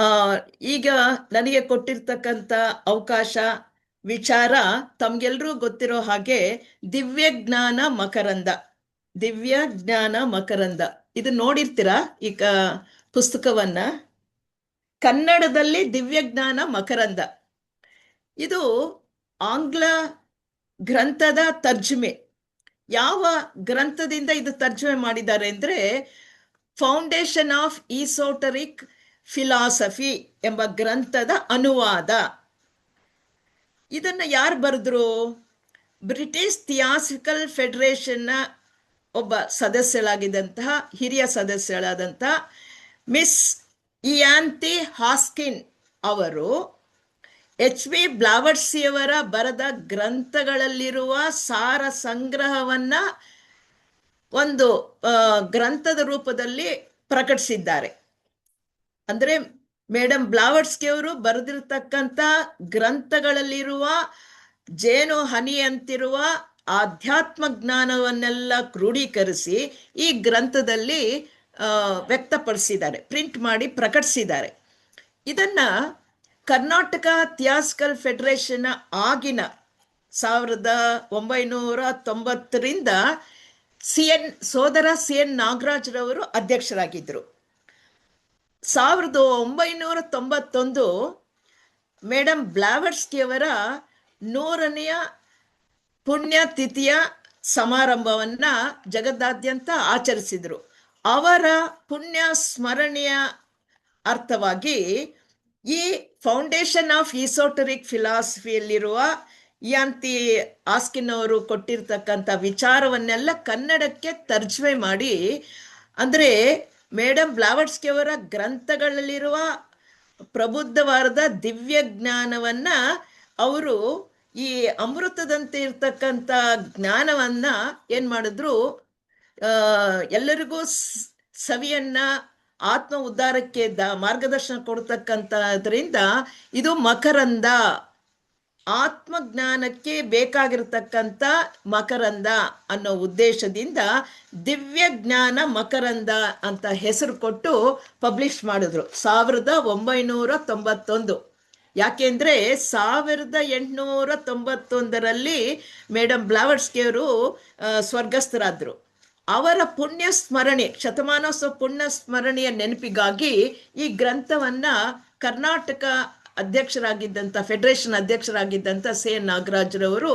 ಆ ಈಗ ನನಗೆ ಕೊಟ್ಟಿರ್ತಕ್ಕಂಥ ಅವಕಾಶ ವಿಚಾರ ತಮ್ಗೆಲ್ರೂ ಗೊತ್ತಿರೋ ಹಾಗೆ ದಿವ್ಯ ಮಕರಂದ. ದಿವ್ಯ ಜ್ಞಾನ ಮಕರಂದ ಇದು ನೋಡಿರ್ತೀರಾ ಈ ಪುಸ್ತಕವನ್ನ. ಕನ್ನಡದಲ್ಲಿ ದಿವ್ಯಜ್ಞಾನ ಮಕರಂದ ಇದು ಆಂಗ್ಲ ಗ್ರಂಥದ ತರ್ಜುಮೆ. ಯಾವ ಗ್ರಂಥದಿಂದ ಇದು ತರ್ಜುಮೆ ಮಾಡಿದ್ದಾರೆ ಅಂದ್ರೆ ಫೌಂಡೇಶನ್ ಆಫ್ ಈಸೋಟರಿಕ್ ಫಿಲಾಸಫಿ ಎಂಬ ಗ್ರಂಥದ ಅನುವಾದ. ಇದನ್ನ ಯಾರು ಬರೆದ್ರು? ಬ್ರಿಟಿಷ್ ಥಿಯಾಸಿಕಲ್ ಫೆಡರೇಷನ್ನ ಒಬ್ಬ ಸದಸ್ಯಳಾಗಿದ್ದಂತಹ ಹಿರಿಯ ಸದಸ್ಯಳಾದಂತಹ ಮಿಸ್ ಇಯಾಂತಿ ಹಾಸ್ಕಿನ್ ಅವರು H.B. ಬ್ಲಾವರ್ಸಿಯವರ ಬರೆದ ಗ್ರಂಥಗಳಲ್ಲಿರುವ ಸಾರ ಸಂಗ್ರಹವನ್ನ ಒಂದು ಗ್ರಂಥದ ರೂಪದಲ್ಲಿ ಪ್ರಕಟಿಸಿದ್ದಾರೆ. ಅಂದ್ರೆ ಮೇಡಮ್ ಬ್ಲಾವರ್ಸ್ಕಿ ಅವರು ಬರೆದಿರ್ತಕ್ಕಂಥ ಗ್ರಂಥಗಳಲ್ಲಿರುವ ಜೇನು ಹನಿಯಂತಿರುವ ಆಧ್ಯಾತ್ಮ ಜ್ಞಾನವನ್ನೆಲ್ಲ ಕ್ರೋಢೀಕರಿಸಿ ಈ ಗ್ರಂಥದಲ್ಲಿ ವ್ಯಕ್ತಪಡಿಸಿದ್ದಾರೆ, ಪ್ರಿಂಟ್ ಮಾಡಿ ಪ್ರಕಟಿಸಿದ್ದಾರೆ. ಇದನ್ನ ಕರ್ನಾಟಕ ಥಿಯಾಸಿಕಲ್ ಫೆಡರೇಷನ್ ಆಗಿನ 1990ರಿಂದ ಸೋದರ CN ನಾಗರಾಜ್ರವರು ಅಧ್ಯಕ್ಷರಾಗಿದ್ದರು. 1991 ಮೇಡಮ್ ಬ್ಲಾವರ್ಸ್ಕಿಯವರ 100ನೇ ಪುಣ್ಯತಿಥಿಯ ಸಮಾರಂಭವನ್ನ ಜಗದಾದ್ಯಂತ ಆಚರಿಸಿದರು. ಅವರ ಪುಣ್ಯ ಸ್ಮರಣೆಯ ಅರ್ಥವಾಗಿ ಈ ಫೌಂಡೇಶನ್ ಆಫ್ ಈಸೋಟರಿಕ್ ಫಿಲಾಸಫಿಯಲ್ಲಿರುವ ಯಾಂತಿ ಆಸ್ಕಿನ್ ಅವರು ಕೊಟ್ಟಿರ್ತಕ್ಕಂಥ ವಿಚಾರವನ್ನೆಲ್ಲ ಕನ್ನಡಕ್ಕೆ ತರ್ಜುಮೆ ಮಾಡಿ, ಅಂದರೆ ಮೇಡಮ್ ಬ್ಲಾವರ್ಸ್ಕಿ ಅವರ ಗ್ರಂಥಗಳಲ್ಲಿರುವ ಪ್ರಬುದ್ಧವಾದ ದಿವ್ಯ ಜ್ಞಾನವನ್ನ ಅವರು ಈ ಅಮೃತದಂತೆ ಇರ್ತಕ್ಕಂಥ ಜ್ಞಾನವನ್ನ ಏನ್ ಮಾಡಿದ್ರು, ಎಲ್ಲರಿಗೂ ಸವಿಯನ್ನ ಆತ್ಮ ಉದ್ಧಾರಕ್ಕೆ ಮಾರ್ಗದರ್ಶನ ಕೊಡ್ತಕ್ಕಂಥದ್ರಿಂದ ಇದು ಮಕರಂದ, ಆತ್ಮಜ್ಞಾನಕ್ಕೆ ಬೇಕಾಗಿರ್ತಕ್ಕಂಥ ಮಕರಂದ ಅನ್ನೋ ಉದ್ದೇಶದಿಂದ ದಿವ್ಯ ಜ್ಞಾನ ಮಕರಂದ ಅಂತ ಹೆಸರು ಕೊಟ್ಟು ಪಬ್ಲಿಷ್ ಮಾಡಿದ್ರು 1991. ಯಾಕೆಂದ್ರೆ 1891ರಲ್ಲಿ ಮೇಡಮ್ ಬ್ಲಾವರ್ಸ್ಕಿ ಅವರು ಸ್ವರ್ಗಸ್ಥರಾದ್ರು. ಅವರ ಪುಣ್ಯ ಸ್ಮರಣೆ, ಶತಮಾನೋತ್ಸವ ಪುಣ್ಯ ಸ್ಮರಣೆಯ ನೆನಪಿಗಾಗಿ ಈ ಗ್ರಂಥವನ್ನ ಕರ್ನಾಟಕ ಅಧ್ಯಕ್ಷರಾಗಿದ್ದಂಥ ಫೆಡರೇಷನ್ ಅಧ್ಯಕ್ಷರಾಗಿದ್ದಂಥ CN ನಾಗರಾಜ್ರವರು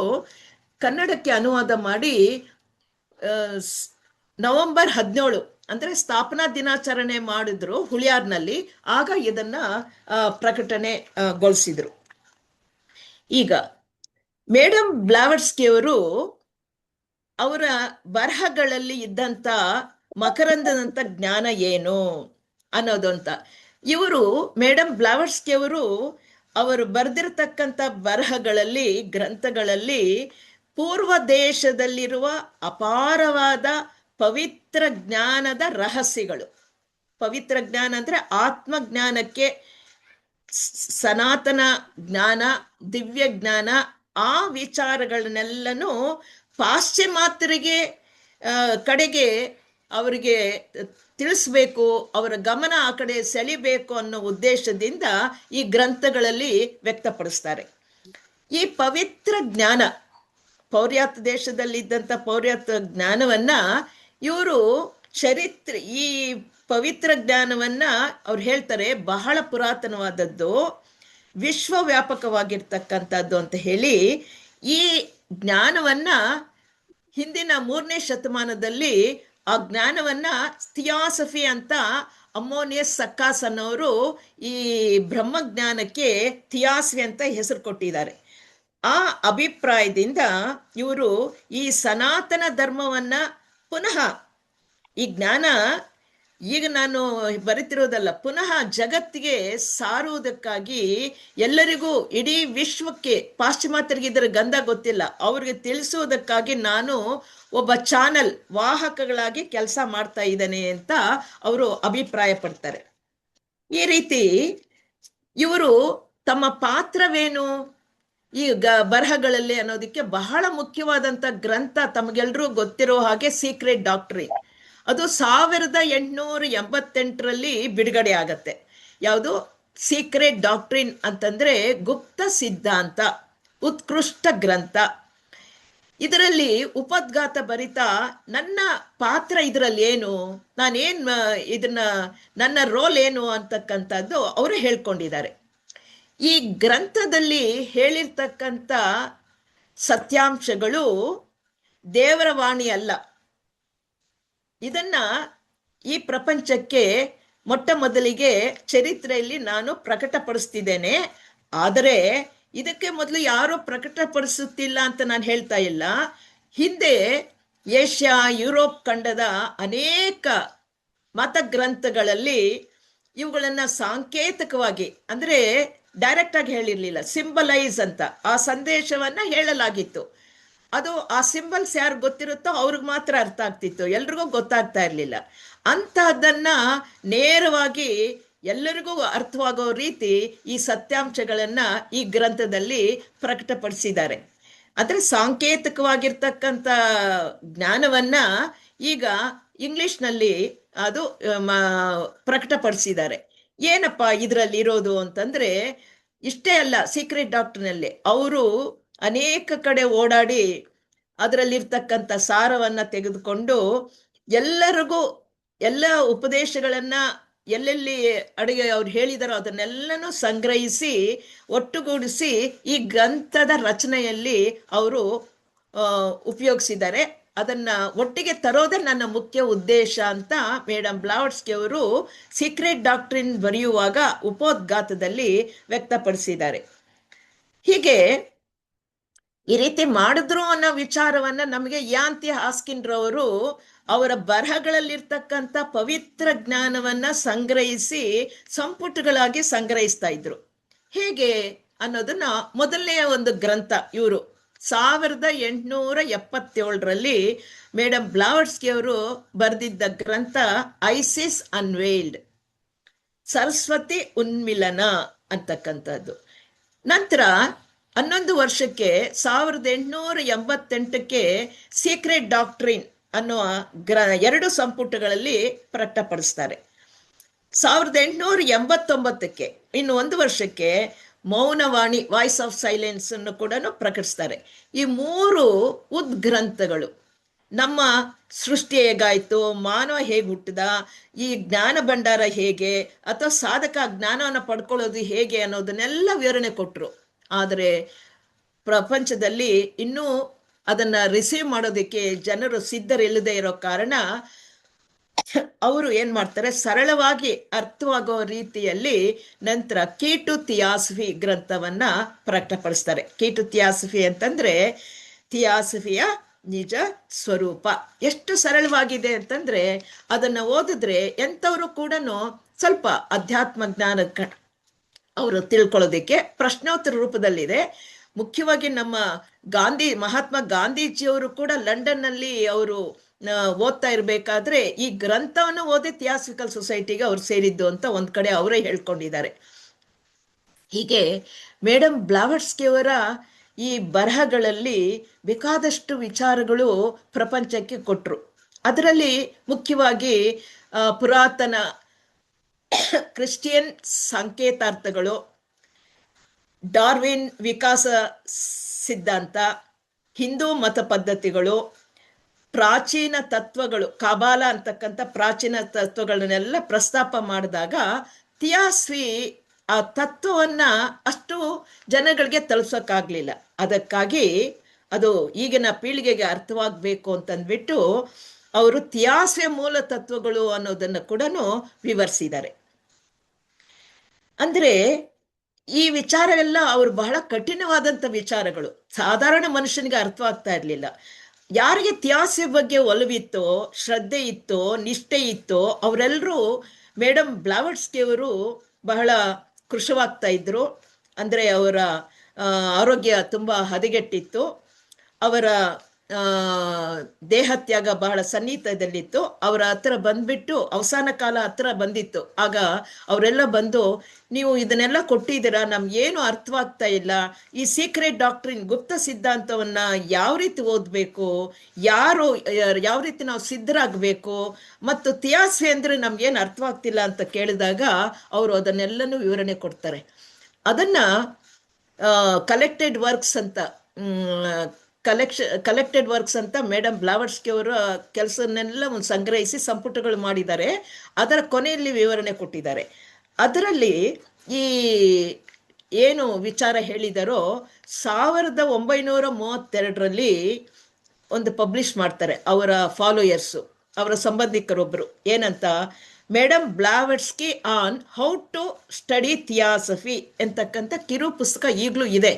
ಕನ್ನಡಕ್ಕೆ ಅನುವಾದ ಮಾಡಿ ನವೆಂಬರ್ 17 ಅಂದ್ರೆ ಸ್ಥಾಪನಾ ದಿನಾಚರಣೆ ಮಾಡಿದ್ರು ಹುಳಿಯಾರ್ನಲ್ಲಿ. ಆಗ ಇದನ್ನ ಪ್ರಕಟಣೆಗೊಳಿಸಿದ್ರು. ಈಗ ಮೇಡಮ್ ಬ್ಲಾವರ್ಸ್ಕಿ ಅವರು ಅವರ ಬರಹಗಳಲ್ಲಿ ಇದ್ದಂಥ ಮಕರಂದದಂಥ ಜ್ಞಾನ ಏನು ಅನ್ನೋದು ಅಂತ ಇವರು ಮೇಡಮ್ ಬ್ಲಾವರ್ಸ್ಕಿ ಅವರು ಬರೆದಿರ್ತಕ್ಕಂಥ ಬರಹಗಳಲ್ಲಿ, ಗ್ರಂಥಗಳಲ್ಲಿ ಪೂರ್ವ ದೇಶದಲ್ಲಿರುವ ಅಪಾರವಾದ ಪವಿತ್ರ ಜ್ಞಾನದ ರಹಸ್ಯಗಳು. ಪವಿತ್ರ ಜ್ಞಾನ ಅಂದ್ರೆ ಆತ್ಮಜ್ಞಾನಕ್ಕೆ ಸನಾತನ ಜ್ಞಾನ, ದಿವ್ಯ ಜ್ಞಾನ, ಆ ವಿಚಾರಗಳನ್ನೆಲ್ಲನೂ ಪಾಶ್ಚಿಮಾತ್ಯರಿಗೆ ಕಡೆಗೆ ಅವರಿಗೆ ತಿಳಿಸ್ಬೇಕು, ಅವರ ಗಮನ ಆ ಕಡೆ ಸೆಳಿಬೇಕು ಅನ್ನೋ ಉದ್ದೇಶದಿಂದ ಈ ಗ್ರಂಥಗಳಲ್ಲಿ ವ್ಯಕ್ತಪಡಿಸ್ತಾರೆ. ಈ ಪವಿತ್ರ ಜ್ಞಾನ, ಪೌರ್ಯಾತ್ಯ ದೇಶದಲ್ಲಿದ್ದಂಥ ಪೌರ್ಯಾತ್ಯ ಜ್ಞಾನವನ್ನ ಇವರು ಈ ಪವಿತ್ರ ಜ್ಞಾನವನ್ನ ಅವ್ರು ಹೇಳ್ತಾರೆ ಬಹಳ ಪುರಾತನವಾದದ್ದು, ವಿಶ್ವವ್ಯಾಪಕವಾಗಿರ್ತಕ್ಕಂಥದ್ದು ಅಂತ ಹೇಳಿ ಈ ಜ್ಞಾನವನ್ನ ಹಿಂದಿನ 3ನೇ ಶತಮಾನದಲ್ಲಿ ಆ ಜ್ಞಾನವನ್ನ ಥಿಯಾಸಫಿ ಅಂತ ಅಮ್ಮೋನಿಯಸ್ ಸಕ್ಕಾಸ್ ಅನ್ನೋರು ಈ ಬ್ರಹ್ಮಜ್ಞಾನಕ್ಕೆ ಥಿಯಾಸಫಿ ಅಂತ ಹೆಸರು ಕೊಟ್ಟಿದ್ದಾರೆ. ಆ ಅಭಿಪ್ರಾಯದಿಂದ ಇವರು ಈ ಸನಾತನ ಧರ್ಮವನ್ನ ಪುನಃ ಈ ಜ್ಞಾನ ಈಗ ನಾನು ಬರಿತಿರೋದಲ್ಲ, ಪುನಃ ಜಗತ್ತಿಗೆ ಸಾರುವುದಕ್ಕಾಗಿ ಎಲ್ಲರಿಗೂ, ಇಡೀ ವಿಶ್ವಕ್ಕೆ, ಪಾಶ್ಚಿಮಾತ್ಯರಿಗೆ ಇದರ ಗಂಧ ಗೊತ್ತಿಲ್ಲ, ಅವ್ರಿಗೆ ತಿಳಿಸುವುದಕ್ಕಾಗಿ ನಾನು ಒಬ್ಬ ಚಾನಲ್ ವಾಹಕಗಳಾಗಿ ಕೆಲಸ ಮಾಡ್ತಾ ಇದ್ದೇನೆ ಅಂತ ಅವರು ಅಭಿಪ್ರಾಯ ಪಡ್ತಾರೆ. ಈ ರೀತಿ ಇವರು ತಮ್ಮ ಪಾತ್ರವೇನು ಈ ಬರಹಗಳಲ್ಲಿ ಅನ್ನೋದಕ್ಕೆ ಬಹಳ ಮುಖ್ಯವಾದಂಥ ಗ್ರಂಥ ತಮಗೆಲ್ಲರೂ ಗೊತ್ತಿರೋ ಹಾಗೆ ಸೀಕ್ರೆಟ್ ಡಾಕ್ಟ್ರಿನ್. ಅದು 1888ರಲ್ಲಿ ಬಿಡುಗಡೆ ಆಗತ್ತೆ. ಯಾವುದು? ಸೀಕ್ರೆಟ್ ಡಾಕ್ಟ್ರಿನ್ ಅಂತಂದ್ರೆ ಗುಪ್ತ ಸಿದ್ಧಾಂತ, ಉತ್ಕೃಷ್ಟ ಗ್ರಂಥ. ಇದರಲ್ಲಿ ಉಪೋದ್ಘಾತ ಬರಿತಾ ನನ್ನ ಪಾತ್ರ ಇದರಲ್ಲಿ ಏನು, ನಾನೇನು ಇದನ್ನ ನನ್ನ ರೋಲ್ ಏನು ಅಂತಕ್ಕಂಥದ್ದು ಅವರು ಹೇಳ್ಕೊಂಡಿದ್ದಾರೆ. ಈ ಗ್ರಂಥದಲ್ಲಿ ಹೇಳಿರ್ತಕ್ಕಂಥ ಸತ್ಯಾಂಶಗಳು ದೇವರ ವಾಣಿ ಅಲ್ಲ. ಇದನ್ನ ಈ ಪ್ರಪಂಚಕ್ಕೆ ಮೊಟ್ಟ ಮೊದಲಿಗೆ ಚರಿತ್ರೆಯಲ್ಲಿ ನಾನು ಪ್ರಕಟಪಡಿಸ್ತಿದ್ದೇನೆ. ಆದರೆ ಇದಕ್ಕೆ ಮೊದಲು ಯಾರೂ ಪ್ರಕಟಪಡಿಸುತ್ತಿಲ್ಲ ಅಂತ ನಾನು ಹೇಳ್ತಾ ಇಲ್ಲ. ಹಿಂದೆ ಏಷ್ಯಾ, ಯುರೋಪ್ ಖಂಡದ ಅನೇಕ ಮತಗ್ರಂಥಗಳಲ್ಲಿ ಇವುಗಳನ್ನು ಸಾಂಕೇತಿಕವಾಗಿ, ಅಂದರೆ ಡೈರೆಕ್ಟ್ ಆಗಿ ಹೇಳಿರಲಿಲ್ಲ, ಸಿಂಬಲೈಸ್ ಅಂತ ಆ ಸಂದೇಶವನ್ನ ಹೇಳಲಾಗಿತ್ತು. ಅದು ಆ ಸಿಂಬಲ್ಸ್ ಯಾರು ಗೊತ್ತಿರುತ್ತೋ ಅವ್ರಿಗೆ ಮಾತ್ರ ಅರ್ಥ ಆಗ್ತಿತ್ತು, ಎಲ್ರಿಗೂ ಗೊತ್ತಾಗ್ತಾ ಇರಲಿಲ್ಲ. ಅಂತಹದನ್ನ ನೇರವಾಗಿ ಎಲ್ಲರಿಗೂ ಅರ್ಥವಾಗೋ ರೀತಿ ಈ ಸತ್ಯಾಂಶಗಳನ್ನ ಈ ಗ್ರಂಥದಲ್ಲಿ ಪ್ರಕಟಪಡಿಸಿದ್ದಾರೆ. ಅಂದ್ರೆ ಸಾಂಕೇತಿಕವಾಗಿರ್ತಕ್ಕಂಥ ಜ್ಞಾನವನ್ನ ಈಗ ಇಂಗ್ಲಿಷ್ನಲ್ಲಿ ಅದು ಪ್ರಕಟಪಡಿಸಿದ್ದಾರೆ. ಏನಪ್ಪ ಇದರಲ್ಲಿ ಇರೋದು ಅಂತಂದ್ರೆ, ಇಷ್ಟೇ ಅಲ್ಲ, ಸೀಕ್ರೆಟ್ ಡಾಕ್ಟರ್ನಲ್ಲಿ ಅವರು ಅನೇಕ ಕಡೆ ಓಡಾಡಿ ಅದರಲ್ಲಿರ್ತಕ್ಕಂಥ ಸಾರವನ್ನ ತೆಗೆದುಕೊಂಡು ಎಲ್ಲರಿಗೂ ಎಲ್ಲ ಉಪದೇಶಗಳನ್ನ ಎಲ್ಲೆಲ್ಲಿ ಅಡುಗೆ ಅವ್ರು ಹೇಳಿದಾರೋ ಅದನ್ನೆಲ್ಲನೂ ಸಂಗ್ರಹಿಸಿ ಒಟ್ಟುಗೂಡಿಸಿ ಈ ಗ್ರಂಥದ ರಚನೆಯಲ್ಲಿ ಅವರು ಉಪಯೋಗಿಸಿದ್ದಾರೆ. ಅದನ್ನ ಒಟ್ಟಿಗೆ ತರೋದೇ ನನ್ನ ಮುಖ್ಯ ಉದ್ದೇಶ ಅಂತ ಮೇಡಮ್ ಬ್ಲಾವಟ್ಸ್ಕಿ ಅವರು ಸೀಕ್ರೆಟ್ ಡಾಕ್ಟ್ರಿನ್ ಬರೆಯುವಾಗ ಉಪೋದ್ಘಾತದಲ್ಲಿ ವ್ಯಕ್ತಪಡಿಸಿದ್ದಾರೆ. ಹೀಗೆ ಈ ರೀತಿ ಮಾಡಿದ್ರು ಅನ್ನೋ ವಿಚಾರವನ್ನ ನಮಗೆ ಯಾಂತಿ ಹಾಸ್ಕಿನ್ ರವರು ಅವರ ಬರಹಗಳಲ್ಲಿರ್ತಕ್ಕಂಥ ಪವಿತ್ರ ಜ್ಞಾನವನ್ನ ಸಂಗ್ರಹಿಸಿ ಸಂಪುಟಗಳಾಗಿ ಸಂಗ್ರಹಿಸ್ತಾ ಇದ್ರು. ಹೇಗೆ ಅನ್ನೋದನ್ನ ಮೊದಲನೆಯ ಒಂದು ಗ್ರಂಥ ಇವರು 1877ರಲ್ಲಿ ಮೇಡಮ್ ಬ್ಲಾವಟ್ಸ್ಕಿ ಅವರು ಬರೆದಿದ್ದ ಗ್ರಂಥ ಐಸಿಸ್ ಅನ್ವೇಲ್ಡ್, ಸರಸ್ವತಿ ಉನ್ಮಿಲನ ಅಂತಕ್ಕಂಥದ್ದು. ನಂತರ 11 ವರ್ಷಕ್ಕೆ 1888ಕ್ಕೆ ಸೀಕ್ರೆಟ್ ಡಾಕ್ಟ್ರಿನ್ ಅನ್ನುವ 2 ಸಂಪುಟಗಳಲ್ಲಿ ಪ್ರಕಟಪಡಿಸ್ತಾರೆ. 1889ಕ್ಕೆ ಇನ್ನು 1 ವರ್ಷಕ್ಕೆ ಮೌನವಾಣಿ, ವಾಯ್ಸ್ ಆಫ್ ಸೈಲೆನ್ಸ್ ಅನ್ನು ಕೂಡ ಪ್ರಕಟಿಸ್ತಾರೆ. ಈ 3 ಉದ್ಗ್ರಂಥಗಳು ನಮ್ಮ ಸೃಷ್ಟಿ ಹೇಗಾಯ್ತು, ಮಾನವ ಹೇಗೆ ಹುಟ್ಟಿದ, ಈ ಜ್ಞಾನ ಭಂಡಾರ ಹೇಗೆ, ಅಥವಾ ಸಾಧಕ ಜ್ಞಾನವನ್ನು ಪಡ್ಕೊಳ್ಳೋದು ಹೇಗೆ ಅನ್ನೋದನ್ನೆಲ್ಲ ವಿವರಣೆ ಕೊಟ್ಟರು. ಆದರೆ ಪ್ರಪಂಚದಲ್ಲಿ ಇನ್ನೂ ಅದನ್ನ ರಿಸೀವ್ ಮಾಡೋದಕ್ಕೆ ಜನರು ಸಿದ್ಧರಿಲ್ಲದೆ ಇರೋ ಕಾರಣ ಅವರು ಏನ್ ಮಾಡ್ತಾರೆ, ಸರಳವಾಗಿ ಅರ್ಥವಾಗೋ ರೀತಿಯಲ್ಲಿ ನಂತರ ಕೀ ಟು ಥಿಯಾಸಫಿ ಗ್ರಂಥವನ್ನ ಪ್ರಕಟಪಡಿಸ್ತಾರೆ. ಕೀ ಟು ಥಿಯಾಸಫಿ ಅಂತಂದ್ರೆ ಥಿಯಾಸಫಿಯ ನಿಜ ಸ್ವರೂಪ. ಎಷ್ಟು ಸರಳವಾಗಿದೆ ಅಂತಂದ್ರೆ ಅದನ್ನ ಓದಿದ್ರೆ ಎಂಥವರು ಕೂಡ ಸ್ವಲ್ಪ ಅಧ್ಯಾತ್ಮ ಜ್ಞಾನಕ್ಕೆ ಅವರು ತಿಳ್ಕೊಳ್ಳೋದಕ್ಕೆ ಪ್ರಶ್ನೋತ್ತರ ರೂಪದಲ್ಲಿದೆ. ಮುಖ್ಯವಾಗಿ ನಮ್ಮ ಮಹಾತ್ಮ ಗಾಂಧೀಜಿಯವರು ಕೂಡ ಲಂಡನ್ನಲ್ಲಿ ಅವರು ಓದ್ತಾ ಇರಬೇಕಾದ್ರೆ ಈ ಗ್ರಂಥವನ್ನು ಓದಿ ಥಿಯಾಸಫಿಕಲ್ ಸೊಸೈಟಿಗೆ ಅವ್ರು ಸೇರಿದ್ದು ಅಂತ ಒಂದ್ ಕಡೆ ಅವರೇ ಹೇಳ್ಕೊಂಡಿದ್ದಾರೆ. ಹೀಗೆ ಮೇಡಮ್ ಬ್ಲಾವಟ್ಸ್ಕಿ ಅವರ ಈ ಬರಹಗಳಲ್ಲಿ ಬೇಕಾದಷ್ಟು ವಿಚಾರಗಳು ಪ್ರಪಂಚಕ್ಕೆ ಕೊಟ್ರು. ಅದರಲ್ಲಿ ಮುಖ್ಯವಾಗಿ ಪುರಾತನ ಕ್ರಿಶ್ಚಿಯನ್ ಸಂಕೇತಾರ್ಥಗಳು, ಡಾರ್ವಿನ್ ವಿಕಾಸ ಸಿದ್ಧಾಂತ, ಹಿಂದೂ ಮತ ಪದ್ಧತಿಗಳು, ಪ್ರಾಚೀನ ತತ್ವಗಳು, ಕಾಬಾಲ ಅಂತಕ್ಕಂಥ ಪ್ರಾಚೀನ ತತ್ವಗಳನ್ನೆಲ್ಲ ಪ್ರಸ್ತಾಪ ಮಾಡಿದಾಗ ಥಿಯಾಸಫಿ ಆ ತತ್ವವನ್ನ ಅಷ್ಟು ಜನಗಳಿಗೆ ತಲುಪ್ಸೋಕ್ಕಾಗ್ಲಿಲ್ಲ. ಅದಕ್ಕಾಗಿ ಅದು ಈಗಿನ ಪೀಳಿಗೆಗೆ ಅರ್ಥವಾಗಬೇಕು ಅಂತಂದ್ಬಿಟ್ಟು ಅವರು ಥಿಯಾಸಫಿಯ ಮೂಲ ತತ್ವಗಳು ಅನ್ನೋದನ್ನು ಕೂಡ ವಿವರಿಸಿದ್ದಾರೆ. ಅಂದ್ರೆ ಈ ವಿಚಾರವೆಲ್ಲ ಅವರು ಬಹಳ ಕಠಿಣವಾದಂಥ ವಿಚಾರಗಳು, ಸಾಧಾರಣ ಮನುಷ್ಯನಿಗೆ ಅರ್ಥವಾಗ್ತಾ ಇರಲಿಲ್ಲ. ಯಾರಿಗೆ ಥಿಯಾಸಫಿ ಬಗ್ಗೆ ಒಲವಿತ್ತೋ, ಶ್ರದ್ಧೆ ಇತ್ತೋ, ನಿಷ್ಠೆ ಇತ್ತೋ ಅವರೆಲ್ಲರೂ ಮೇಡಮ್ ಬ್ಲಾವಟ್ಸ್ಕಿ ಅವರು ಬಹಳ ಕೃಶವಾಗ್ತಾ ಇದ್ರು. ಅಂದರೆ ಅವರ ಆರೋಗ್ಯ ತುಂಬ ಹದಗೆಟ್ಟಿತ್ತು. ಅವರ ದೇಹತ್ಯಾಗ ಬಹಳ ಸನ್ನಿಹಿತದಲ್ಲಿತ್ತು. ಅವರ ಹತ್ರ ಬಂದ್ಬಿಟ್ಟು ಅವಸಾನ ಕಾಲ ಹತ್ರ ಬಂದಿತ್ತು. ಆಗ ಅವರೆಲ್ಲ ಬಂದು, ನೀವು ಇದನ್ನೆಲ್ಲ ಕೊಟ್ಟಿದ್ದೀರಾ, ನಮ್ಗೇನು ಅರ್ಥವಾಗ್ತಾ ಇಲ್ಲ, ಈ ಸೀಕ್ರೆಟ್ ಡಾಕ್ಟ್ರಿನ್ ಗುಪ್ತ ಸಿದ್ಧಾಂತವನ್ನ ಯಾವ ರೀತಿ ಓದಬೇಕು, ಯಾವ ರೀತಿ ನಾವು ಸಿದ್ಧರಾಗಬೇಕು, ಮತ್ತು ತಿಯಾಸೆ ಅಂದ್ರೆ ನಮ್ಗೇನು ಅರ್ಥವಾಗ್ತಿಲ್ಲ ಅಂತ ಕೇಳಿದಾಗ ಅವರು ಅದನ್ನೆಲ್ಲನೂ ವಿವರಣೆ ಕೊಡ್ತಾರೆ. ಅದನ್ನ ಕಲೆಕ್ಟೆಡ್ ವರ್ಕ್ಸ್ ಅಂತ ಕಲೆಕ್ಟೆಡ್ ವರ್ಕ್ಸ್ ಅಂತ ಮೇಡಮ್ ಬ್ಲಾವರ್ಸ್ಕಿ ಅವರ ಕೆಲಸನೆಲ್ಲ ಒಂದು ಸಂಗ್ರಹಿಸಿ ಸಂಪುಟಗಳು ಮಾಡಿದ್ದಾರೆ. ಅದರ ಕೊನೆಯಲ್ಲಿ ವಿವರಣೆ ಕೊಟ್ಟಿದ್ದಾರೆ. ಅದರಲ್ಲಿ ಈ ಏನು ವಿಚಾರ ಹೇಳಿದಾರೋ 1932ರಲ್ಲಿ ಒಂದು ಪಬ್ಲಿಷ್ ಮಾಡ್ತಾರೆ ಅವರ ಫಾಲೋಯರ್ಸು, ಅವರ ಸಂಬಂಧಿಕರೊಬ್ಬರು. ಏನಂತ, madam Blavatsky on how to study theosophy ಎಂತಕ್ಕಂಥ ಕಿರು ಪುಸ್ತಕ ಈಗಲೂ ಇದೆ.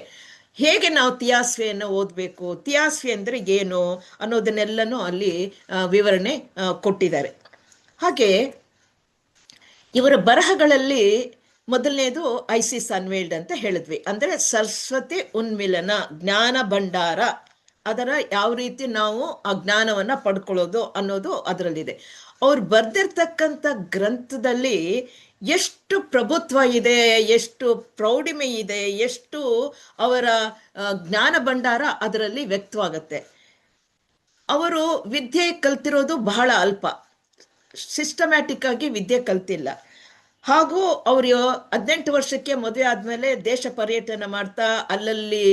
ಹೇಗೆ ನಾವು ಥಿಯಾಸಫಿಯನ್ನು ಓದಬೇಕು, ಥಿಯಾಸಫಿ ಅಂದರೆ ಏನು ಅನ್ನೋದನ್ನೆಲ್ಲನೂ ಅಲ್ಲಿ ವಿವರಣೆ ಕೊಟ್ಟಿದ್ದಾರೆ. ಹಾಗೆ ಇವರ ಬರಹಗಳಲ್ಲಿ ಮೊದಲನೇದು ಐಸಿಸ್ ಅನ್ವೇಲ್ಡ್ ಅಂತ ಹೇಳಿದ್ವಿ, ಅಂದರೆ ಸರಸ್ವತಿ ಉನ್ಮಿಲನ, ಜ್ಞಾನ ಭಂಡಾರ, ಅದರ ಯಾವ ರೀತಿ ನಾವು ಆ ಜ್ಞಾನವನ್ನು ಪಡ್ಕೊಳ್ಳೋದು ಅನ್ನೋದು ಅದರಲ್ಲಿದೆ. ಅವ್ರು ಬರೆದಿರ್ತಕ್ಕಂಥ ಗ್ರಂಥದಲ್ಲಿ ಎಷ್ಟು ಪ್ರಭುತ್ವ ಇದೆ, ಎಷ್ಟು ಪ್ರೌಢಿಮೆ ಇದೆ, ಎಷ್ಟು ಅವರ ಜ್ಞಾನ ಭಂಡಾರ ಅದರಲ್ಲಿ ವ್ಯಕ್ತವಾಗತ್ತೆ. ಅವರು ವಿದ್ಯೆ ಕಲ್ತಿರೋದು ಬಹಳ ಅಲ್ಪ, ಸಿಸ್ಟಮ್ಯಾಟಿಕ್ ಆಗಿ ವಿದ್ಯೆ ಕಲ್ತಿಲ್ಲ. ಹಾಗೂ ಅವರು 18 ವರ್ಷಕ್ಕೆ ಮದುವೆ ಆದಮೇಲೆ ದೇಶ ಪರ್ಯಟನೆ ಮಾಡ್ತಾ ಅಲ್ಲಲ್ಲಿ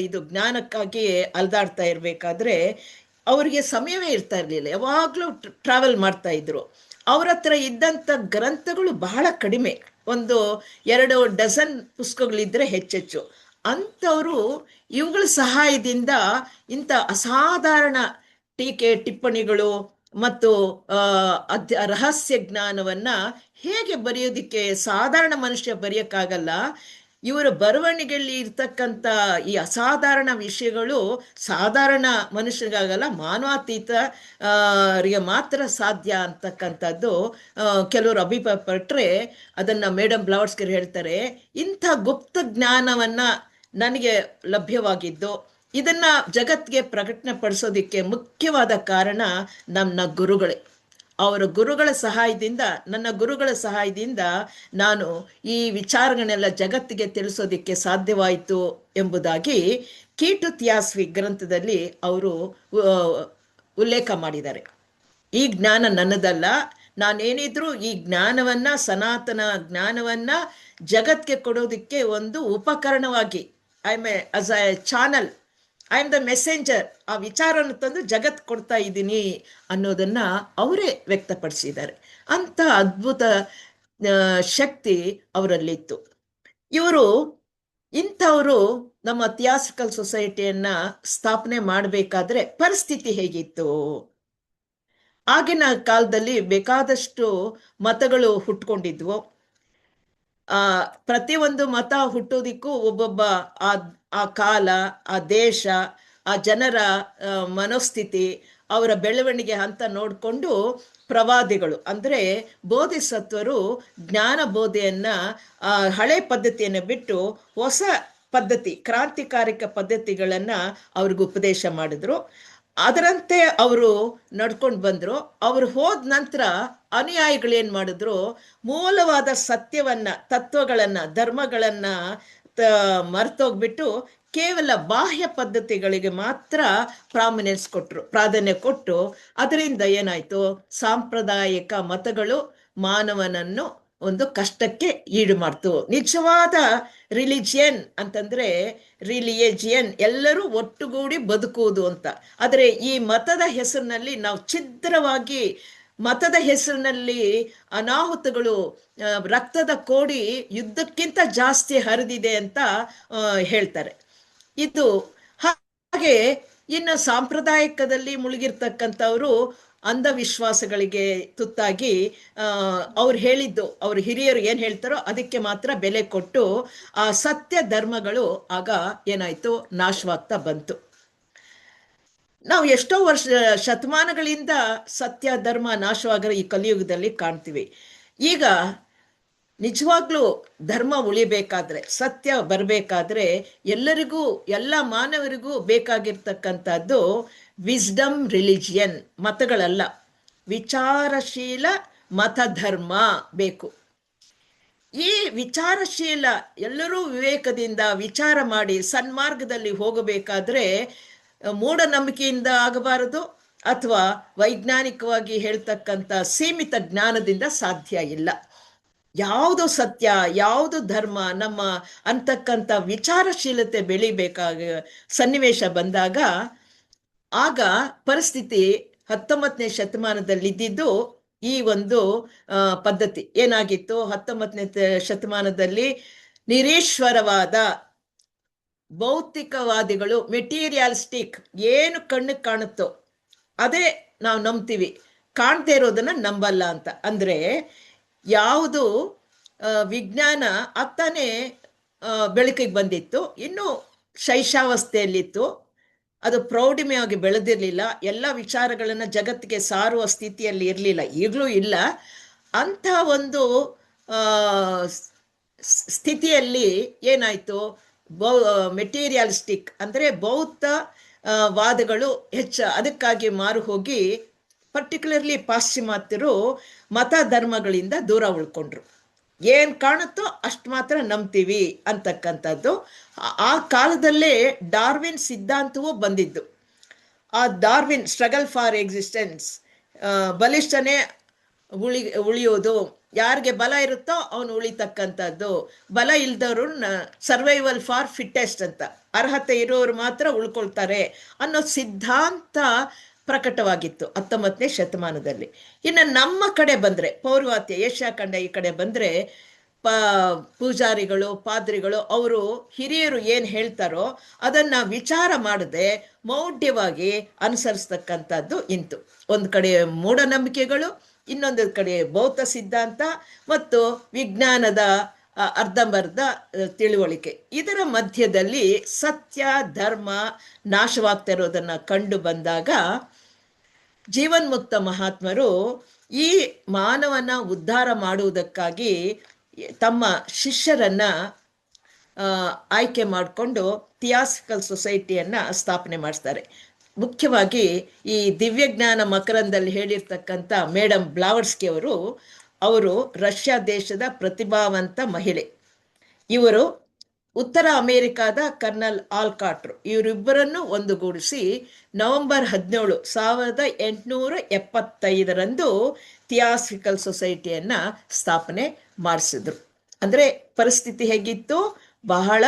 ಇದು ಜ್ಞಾನಕ್ಕಾಗಿ ಅಲ್ದಾಡ್ತಾ ಇರಬೇಕಾದ್ರೆ ಅವರಿಗೆ ಸಮಯವೇ ಇರ್ತಾ ಇರಲಿಲ್ಲ, ಯಾವಾಗಲೂ ಟ್ರಾವೆಲ್ ಮಾಡ್ತಾ ಇದ್ರು. ಅವ್ರ ಹತ್ರ ಇದ್ದಂಥ ಗ್ರಂಥಗಳು ಬಹಳ ಕಡಿಮೆ, ಒಂದು 2 ಡಜನ್ ಪುಸ್ತಕಗಳಿದ್ರೆ ಹೆಚ್ಚೆಚ್ಚು. ಅಂಥವರು ಇವುಗಳ ಸಹಾಯದಿಂದ ಇಂಥ ಅಸಾಧಾರಣ ಟೀಕೆ ಟಿಪ್ಪಣಿಗಳು ಮತ್ತು ರಹಸ್ಯ ಜ್ಞಾನವನ್ನ ಹೇಗೆ ಬರೆಯೋದಿಕ್ಕೆ ಸಾಧಾರಣ ಮನುಷ್ಯ ಬರೆಯೋಕ್ಕಾಗಲ್ಲ. ಇವರ ಬರವಣಿಗೆಯಲ್ಲಿ ಇರ್ತಕ್ಕಂಥ ಈ ಅಸಾಧಾರಣ ವಿಷಯಗಳು ಸಾಧಾರಣ ಮನುಷ್ಯರಿಗಾಗಲ್ಲ, ಮಾನವಾತೀತ ರಿಗೆ ಮಾತ್ರ ಸಾಧ್ಯ ಅಂತಕ್ಕಂಥದ್ದು ಕೆಲವರು ಅಭಿಪ್ರಾಯಪಟ್ಟರೆ ಅದನ್ನು ಮೇಡಮ್ ಬ್ಲಾವರ್ಸ್ಕಿ ಹೇಳ್ತಾರೆ. ಇಂಥ ಗುಪ್ತ ಜ್ಞಾನವನ್ನ ನನಗೆ ಲಭ್ಯವಾಗಿದ್ದು, ಇದನ್ನ ಜಗತ್ತಿಗೆ ಪ್ರಕಟಣೆ ಪಡಿಸೋದಿಕ್ಕೆ ಮುಖ್ಯವಾದ ಕಾರಣ ನನ್ನ ಗುರುಗಳೇ. ಅವರ ಗುರುಗಳ ಸಹಾಯದಿಂದ, ನನ್ನ ಗುರುಗಳ ಸಹಾಯದಿಂದ ನಾನು ಈ ವಿಚಾರಗಳನ್ನೆಲ್ಲ ಜಗತ್ತಿಗೆ ತಿಳಿಸೋದಿಕ್ಕೆ ಸಾಧ್ಯವಾಯಿತು ಎಂಬುದಾಗಿ ಕೀ ಟು ಥಿಯಾಸಫಿ ಗ್ರಂಥದಲ್ಲಿ ಅವರು ಉಲ್ಲೇಖ ಮಾಡಿದ್ದಾರೆ. ಈ ಜ್ಞಾನ ನನ್ನದಲ್ಲ, ನಾನೇನಿದ್ರು ಈ ಜ್ಞಾನವನ್ನ, ಸನಾತನ ಜ್ಞಾನವನ್ನ ಜಗತ್ತಿಗೆ ಕೊಡೋದಿಕ್ಕೆ ಒಂದು ಉಪಕರಣವಾಗಿ, as a channel, I am the messenger, ಆ ವಿಚಾರವನ್ನು ತಂದು ಜಗತ್ ಕೊಡ್ತಾ ಇದ್ದೀನಿ ಅನ್ನೋದನ್ನ ಅವರೇ ವ್ಯಕ್ತಪಡಿಸಿದ್ದಾರೆ. ಅಂತ ಅದ್ಭುತ ಶಕ್ತಿ ಅವರಲ್ಲಿತ್ತು. ಇಂಥವರು ನಮ್ಮ ಥಿಯಾಸಫಿಕಲ್ ಸೊಸೈಟಿಯನ್ನ ಸ್ಥಾಪನೆ ಮಾಡಬೇಕಾದ್ರೆ ಪರಿಸ್ಥಿತಿ ಹೇಗಿತ್ತು? ಆಗಿನ ಕಾಲದಲ್ಲಿ ಬೇಕಾದಷ್ಟು ಮತಗಳು ಹುಟ್ಕೊಂಡಿದ್ವು. ಪ್ರತಿಯೊಂದು ಮತ ಹುಟ್ಟೋದಿಕ್ಕೂ ಒಬ್ಬೊಬ್ಬ ಆ ಕಾಲ, ಆ ದೇಶ, ಆ ಜನರ ಮನೋಸ್ಥಿತಿ, ಅವರ ಬೆಳವಣಿಗೆ ಅಂತ ನೋಡಿಕೊಂಡು ಪ್ರವಾದಿಗಳು ಅಂದರೆ ಬೋಧಿಸತ್ವರು ಜ್ಞಾನ ಬೋಧೆಯನ್ನ ಹಳೆ ಪದ್ಧತಿಯನ್ನು ಬಿಟ್ಟು ಹೊಸ ಪದ್ಧತಿ, ಕ್ರಾಂತಿಕಾರಿಕ ಪದ್ಧತಿಗಳನ್ನ ಅವ್ರಿಗೆ ಉಪದೇಶ ಮಾಡಿದ್ರು. ಅದರಂತೆ ಅವರು ನಡ್ಕೊಂಡು ಬಂದ್ರು. ಅವರು ಹೋದ ನಂತರ ಅನುಯಾಯಿಗಳೇನ್ ಮಾಡಿದ್ರು, ಮೂಲವಾದ ಸತ್ಯವನ್ನ, ತತ್ವಗಳನ್ನ, ಧರ್ಮಗಳನ್ನ ಮರ್ತೋಗ್ಬಿಟ್ಟು ಕೇವಲ ಬಾಹ್ಯ ಪದ್ಧತಿಗಳಿಗೆ ಮಾತ್ರ ಪ್ರಾಧಾನ್ಯ ಕೊಟ್ಟು ಅದರಿಂದ ಏನಾಯ್ತು, ಸಾಂಪ್ರದಾಯಿಕ ಮತಗಳು ಮಾನವನನ್ನು ಒಂದು ಕಷ್ಟಕ್ಕೆ ಈಡು ಮಾಡ್ತು. ನಿಜವಾದ ರಿಲಿಜಿಯನ್ ಅಂತಂದ್ರೆ ರಿಲಿಜಿಯನ್ ಎಲ್ಲರೂ ಒಟ್ಟುಗೂಡಿ ಬದುಕುವುದು ಅಂತ. ಆದರೆ ಈ ಮತದ ಹೆಸರಿನಲ್ಲಿ ನಾವು ಛಿದ್ರವಾಗಿ, ಮತದ ಹೆಸರಿನಲ್ಲಿ ಅನಾಹುತಗಳು, ರಕ್ತದ ಕೋಡಿ ಯುದ್ಧಕ್ಕಿಂತ ಜಾಸ್ತಿ ಹರಿದಿದೆ ಅಂತ ಹೇಳ್ತಾರೆ. ಇದು ಹಾಗೆ. ಇನ್ನು ಸಾಂಪ್ರದಾಯಿಕದಲ್ಲಿ ಮುಳುಗಿರ್ತಕ್ಕಂಥವ್ರು ಅಂಧವಿಶ್ವಾಸಗಳಿಗೆ ತುತ್ತಾಗಿ ಅವ್ರು ಹೇಳಿದ್ದು, ಅವ್ರ ಹಿರಿಯರು ಏನ್ ಹೇಳ್ತಾರೋ ಅದಕ್ಕೆ ಮಾತ್ರ ಬೆಲೆ ಕೊಟ್ಟು ಆ ಸತ್ಯ ಧರ್ಮಗಳು ಆಗ ಏನಾಯ್ತು, ನಾಶವಾಗ್ತಾ ಬಂತು. ನಾವು ಎಷ್ಟೋ ಶತಮಾನಗಳಿಂದ ಸತ್ಯ ಧರ್ಮ ನಾಶವಾಗಿರೋ ಈ ಕಲಿಯುಗದಲ್ಲಿ ಕಾಣ್ತೀವಿ. ಈಗ ನಿಜವಾಗ್ಲೂ ಧರ್ಮ ಉಳಿಬೇಕಾದ್ರೆ, ಸತ್ಯ ಬರಬೇಕಾದ್ರೆ ಎಲ್ಲರಿಗೂ, ಎಲ್ಲ ಮಾನವರಿಗೂ ಬೇಕಾಗಿರ್ತಕ್ಕಂಥದ್ದು ವಿಸ್ಡಮ್ ರಿಲಿಜಿಯನ್, ಮತಗಳಲ್ಲ, ವಿಚಾರಶೀಲ ಮತಧರ್ಮ ಬೇಕು. ಈ ವಿಚಾರಶೀಲ ಎಲ್ಲರೂ ವಿವೇಕದಿಂದ ವಿಚಾರ ಮಾಡಿ ಸನ್ಮಾರ್ಗದಲ್ಲಿ ಹೋಗಬೇಕಾದ್ರೆ ಮೂಢನಂಬಿಕೆಯಿಂದ ಆಗಬಾರದು, ಅಥವಾ ವೈಜ್ಞಾನಿಕವಾಗಿ ಹೇಳ್ತಕ್ಕಂಥ ಸೀಮಿತ ಜ್ಞಾನದಿಂದ ಸಾಧ್ಯ ಇಲ್ಲ. ಯಾವುದು ಸತ್ಯ, ಯಾವುದು ಧರ್ಮ, ನಮ್ಮ ಅಂತಕ್ಕಂಥ ವಿಚಾರಶೀಲತೆ ಬೆಳಿಬೇಕಾಗ ಸನ್ನಿವೇಶ ಬಂದಾಗ, ಆಗ ಪರಿಸ್ಥಿತಿ 19ನೇ ಶತಮಾನದಲ್ಲಿದ್ದಿದ್ದು ಈ ಒಂದು ಪದ್ಧತಿ ಏನಾಗಿತ್ತು. 19ನೇ ಶತಮಾನದಲ್ಲಿ ನಿರೀಶ್ವರವಾದ ಭೌತಿಕವಾದಿಗಳು, ಮೆಟೀರಿಯಲಿಸ್ಟಿಕ್, ಏನು ಕಣ್ಣಿಗೆ ಕಾಣುತ್ತೋ ಅದೇ ನಾವು ನಂಬ್ತೀವಿ, ಕಾಣ್ದೇ ಇರೋದನ್ನ ನಂಬಲ್ಲ ಅಂತ. ಅಂದ್ರೆ ಯಾವುದು ವಿಜ್ಞಾನ ಆಗ್ತಾನೆ ಬೆಳಕಿಗೆ ಬಂದಿತ್ತು, ಇನ್ನು ಶೈಶಾವಸ್ಥೆಯಲ್ಲಿತ್ತು, ಅದು ಪ್ರೌಢಿಮೆಯಾಗಿ ಬೆಳೆದಿರಲಿಲ್ಲ, ಎಲ್ಲ ವಿಚಾರಗಳನ್ನು ಜಗತ್ತಿಗೆ ಸಾರುವ ಸ್ಥಿತಿಯಲ್ಲಿ ಇರಲಿಲ್ಲ, ಈಗಲೂ ಇಲ್ಲ. ಅಂಥ ಒಂದು ಸ್ಥಿತಿಯಲ್ಲಿ ಏನಾಯಿತು, ಮೆಟೀರಿಯಲಿಸ್ಟಿಕ್ ಅಂದರೆ ಭೌತ ವಾದಗಳು ಅದಕ್ಕಾಗಿ ಮಾರು ಹೋಗಿ, ಪರ್ಟಿಕ್ಯುಲರ್ಲಿ ಪಾಶ್ಚಿಮಾತ್ಯರು ಮತ ಧರ್ಮಗಳಿಂದ ದೂರ ಉಳ್ಕೊಂಡ್ರು. ಏನು ಕಾಣುತ್ತೋ ಅಷ್ಟು ಮಾತ್ರ ನಂಬ್ತೀವಿ ಅಂತಕ್ಕಂಥದ್ದು. ಆ ಕಾಲದಲ್ಲೇ ಡಾರ್ವಿನ್ ಸಿದ್ಧಾಂತವೂ ಬಂದಿದ್ದು. ಆ ಡಾರ್ವಿನ್ ಸ್ಟ್ರಗಲ್ ಫಾರ್ ಎಕ್ಸಿಸ್ಟೆನ್ಸ್, ಬಲಿಷ್ಠನೇ ಉಳಿಯೋದು, ಯಾರಿಗೆ ಬಲ ಇರುತ್ತೋ ಅವನು ಉಳಿತಕ್ಕಂಥದ್ದು, ಬಲ ಇಲ್ದವರು ಸರ್ವೈವಲ್ ಫಾರ್ ಫಿಟ್ಟೆಸ್ಟ್ ಅಂತ, ಅರ್ಹತೆ ಇರೋರು ಮಾತ್ರ ಉಳ್ಕೊಳ್ತಾರೆ ಅನ್ನೋ ಸಿದ್ಧಾಂತ ಪ್ರಕಟವಾಗಿತ್ತು 19ನೇ ಶತಮಾನದಲ್ಲಿ. ಇನ್ನು ನಮ್ಮ ಕಡೆ ಬಂದರೆ, ಪೌರ್ವಾತ್ಯ ಏಷ್ಯಾ ಖಂಡ ಈ ಕಡೆ ಬಂದರೆ, ಪೂಜಾರಿಗಳು, ಪಾದ್ರಿಗಳು, ಅವರು ಹಿರಿಯರು ಏನು ಹೇಳ್ತಾರೋ ಅದನ್ನು ವಿಚಾರ ಮಾಡದೆ ಮೌಢ್ಯವಾಗಿ ಅನುಸರಿಸ್ತಕ್ಕಂಥದ್ದು ಇಂತು. ಒಂದು ಕಡೆ ಮೂಢನಂಬಿಕೆಗಳು, ಇನ್ನೊಂದು ಕಡೆ ಬೌದ್ಧ ಸಿದ್ಧಾಂತ ಮತ್ತು ವಿಜ್ಞಾನದ ಅರ್ಧಂಬರ್ಧ ತಿಳುವಳಿಕೆ. ಇದರ ಮಧ್ಯದಲ್ಲಿ ಸತ್ಯ ಧರ್ಮ ನಾಶವಾಗ್ತಾ ಇರೋದನ್ನು ಕಂಡು ಬಂದಾಗ ಜೀವನ್ಮುಕ್ತ ಮಹಾತ್ಮರು ಈ ಮಾನವನ ಉದ್ಧಾರ ಮಾಡುವುದಕ್ಕಾಗಿ ತಮ್ಮ ಶಿಷ್ಯರನ್ನ ಆಯ್ಕೆ ಮಾಡಿಕೊಂಡು ಥಿಯಾಸಫಿಕಲ್ ಸೊಸೈಟಿಯನ್ನು ಸ್ಥಾಪನೆ ಮಾಡಿಸ್ತಾರೆ. ಮುಖ್ಯವಾಗಿ ಈ ದಿವ್ಯಜ್ಞಾನ ಮಕರಂದಲ್ಲಿ ಹೇಳಿರ್ತಕ್ಕಂಥ ಮೇಡಮ್ ಬ್ಲಾವರ್ಸ್ಕಿ ಅವರು ರಷ್ಯಾ ದೇಶದ ಪ್ರತಿಭಾವಂತ ಮಹಿಳೆ. ಇವರು ಉತ್ತರ ಅಮೆರಿಕಾದ ಕರ್ನಲ್ ಆಲ್ಕಾಟ್ರು, ಇವರಿಬ್ಬರನ್ನು ಒಂದುಗೂಡಿಸಿ ನವೆಂಬರ್ 17, 1875 ಥಿಯಾಸಫಿಕಲ್ ಸೊಸೈಟಿಯನ್ನು ಸ್ಥಾಪನೆ ಮಾಡಿಸಿದ್ರು. ಅಂದರೆ ಪರಿಸ್ಥಿತಿ ಹೇಗಿತ್ತು, ಬಹಳ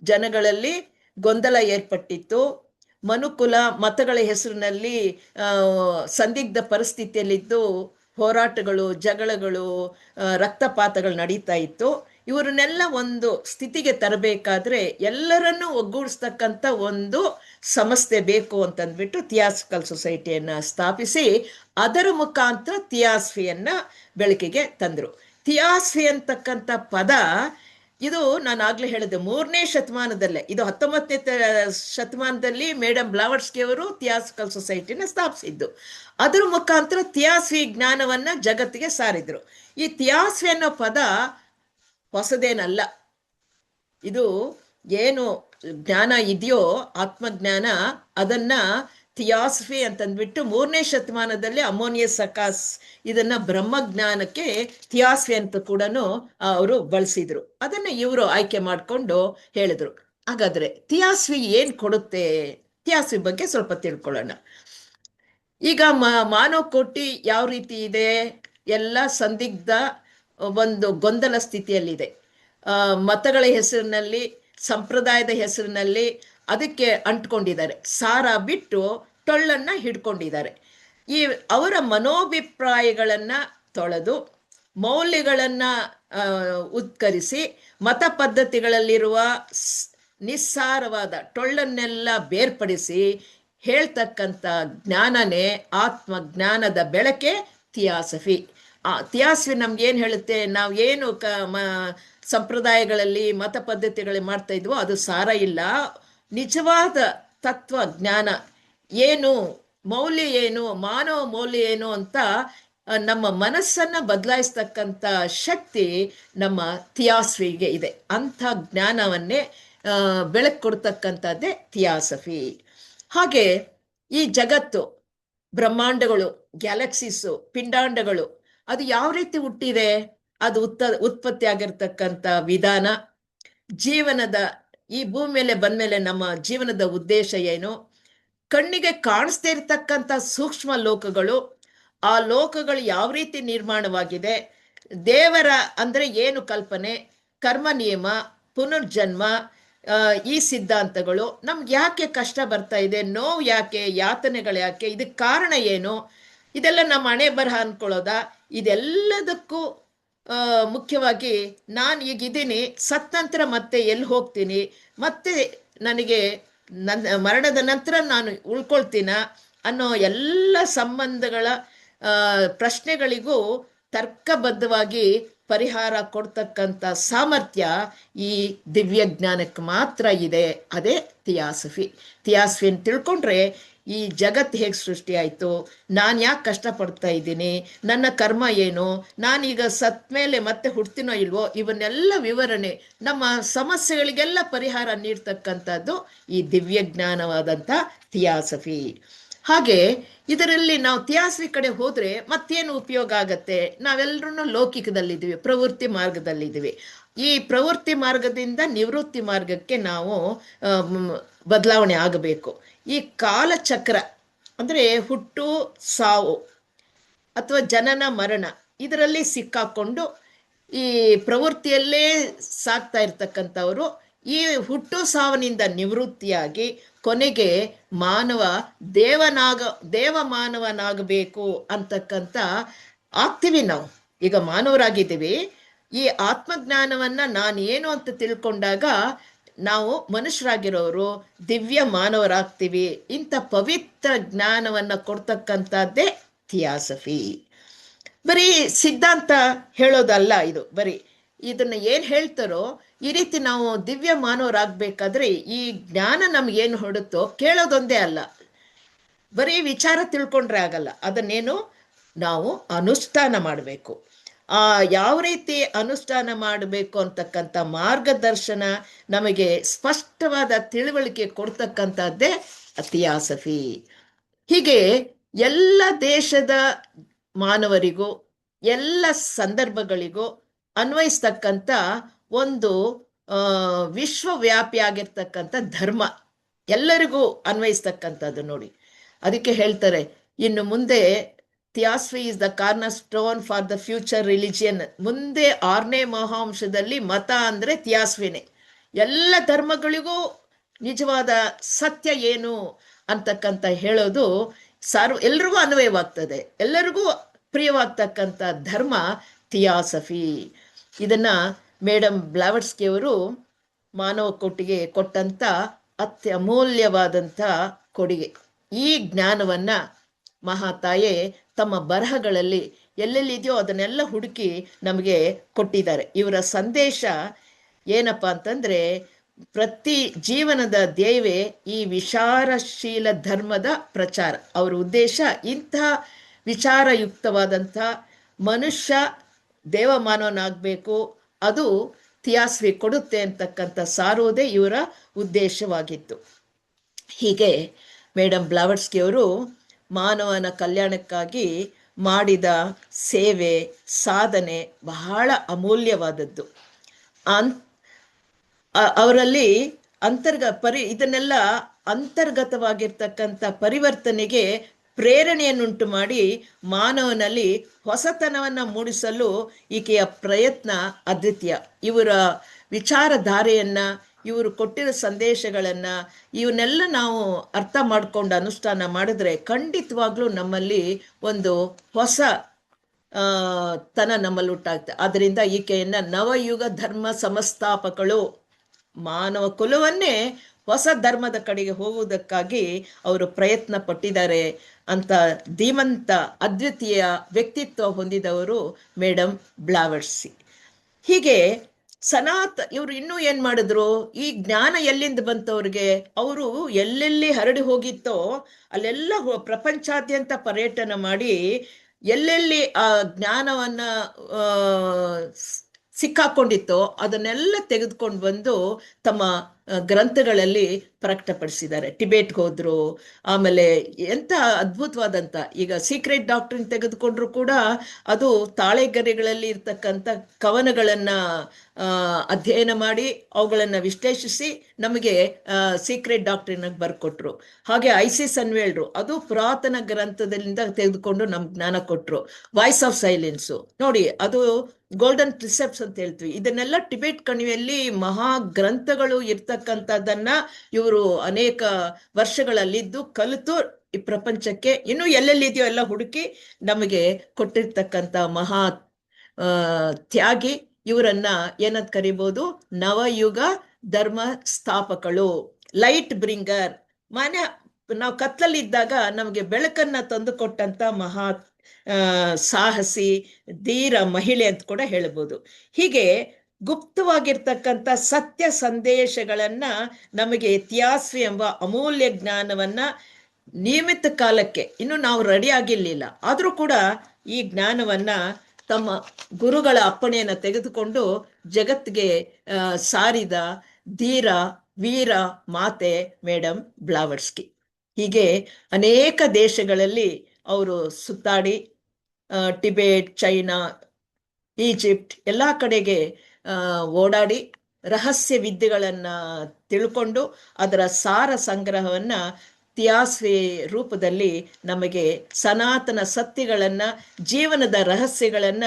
ಜನಗಳಲ್ಲಿ ಗೊಂದಲ ಏರ್ಪಟ್ಟಿತ್ತು. ಮನುಕುಲ ಮತಗಳ ಹೆಸರಿನಲ್ಲಿ ಸಂದಿಗ್ಧ ಪರಿಸ್ಥಿತಿಯಲ್ಲಿದ್ದು ಹೋರಾಟಗಳು, ಜಗಳಗಳು, ರಕ್ತಪಾತಗಳು ನಡೀತಾ ಇತ್ತು. ಇವರನ್ನೆಲ್ಲ ಒಂದು ಸ್ಥಿತಿಗೆ ತರಬೇಕಾದ್ರೆ ಎಲ್ಲರನ್ನೂ ಒಗ್ಗೂಡಿಸ್ತಕ್ಕಂಥ ಒಂದು ಸಂಸ್ಥೆ ಬೇಕು ಅಂತಂದ್ಬಿಟ್ಟು ಥಿಯಾಸಫಿಕಲ್ ಸೊಸೈಟಿಯನ್ನು ಸ್ಥಾಪಿಸಿ ಅದರ ಮುಖಾಂತರ ಥಿಯಾಸಫಿಯನ್ನು ಬೆಳಕಿಗೆ ತಂದರು. ಥಿಯಾಸಫಿ ಅಂತಕ್ಕಂಥ ಪದ ಇದು ನಾನು ಆಗಲೇ ಹೇಳಿದೆ 3ನೇ ಶತಮಾನದಲ್ಲೇ, ಇದು 19ನೇ ಶತಮಾನದಲ್ಲಿ ಮೇಡಮ್ ಬ್ಲಾವರ್ಸ್ಕಿ ಅವರು ಥಿಯಾಸಫಿಕಲ್ ಸೊಸೈಟಿನ ಸ್ಥಾಪಿಸಿದ್ದು. ಅದರ ಮುಖಾಂತರ ಥಿಯಾಸಫಿ ಜ್ಞಾನವನ್ನು ಜಗತ್ತಿಗೆ ಸಾರಿದ್ರು. ಈ ಥಿಯಾಸಫಿ ಅನ್ನೋ ಪದ ಹೊಸದೇನಲ್ಲ. ಇದು ಏನು ಜ್ಞಾನ ಇದೆಯೋ ಆತ್ಮಜ್ಞಾನ, ಅದನ್ನ ಥಿಯಾಸಫಿ ಅಂತಂದ್ಬಿಟ್ಟು 3ನೇ ಶತಮಾನದಲ್ಲಿ ಅಮೋನಿಯಸ್ ಸಕಾಸ್ ಇದನ್ನ ಬ್ರಹ್ಮಜ್ಞಾನಕ್ಕೆ ಥಿಯಾಸಫಿ ಅಂತ ಕೂಡ ಅವರು ಬಳಸಿದ್ರು. ಅದನ್ನ ಇವರು ಆಯ್ಕೆ ಮಾಡಿಕೊಂಡು ಹೇಳಿದ್ರು. ಹಾಗಾದ್ರೆ ಥಿಯಾಸಫಿ ಏನ್ ಕೊಡುತ್ತೆ, ಥಿಯಾಸಫಿ ಬಗ್ಗೆ ಸ್ವಲ್ಪ ತಿಳ್ಕೊಳ್ಳೋಣ. ಈಗ ಮಾನವ ಕೋಟಿ ಯಾವ ರೀತಿ ಇದೆ, ಎಲ್ಲ ಸಂದಿಗ್ಧ ಒಂದು ಗೊಂದಲ ಸ್ಥಿತಿಯಲ್ಲಿದೆ. ಮತಗಳ ಹೆಸರಿನಲ್ಲಿ, ಸಂಪ್ರದಾಯದ ಹೆಸರಿನಲ್ಲಿ ಅದಕ್ಕೆ ಅಂಟ್ಕೊಂಡಿದ್ದಾರೆ, ಸಾರ ಬಿಟ್ಟು ಟೊಳ್ಳನ್ನು ಹಿಡ್ಕೊಂಡಿದ್ದಾರೆ. ಈ ಅವರ ಮನೋಭಿಪ್ರಾಯಗಳನ್ನು ತೊಳೆದು ಮೌಲ್ಯಗಳನ್ನು ಉತ್ಕರಿಸಿ ಮತ ಪದ್ಧತಿಗಳಲ್ಲಿರುವ ನಿಸ್ಸಾರವಾದ ಟೊಳ್ಳನ್ನೆಲ್ಲ ಬೇರ್ಪಡಿಸಿ ಹೇಳ್ತಕ್ಕಂಥ ಜ್ಞಾನನೇ ಆತ್ಮಜ್ಞಾನದ ಬೆಳಕೆ ಥಿಯಾಸಫಿ. ಥಿಯಾಸಫಿ ನಮ್ಗೇನು ಹೇಳುತ್ತೆ, ನಾವು ಏನು ಸಂಪ್ರದಾಯಗಳಲ್ಲಿ ಮತ ಪದ್ಧತಿಗಳಲ್ಲಿ ಮಾಡ್ತಾ ಇದ್ವೋ ಅದು ಸಾರ ಇಲ್ಲ. ನಿಜವಾದ ತತ್ವ ಜ್ಞಾನ ಏನು, ಮೌಲ್ಯ ಏನು, ಮಾನವ ಮೌಲ್ಯ ಏನು ಅಂತ ನಮ್ಮ ಮನಸ್ಸನ್ನ ಬದಲಾಯಿಸ್ತಕ್ಕಂಥ ಶಕ್ತಿ ನಮ್ಮ ಥಿಯಾಸಫಿಗೆ ಇದೆ. ಅಂಥ ಜ್ಞಾನವನ್ನೇ ಬೆಳಕು ಕೊಡ್ತಕ್ಕಂಥದ್ದೇ ಥಿಯಾಸಫಿ. ಹಾಗೆ ಈ ಜಗತ್ತು, ಬ್ರಹ್ಮಾಂಡಗಳು, ಗ್ಯಾಲಕ್ಸೀಸು, ಪಿಂಡಾಂಡಗಳು, ಅದು ಯಾವ ರೀತಿ ಹುಟ್ಟಿದೆ, ಅದು ಉತ್ಪತ್ತಿ ಆಗಿರ್ತಕ್ಕಂಥ ವಿಧಾನ, ಜೀವನದ ಈ ಭೂಮಿ ಮೇಲೆ ಬಂದ್ಮೇಲೆ ನಮ್ಮ ಜೀವನದ ಉದ್ದೇಶ ಏನು, ಕಣ್ಣಿಗೆ ಕಾಣಿಸ್ದೇ ಇರತಕ್ಕಂಥ ಸೂಕ್ಷ್ಮ ಲೋಕಗಳು, ಆ ಲೋಕಗಳು ಯಾವ ರೀತಿ ನಿರ್ಮಾಣವಾಗಿದೆ, ದೇವರ ಅಂದ್ರೆ ಏನು ಕಲ್ಪನೆ, ಕರ್ಮ ನಿಯಮ, ಪುನರ್ಜನ್ಮ, ಈ ಸಿದ್ಧಾಂತಗಳು, ನಮ್ಗೆ ಯಾಕೆ ಕಷ್ಟ ಬರ್ತಾ ಇದೆ, ನೋವು ಯಾಕೆ, ಯಾತನೆಗಳು ಯಾಕೆ, ಇದಕ್ಕೆ ಕಾರಣ ಏನು, ಇದೆಲ್ಲ ನಮ್ಮ ಹಣೆ ಬರಹ ಅನ್ಕೊಳ್ಳೋದ, ಇದೆಲ್ಲದಕ್ಕೂ ಮುಖ್ಯವಾಗಿ ನಾನು ಈಗಿದ್ದೀನಿ, ಸತ್ತ ನಂತರ ಮತ್ತೆ ಎಲ್ಲಿ ಹೋಗ್ತೀನಿ, ಮತ್ತೆ ನನಗೆ ನನ್ನ ಮರಣದ ನಂತರ ನಾನು ಉಳ್ಕೊಳ್ತೀನ ಅನ್ನೋ ಎಲ್ಲ ಸಂಬಂಧಗಳ ಪ್ರಶ್ನೆಗಳಿಗೂ ತರ್ಕಬದ್ಧವಾಗಿ ಪರಿಹಾರ ಕೊಡ್ತಕ್ಕಂಥ ಸಾಮರ್ಥ್ಯ ಈ ದಿವ್ಯ ಜ್ಞಾನಕ್ಕೆ ಮಾತ್ರ ಇದೆ. ಅದೇ ಥಿಯಾಸಫಿ. ಥಿಯಾಸಫಿಯನ್ನು ತಿಳ್ಕೊಂಡ್ರೆ ಈ ಜಗತ್ತು ಹೇಗೆ ಸೃಷ್ಟಿಯಾಯಿತು, ನಾನು ಯಾಕೆ ಕಷ್ಟಪಡ್ತಾ ಇದ್ದೀನಿ, ನನ್ನ ಕರ್ಮ ಏನು, ನಾನೀಗ ಸತ್ ಮೇಲೆ ಮತ್ತೆ ಹುಡ್ತೀನೋ ಇಲ್ವೋ, ಇವನ್ನೆಲ್ಲ ವಿವರಣೆ, ನಮ್ಮ ಸಮಸ್ಯೆಗಳಿಗೆಲ್ಲ ಪರಿಹಾರ ನೀಡ್ತಕ್ಕಂಥದ್ದು ಈ ದಿವ್ಯ ಜ್ಞಾನವಾದಂಥ ಥಿಯಾಸಫಿ. ಹಾಗೆ ಇದರಲ್ಲಿ ನಾವು ಥಿಯಾಸಫಿ ಕಡೆ ಹೋದ್ರೆ ಮತ್ತೇನು ಉಪಯೋಗ ಆಗತ್ತೆ, ನಾವೆಲ್ಲರೂ ಲೌಕಿಕದಲ್ಲಿದ್ದೀವಿ, ಪ್ರವೃತ್ತಿ ಮಾರ್ಗದಲ್ಲಿದ್ದೀವಿ. ಈ ಪ್ರವೃತ್ತಿ ಮಾರ್ಗದಿಂದ ನಿವೃತ್ತಿ ಮಾರ್ಗಕ್ಕೆ ನಾವು ಬದಲಾವಣೆ ಆಗಬೇಕು. ಈ ಕಾಲಚಕ್ರ ಅಂದ್ರೆ ಹುಟ್ಟು ಸಾವು ಅಥವಾ ಜನನ ಮರಣ, ಇದರಲ್ಲಿ ಸಿಕ್ಕಾಕೊಂಡು ಈ ಪ್ರವೃತ್ತಿಯಲ್ಲೇ ಸಾಕ್ತಾ ಇರ್ತಕ್ಕಂಥವರು ಈ ಹುಟ್ಟು ಸಾವನಿಂದ ನಿವೃತ್ತಿಯಾಗಿ ಕೊನೆಗೆ ಮಾನವ ದೇವ ಮಾನವನಾಗಬೇಕು ಅಂತಕ್ಕಂಥ ಆಗ್ತೀವಿ. ನಾವು ಈಗ ಮಾನವರಾಗಿದ್ದೀವಿ. ಈ ಆತ್ಮಜ್ಞಾನವನ್ನ ನಾನು ಏನು ಅಂತ ತಿಳ್ಕೊಂಡಾಗ ನಾವು ಮನುಷ್ಯರಾಗಿರೋರು ದಿವ್ಯ ಮಾನವರಾಗ್ತೀವಿ. ಇಂಥ ಪವಿತ್ರ ಜ್ಞಾನವನ್ನ ಕೊಡ್ತಕ್ಕಂಥದ್ದೇ ಥಿಯಾಸಫಿ. ಬರೀ ಸಿದ್ಧಾಂತ ಹೇಳೋದಲ್ಲ ಇದು. ಬರೀ ಇದನ್ನ ಏನ್ ಹೇಳ್ತಾರೋ ಈ ರೀತಿ ನಾವು ದಿವ್ಯ ಮಾನವರಾಗಬೇಕಾದ್ರೆ ಈ ಜ್ಞಾನ ನಮ್ಗೇನು ಹೊಡುತ್ತೋ ಕೇಳೋದೊಂದೇ ಅಲ್ಲ, ಬರೀ ವಿಚಾರ ತಿಳ್ಕೊಂಡ್ರೆ ಆಗಲ್ಲ, ಅದನ್ನೇನು ನಾವು ಅನುಷ್ಠಾನ ಮಾಡಬೇಕು. ಯಾವ ರೀತಿ ಅನುಷ್ಠಾನ ಮಾಡಬೇಕು ಅಂತಕ್ಕಂಥ ಮಾರ್ಗದರ್ಶನ ನಮಗೆ ಸ್ಪಷ್ಟವಾದ ತಿಳುವಳಿಕೆ ಕೊಡ್ತಕ್ಕಂಥದ್ದೇ ಥಿಯಾಸಫಿ. ಹೀಗೆ ಎಲ್ಲ ದೇಶದ ಮಾನವರಿಗೂ ಎಲ್ಲ ಸಂದರ್ಭಗಳಿಗೂ ಅನ್ವಯಿಸ್ತಕ್ಕಂಥ ಒಂದು ವಿಶ್ವವ್ಯಾಪಿ ಆಗಿರ್ತಕ್ಕಂಥ ಧರ್ಮ, ಎಲ್ಲರಿಗೂ ಅನ್ವಯಿಸ್ತಕ್ಕಂಥದ್ದು ನೋಡಿ. ಅದಕ್ಕೆ ಹೇಳ್ತಾರೆ ಇನ್ನು ಮುಂದೆ theosophy is the corner stone for the future religion. ಮುಂದೆ 6ನೇ ಮಹಾಂಶದಲ್ಲಿ ಮತ ಅಂದ್ರೆ ಥಿಯಾಸಫಿನೇ. ಎಲ್ಲ ಧರ್ಮಗಳಿಗೂ ನಿಜವಾದ ಸತ್ಯ ಏನು ಅಂತಕ್ಕಂಥ ಹೇಳೋದು ಎಲ್ರಿಗೂ ಅನ್ವಯವಾಗ್ತದೆ, ಎಲ್ಲರಿಗೂ ಪ್ರಿಯವಾಗ್ತಕ್ಕಂಥ ಧರ್ಮ ಥಿಯಾಸಫಿ. ಇದನ್ನ ಮೇಡಮ್ ಬ್ಲಾವಟ್ಸ್ಕಿ ಅವರು ಮಾನವ ಕೋಟಿಗೆ ಕೊಟ್ಟಂತ ಅತ್ಯಮೂಲ್ಯವಾದಂಥ ಕೊಡುಗೆ. ಈ ಜ್ಞಾನವನ್ನ ಮಹಾತಾಯೆ ತಮ್ಮ ಬರಹಗಳಲ್ಲಿ ಎಲ್ಲೆಲ್ಲಿದೆಯೋ ಅದನ್ನೆಲ್ಲ ಹುಡುಕಿ ನಮಗೆ ಕೊಟ್ಟಿದ್ದಾರೆ. ಇವರ ಸಂದೇಶ ಏನಪ್ಪ ಅಂತಂದ್ರೆ, ಪ್ರತಿ ಜೀವನದ ಧ್ಯೇಯವೇ ಈ ವಿಚಾರಶೀಲ ಧರ್ಮದ ಪ್ರಚಾರ. ಅವರ ಉದ್ದೇಶ ಇಂಥ ವಿಚಾರಯುಕ್ತವಾದಂಥ ಮನುಷ್ಯ ದೇವಮಾನವನಾಗಬೇಕು, ಅದು ಥಿಯಾಸಫಿ ಕೊಡುತ್ತೆ ಅಂತಕ್ಕಂಥ ಸಾರುವುದೇ ಇವರ ಉದ್ದೇಶವಾಗಿತ್ತು. ಹೀಗೆ ಮೇಡಮ್ ಬ್ಲಾವಟ್ಸ್ಕಿ ಅವರು ಮಾನವನ ಕಲ್ಯಾಣಕ್ಕಾಗಿ ಮಾಡಿದ ಸೇವೆ, ಸಾಧನೆ ಬಹಳ ಅಮೂಲ್ಯವಾದದ್ದು. ಅವರಲ್ಲಿ ಇದನ್ನೆಲ್ಲ ಅಂತರ್ಗತವಾಗಿರ್ತಕ್ಕಂಥ ಪರಿವರ್ತನೆಗೆ ಪ್ರೇರಣೆಯನ್ನುಂಟು ಮಾಡಿ ಮಾನವನಲ್ಲಿ ಹೊಸತನವನ್ನು ಮೂಡಿಸಲು ಈಕೆಯ ಪ್ರಯತ್ನ ಅದ್ವಿತೀಯ. ಇವರ ವಿಚಾರಧಾರೆಯನ್ನ, ಇವರು ಕೊಟ್ಟಿರೋ ಸಂದೇಶಗಳನ್ನ ಇವನ್ನೆಲ್ಲ ನಾವು ಅರ್ಥ ಮಾಡ್ಕೊಂಡು ಅನುಷ್ಠಾನ ಮಾಡಿದ್ರೆ ಖಂಡಿತವಾಗ್ಲೂ ನಮ್ಮಲ್ಲಿ ಒಂದು ಹೊಸ ತನ ನಮ್ಮಲ್ಲಿ ಉಂಟಾಗ್ತದೆ. ಅದರಿಂದ ಈಕೆಯನ್ನ ನವಯುಗ ಧರ್ಮ ಸಂಸ್ಥಾಪಕಳು, ಮಾನವ ಕುಲವನ್ನೇ ಹೊಸ ಧರ್ಮದ ಕಡೆಗೆ ಹೋಗುವುದಕ್ಕಾಗಿ ಅವರು ಪ್ರಯತ್ನ ಪಟ್ಟಿದ್ದಾರೆ ಅಂತ ಧೀಮಂತ ಅದ್ವಿತೀಯ ವ್ಯಕ್ತಿತ್ವ ಹೊಂದಿದವರು ಮೇಡಮ್ ಬ್ಲಾವಟ್ಸ್ಕಿ. ಹೀಗೆ ಇವರು ಇನ್ನೂ ಏನ್ ಮಾಡಿದ್ರು, ಈ ಜ್ಞಾನ ಎಲ್ಲಿಂದ ಬಂತವ್ರಿಗೆ, ಅವರು ಎಲ್ಲೆಲ್ಲಿ ಹರಡಿ ಹೋಗಿತ್ತೋ ಅಲ್ಲೆಲ್ಲ ಪ್ರಪಂಚಾದ್ಯಂತ ಪರ್ಯಟನ ಮಾಡಿ ಎಲ್ಲೆಲ್ಲಿ ಆ ಜ್ಞಾನವನ್ನ ಆ ಸಿಕ್ಕಾಕೊಂಡಿತ್ತೋ ಅದನ್ನೆಲ್ಲ ತೆಗೆದುಕೊಂಡು ಬಂದು ತಮ್ಮ ಗ್ರಂಥಗಳಲ್ಲಿ ಪ್ರಕಟಪಡಿಸಿದ್ದಾರೆ. ಟಿಬೇಟ್ಗೆ ಹೋದ್ರು. ಆಮೇಲೆ ಎಂತ ಅದ್ಭುತವಾದಂತ, ಈಗ ಸೀಕ್ರೆಟ್ ಡಾಕ್ಟ್ರಿನ್ ತೆಗೆದುಕೊಂಡ್ರು ಕೂಡ ಅದು ತಾಳೆಗರಿಗಳಲ್ಲಿ ಇರ್ತಕ್ಕಂಥ ಕವನಗಳನ್ನ ಅಧ್ಯಯನ ಮಾಡಿ ಅವುಗಳನ್ನ ವಿಶ್ಲೇಷಿಸಿ ನಮಗೆ ಸೀಕ್ರೆಟ್ ಡಾಕ್ಟ್ರಿನ್ ಬರ್ಕೊಟ್ರು. ಹಾಗೆ ಐಸಿಸ್ ಅನ್ವೇಳ್ರು, ಅದು ಪುರಾತನ ಗ್ರಂಥದಿಂದ ತೆಗೆದುಕೊಂಡು ನಮ್ಗೆ ಜ್ಞಾನ ಕೊಟ್ರು. ವಾಯ್ಸ್ ಆಫ್ ಸೈಲೆನ್ಸು ನೋಡಿ, ಅದು ಗೋಲ್ಡನ್ ಪ್ರಿಸೆಪ್ಟ್ಸ್ ಅಂತ ಹೇಳ್ತೀವಿ. ಇದನ್ನೆಲ್ಲ ಟಿಬೇಟ್ ಕಣಿವೆಯಲ್ಲಿ ಮಹಾ ಗ್ರಂಥಗಳು ಇರ್ತಕ್ಕಂಥದ್ದನ್ನ ಇವರು ಅನೇಕ ವರ್ಷಗಳಲ್ಲಿದ್ದು ಕಲಿತು ಈ ಪ್ರಪಂಚಕ್ಕೆ ಇನ್ನೂ ಎಲ್ಲೆಲ್ಲಿದೆಯೋ ಎಲ್ಲ ಹುಡುಕಿ ನಮಗೆ ಕೊಟ್ಟಿರ್ತಕ್ಕಂಥ ಮಹಾ ತ್ಯಾಗಿ. ಇವರನ್ನ ಏನಂತ ಕರಿಬಹುದು? ನವಯುಗ ಧರ್ಮ ಸ್ಥಾಪಕಳು, ಲೈಟ್ ಬ್ರಿಂಗರ್. ನಾವು ಕತ್ಲಲ್ಲಿದ್ದಾಗ ನಮಗೆ ಬೆಳಕನ್ನ ತಂದು ಕೊಟ್ಟಂತ ಮಹಾ ಸಾಹಸಿ, ಧೀರ ಮಹಿಳೆ ಅಂತ ಕೂಡ ಹೇಳ್ಬೋದು. ಹೀಗೆ ಗುಪ್ತವಾಗಿರ್ತಕ್ಕಂಥ ಸತ್ಯ ಸಂದೇಶಗಳನ್ನ ನಮಗೆ ಇತಿಹಾಸ ಎಂಬ ಅಮೂಲ್ಯ ಜ್ಞಾನವನ್ನ ನಿಯಮಿತ ಕಾಲಕ್ಕೆ, ಇನ್ನು ನಾವು ರೆಡಿ ಆಗಿರ್ಲಿಲ್ಲ ಆದ್ರೂ ಕೂಡ ಈ ಜ್ಞಾನವನ್ನ ತಮ್ಮ ಗುರುಗಳ ಅಪ್ಪಣೆಯನ್ನ ತೆಗೆದುಕೊಂಡು ಜಗತ್ತಿಗೆ ಸಾರಿದ ಧೀರ ವೀರ ಮಾತೆ ಮೇಡಮ್ ಬ್ಲಾವಟ್ಸ್ಕಿ. ಹೀಗೆ ಅನೇಕ ದೇಶಗಳಲ್ಲಿ ಅವರು ಸುತ್ತಾಡಿ ಟಿಬೇಟ್, ಚೈನಾ, ಈಜಿಪ್ಟ್ ಎಲ್ಲ ಕಡೆಗೆ ಓಡಾಡಿ ರಹಸ್ಯ ವಿದ್ಯೆಗಳನ್ನ ತಿಳ್ಕೊಂಡು ಅದರ ಸಾರ ಸಂಗ್ರಹವನ್ನ ಇತಿಹಾಸ ರೂಪದಲ್ಲಿ ನಮಗೆ ಸನಾತನ ಸತ್ಯಗಳನ್ನ, ಜೀವನದ ರಹಸ್ಯಗಳನ್ನ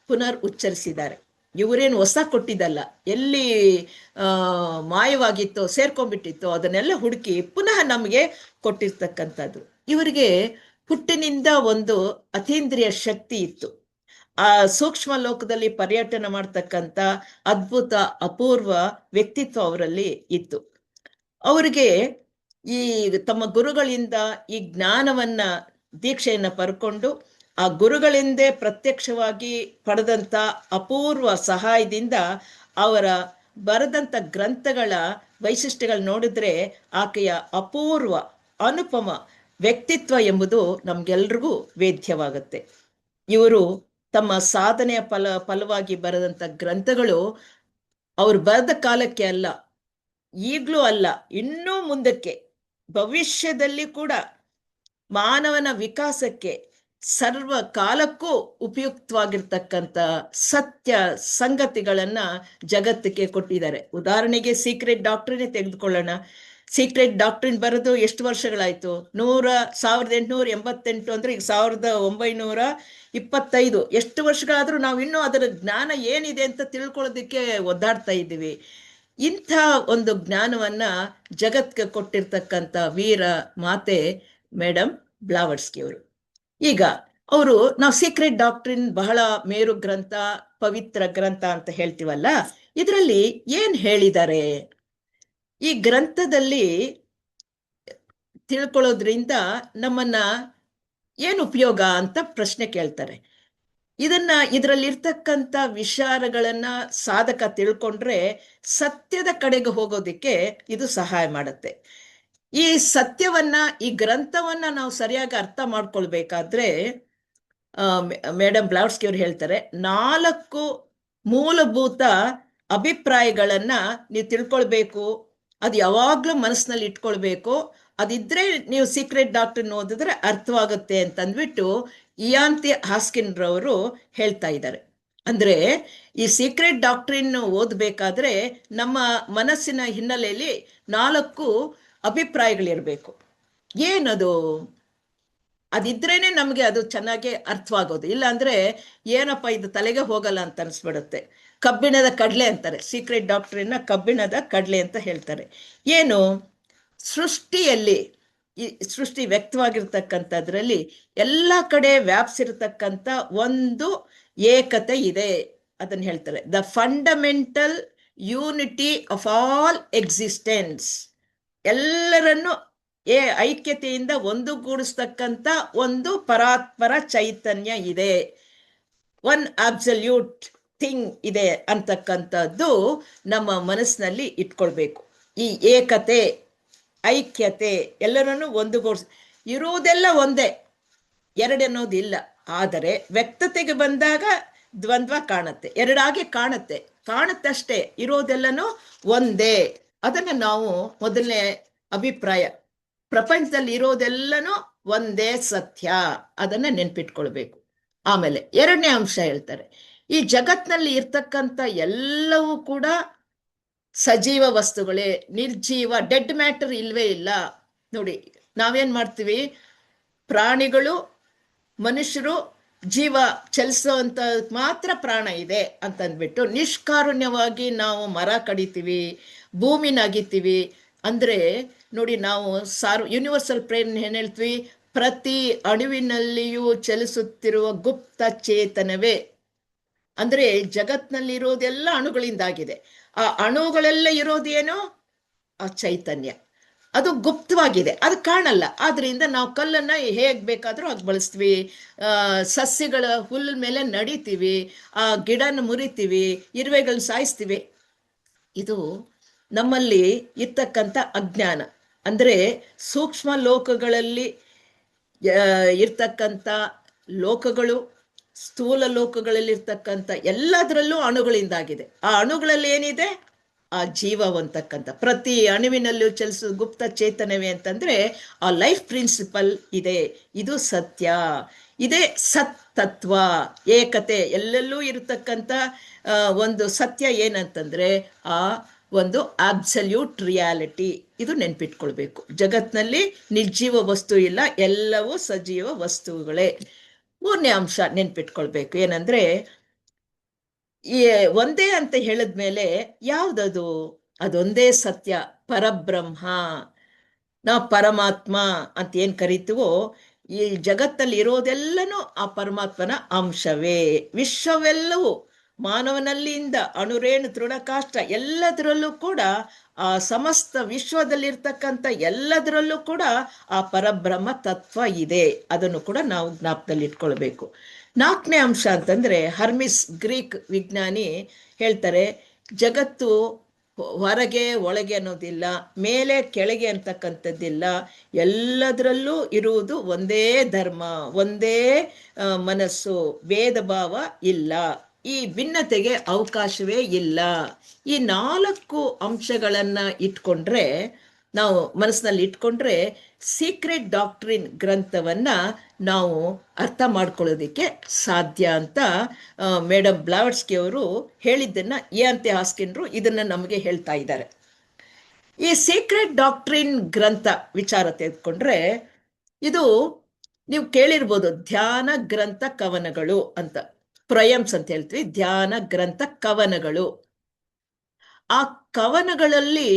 ಪುನರ್ ಉಚ್ಚರಿಸಿದ್ದಾರೆ. ಇವರೇನು ಹೊಸ ಕೊಟ್ಟಿದ್ದಲ್ಲ, ಎಲ್ಲಿ ಮಾಯವಾಗಿತ್ತೋ ಸೇರ್ಕೊಂಡ್ಬಿಟ್ಟಿತ್ತೋ ಅದನ್ನೆಲ್ಲ ಹುಡುಕಿ ಪುನಃ ನಮಗೆ ಕೊಟ್ಟಿರ್ತಕ್ಕಂಥದ್ದು. ಇವರಿಗೆ ಹುಟ್ಟಿನಿಂದ ಒಂದು ಅತೀಂದ್ರಿಯ ಶಕ್ತಿ ಇತ್ತು. ಆ ಸೂಕ್ಷ್ಮ ಲೋಕದಲ್ಲಿ ಪರ್ಯಟನೆ ಮಾಡ್ತಕ್ಕಂಥ ಅದ್ಭುತ ಅಪೂರ್ವ ವ್ಯಕ್ತಿತ್ವ ಅವರಲ್ಲಿ ಇತ್ತು. ಅವರಿಗೆ ಈ ತಮ್ಮ ಗುರುಗಳಿಂದ ಈ ಜ್ಞಾನವನ್ನ, ದೀಕ್ಷೆಯನ್ನ ಪಡ್ಕೊಂಡು ಆ ಗುರುಗಳಿಂದೇ ಪ್ರತ್ಯಕ್ಷವಾಗಿ ಪಡೆದಂತ ಅಪೂರ್ವ ಸಹಾಯದಿಂದ ಅವರ ಬರೆದಂತ ಗ್ರಂಥಗಳ ವೈಶಿಷ್ಟ್ಯಗಳು ನೋಡಿದ್ರೆ ಆಕೆಯ ಅಪೂರ್ವ ಅನುಪಮ ವ್ಯಕ್ತಿತ್ವ ಎಂಬುದು ನಮ್ಗೆಲ್ರಿಗೂ ವೇದ್ಯವಾಗುತ್ತೆ. ಇವರು ತಮ್ಮ ಸಾಧನೆಯ ಫಲವಾಗಿ ಬರೆದಂತ ಗ್ರಂಥಗಳು ಅವ್ರು ಬರೆದ ಕಾಲಕ್ಕೆ ಅಲ್ಲ, ಈಗಲೂ ಅಲ್ಲ, ಇನ್ನೂ ಮುಂದಕ್ಕೆ ಭವಿಷ್ಯದಲ್ಲಿ ಕೂಡ ಮಾನವನ ವಿಕಾಸಕ್ಕೆ ಸರ್ವ ಕಾಲಕ್ಕೂ ಉಪಯುಕ್ತವಾಗಿರ್ತಕ್ಕಂಥ ಸತ್ಯ ಸಂಗತಿಗಳನ್ನ ಜಗತ್ತಿಗೆ ಕೊಟ್ಟಿದ್ದಾರೆ. ಉದಾಹರಣೆಗೆ ಸೀಕ್ರೆಟ್ ಡಾಕ್ಟ್ರಿನೇ ತೆಗೆದುಕೊಳ್ಳೋಣ. ಸೀಕ್ರೆಟ್ ಡಾಕ್ಟ್ರಿನ್ ಬರೆದು ಎಷ್ಟು ವರ್ಷಗಳಾಯ್ತು? 1888 ಅಂದ್ರೆ ಈಗ 1925. ಎಷ್ಟು ವರ್ಷಗಳಾದ್ರೂ ನಾವು ಇನ್ನೂ ಅದರ ಜ್ಞಾನ ಏನಿದೆ ಅಂತ ತಿಳ್ಕೊಳ್ಳೋದಕ್ಕೆ ಒದ್ದಾಡ್ತಾ ಇದ್ದೀವಿ. ಇಂಥ ಒಂದು ಜ್ಞಾನವನ್ನ ಜಗತ್ಗೆ ಕೊಟ್ಟಿರ್ತಕ್ಕಂಥ ವೀರ ಮಾತೆ ಮೇಡಮ್ ಬ್ಲಾವಟ್ಸ್ಕಿ ಅವರು. ಈಗ ಅವರು, ನಾವು ಸೀಕ್ರೆಟ್ ಡಾಕ್ಟ್ರಿನ್ ಬಹಳ ಮೇರು ಗ್ರಂಥ, ಪವಿತ್ರ ಗ್ರಂಥ ಅಂತ ಹೇಳ್ತೀವಲ್ಲ, ಇದರಲ್ಲಿ ಏನ್ ಹೇಳಿದ್ದಾರೆ? ಈ ಗ್ರಂಥದಲ್ಲಿ ತಿಳ್ಕೊಳ್ಳೋದ್ರಿಂದ ನಮ್ಮನ್ನ ಏನು ಉಪಯೋಗ ಅಂತ ಪ್ರಶ್ನೆ ಕೇಳ್ತಾರೆ. ಇದರಲ್ಲಿರ್ತಕ್ಕಂಥ ವಿಚಾರಗಳನ್ನ ಸಾಧಕ ತಿಳ್ಕೊಂಡ್ರೆ ಸತ್ಯದ ಕಡೆಗೆ ಹೋಗೋದಿಕ್ಕೆ ಇದು ಸಹಾಯ ಮಾಡುತ್ತೆ. ಈ ಸತ್ಯವನ್ನ, ಈ ಗ್ರಂಥವನ್ನ ನಾವು ಸರಿಯಾಗಿ ಅರ್ಥ ಮಾಡ್ಕೊಳ್ಬೇಕಾದ್ರೆ ಮೇಡಮ್ ಬ್ಲಾವಟ್ಸ್ಕಿ ಅವರು ಹೇಳ್ತಾರೆ, 4 ಮೂಲಭೂತ ಅಭಿಪ್ರಾಯಗಳನ್ನ ನೀವು ತಿಳ್ಕೊಳ್ಬೇಕು. ಅದು ಯಾವಾಗ್ಲೂ ಮನಸ್ಸಿನಲ್ಲಿ ಇಟ್ಕೊಳ್ಬೇಕು. ಅದಿದ್ರೆ ನೀವು ಸೀಕ್ರೆಟ್ ಡಾಕ್ಟ್ರಿನ್ ಓದಿದ್ರೆ ಅರ್ಥವಾಗುತ್ತೆ ಅಂತಂದ್ಬಿಟ್ಟು ಇಯಾನ್ ಹಾಸ್ಕಿನ್ ರವರು ಹೇಳ್ತಾ ಇದ್ದಾರೆ. ಅಂದ್ರೆ ಈ ಸೀಕ್ರೆಟ್ ಡಾಕ್ಟ್ರಿನ್ ಓದ್ಬೇಕಾದ್ರೆ ನಮ್ಮ ಮನಸ್ಸಿನ ಹಿನ್ನೆಲೆಯಲ್ಲಿ 4 ಅಭಿಪ್ರಾಯಗಳಿರ್ಬೇಕು. ಏನದು? ಅದಿದ್ರೇನೆ ನಮಗೆ ಅದು ಚೆನ್ನಾಗಿ ಅರ್ಥವಾಗೋದು. ಇಲ್ಲ ಅಂದ್ರೆ ಏನಪ್ಪ ಇದು ತಲೆಗೆ ಹೋಗಲ್ಲ ಅಂತ ಅನ್ಸ್ಬಿಡುತ್ತೆ. ಕಬ್ಬಿಣದ ಕಡ್ಲೆ ಅಂತಾರೆ, ಸೀಕ್ರೆಟ್ ಡಾಕ್ಟ್ರಿನ ಕಬ್ಬಿಣದ ಕಡ್ಲೆ ಅಂತ ಹೇಳ್ತಾರೆ. ಏನು? ಸೃಷ್ಟಿಯಲ್ಲಿ, ಈ ಸೃಷ್ಟಿ ವ್ಯಕ್ತವಾಗಿರ್ತಕ್ಕಂಥದ್ರಲ್ಲಿ ಎಲ್ಲ ಕಡೆ ವ್ಯಾಪಿಸಿರ್ತಕ್ಕಂಥ ಒಂದು ಏಕತೆ ಇದೆ, ಅದನ್ನ ಹೇಳ್ತಾರೆ. The fundamental unity of all existence. ಎಲ್ಲರನ್ನು ಐಕ್ಯತೆಯಿಂದ ಒಂದುಗೂಡಿಸ್ತಕ್ಕಂಥ ಒಂದು ಪರಾತ್ಪರ ಚೈತನ್ಯ ಇದೆ, ಒನ್ ಅಬ್ಸಲ್ಯೂಟ್ ಥಿಂಗ್ ಇದೆ ಅಂತಕ್ಕಂಥದ್ದು ನಮ್ಮ ಮನಸ್ಸಿನಲ್ಲಿ ಇಟ್ಕೊಳ್ಬೇಕು. ಈ ಏಕತೆ, ಐಕ್ಯತೆ, ಎಲ್ಲರನ್ನು ಒಂದುಗೂಡಿಸ್, ಇರುವುದೆಲ್ಲ ಒಂದೇ, ಎರಡೆನ್ನೋದು ಇಲ್ಲ. ಆದರೆ ವ್ಯಕ್ತತೆಗೆ ಬಂದಾಗ ದ್ವಂದ್ವ ಕಾಣುತ್ತೆ, ಎರಡಾಗಿ ಕಾಣುತ್ತಷ್ಟೇ. ಇರೋದೆಲ್ಲನೂ ಒಂದೇ. ಅದನ್ನ ನಾವು ಮೊದಲನೇ ಅಭಿಪ್ರಾಯ, ಪ್ರಪಂಚದಲ್ಲಿ ಇರೋದೆಲ್ಲನೂ ಒಂದೇ ಸತ್ಯ, ಅದನ್ನ ನೆನ್ಪಿಟ್ಕೊಳ್ಬೇಕು. ಆಮೇಲೆ ಎರಡನೇ ಅಂಶ ಹೇಳ್ತಾರೆ, ಈ ಜಗತ್ನಲ್ಲಿ ಇರ್ತಕ್ಕಂಥ ಎಲ್ಲವೂ ಕೂಡ ಸಜೀವ ವಸ್ತುಗಳೇ, ನಿರ್ಜೀವ, ಡೆಡ್ ಮ್ಯಾಟರ್ ಇಲ್ವೇ ಇಲ್ಲ. ನೋಡಿ, ನಾವೇನ್ ಮಾಡ್ತೀವಿ, ಪ್ರಾಣಿಗಳು, ಮನುಷ್ಯರು, ಜೀವ ಚಲಿಸುವಂತ ಮಾತ್ರ ಪ್ರಾಣ ಇದೆ ಅಂತಂದ್ಬಿಟ್ಟು ನಿಷ್ಕಾರುಣ್ಯವಾಗಿ ನಾವು ಮರ ಕಡಿತೀವಿ, ಭೂಮಿನ ಅಗಿತೀವಿ. ಅಂದ್ರೆ ನೋಡಿ, ನಾವು ಯೂನಿವರ್ಸಲ್ ಪ್ರೇಮ್ ಏನ್ ಹೇಳ್ತೀವಿ, ಪ್ರತಿ ಅಣುವಿನಲ್ಲಿಯೂ ಚಲಿಸುತ್ತಿರುವ ಗುಪ್ತ ಚೇತನವೇ. ಅಂದ್ರೆ ಜಗತ್ನಲ್ಲಿ ಇರೋದೆಲ್ಲ ಅಣುಗಳಿಂದಾಗಿದೆ. ಆ ಅಣುಗಳೆಲ್ಲ ಇರೋದೇನೋ ಆ ಚೈತನ್ಯ, ಅದು ಗುಪ್ತವಾಗಿದೆ, ಅದು ಕಾಣಲ್ಲ. ಆದ್ರಿಂದ ನಾವು ಕಲ್ಲನ್ನ ಹೇಗ್ ಬೇಕಾದ್ರೂ ಹಾಗೆ ಬಳಸ್ತೀವಿ, ಸಸ್ಯಗಳ ಹುಲ್ಲ ಮೇಲೆ ನಡಿತೀವಿ, ಆ ಗಿಡನ ಮುರಿತೀವಿ, ಇರುವೆಗಳನ್ನ ಸಾಯಿಸ್ತೀವಿ. ಇದು ನಮ್ಮಲ್ಲಿ ಇರ್ತಕ್ಕಂಥ ಅಜ್ಞಾನ. ಅಂದ್ರೆ ಸೂಕ್ಷ್ಮ ಲೋಕಗಳಲ್ಲಿ ಇರ್ತಕ್ಕಂಥ ಲೋಕಗಳು, ಸ್ಥೂಲ ಲೋಕಗಳಲ್ಲಿರ್ತಕ್ಕಂಥ ಎಲ್ಲದರಲ್ಲೂ ಅಣುಗಳಿಂದಾಗಿದೆ. ಆ ಅಣುಗಳಲ್ಲಿ ಏನಿದೆ, ಆ ಜೀವವಂತಕ್ಕಂಥ ಪ್ರತಿ ಅಣುವಿನಲ್ಲೂ ಚಲಿಸೋ ಗುಪ್ತ ಚೇತನವೇ ಅಂತಂದ್ರೆ ಆ ಲೈಫ್ ಪ್ರಿನ್ಸಿಪಲ್ ಇದೆ. ಇದು ಸತ್ಯ, ಇದೇ ಸತ್ತತ್ವ, ಏಕತೆ, ಎಲ್ಲೆಲ್ಲೂ ಇರತಕ್ಕಂಥ ಒಂದು ಸತ್ಯ ಏನಂತಂದ್ರೆ ಆ ಒಂದು ಅಬ್ಸಲ್ಯೂಟ್ ರಿಯಾಲಿಟಿ. ಇದು ನೆನ್ಪಿಟ್ಕೊಳ್ಬೇಕು. ಜಗತ್ನಲ್ಲಿ ನಿರ್ಜೀವ ವಸ್ತು ಇಲ್ಲ, ಎಲ್ಲವೂ ಸಜೀವ ವಸ್ತುಗಳೇ. ಮೂರನೇ ಅಂಶ ನೆನ್ಪಿಟ್ಕೊಳ್ಬೇಕು, ಏನಂದ್ರೆ ಈ ಒಂದೇ ಅಂತ ಹೇಳಿದ್ಮೇಲೆ ಯಾವ್ದದು, ಅದೊಂದೇ ಸತ್ಯ, ಪರಬ್ರಹ್ಮ. ನಾವು ಪರಮಾತ್ಮ ಅಂತ ಏನ್ ಕರಿತೀವೋ, ಈ ಜಗತ್ತಲ್ಲಿ ಇರೋದೆಲ್ಲನೂ ಆ ಪರಮಾತ್ಮನ ಅಂಶವೇ. ವಿಶ್ವವೆಲ್ಲವೂ ಮಾನವನಲ್ಲಿಂದ ಅಣುರೇಣು ತೃಣಕಾಷ್ಟ ಎಲ್ಲದರಲ್ಲೂ ಕೂಡ, ಆ ಸಮಸ್ತ ವಿಶ್ವದಲ್ಲಿರ್ತಕ್ಕಂಥ ಎಲ್ಲದರಲ್ಲೂ ಕೂಡ ಆ ಪರಬ್ರಹ್ಮ ತತ್ವ ಇದೆ. ಅದನ್ನು ಕೂಡ ನಾವು ಜ್ಞಾಪಕದಲ್ಲಿ ಇಟ್ಕೊಳ್ಬೇಕು. ನಾಲ್ಕನೇ ಅಂಶ ಅಂತಂದ್ರೆ, ಹರ್ಮಿಸ್ ಗ್ರೀಕ್ ವಿಜ್ಞಾನಿ ಹೇಳ್ತಾರೆ, ಜಗತ್ತು ಹೊರಗೆ ಒಳಗೆ ಅನ್ನೋದಿಲ್ಲ, ಮೇಲೆ ಕೆಳಗೆ ಅಂತಕ್ಕಂಥದ್ದಿಲ್ಲ, ಎಲ್ಲದರಲ್ಲೂ ಇರುವುದು ಒಂದೇ ಧರ್ಮ, ಒಂದೇ ಮನಸ್ಸು, ಭೇದ ಭಾವ ಇಲ್ಲ, ಈ ಭಿನ್ನತೆಗೆ ಅವಕಾಶವೇ ಇಲ್ಲ. ಈ 4 ಅಂಶಗಳನ್ನ ಇಟ್ಕೊಂಡ್ರೆ, ನಾವು ಮನಸ್ಸಿನಲ್ಲಿ ಇಟ್ಕೊಂಡ್ರೆ ಸೀಕ್ರೆಟ್ ಡಾಕ್ಟ್ರಿನ್ ಗ್ರಂಥವನ್ನ ನಾವು ಅರ್ಥ ಮಾಡ್ಕೊಳ್ಳೋದಿಕ್ಕೆ ಸಾಧ್ಯ ಅಂತ ಮೇಡಮ್ ಬ್ಲಾವಟ್ಸ್ಕಿ ಅವರು ಹೇಳಿದ್ದನ್ನ ಅಂತೆ ಹಾಸ್ಕಿನ್ರು ಇದನ್ನ ನಮಗೆ ಹೇಳ್ತಾ ಇದ್ದಾರೆ. ಈ ಸೀಕ್ರೆಟ್ ಡಾಕ್ಟ್ರಿನ್ ಗ್ರಂಥ ವಿಚಾರ ತೆಗೆದುಕೊಂಡ್ರೆ, ಇದು ನೀವು ಕೇಳಿರ್ಬೋದು, ಧ್ಯಾನ ಗ್ರಂಥ ಕವನಗಳು ಅಂತ, ಪ್ರಯಮ್ಸ್ ಅಂತ ಹೇಳ್ತೀವಿ, ಧ್ಯಾನ ಗ್ರಂಥ ಕವನಗಳು. ಆ ಕವನಗಳಲ್ಲಿ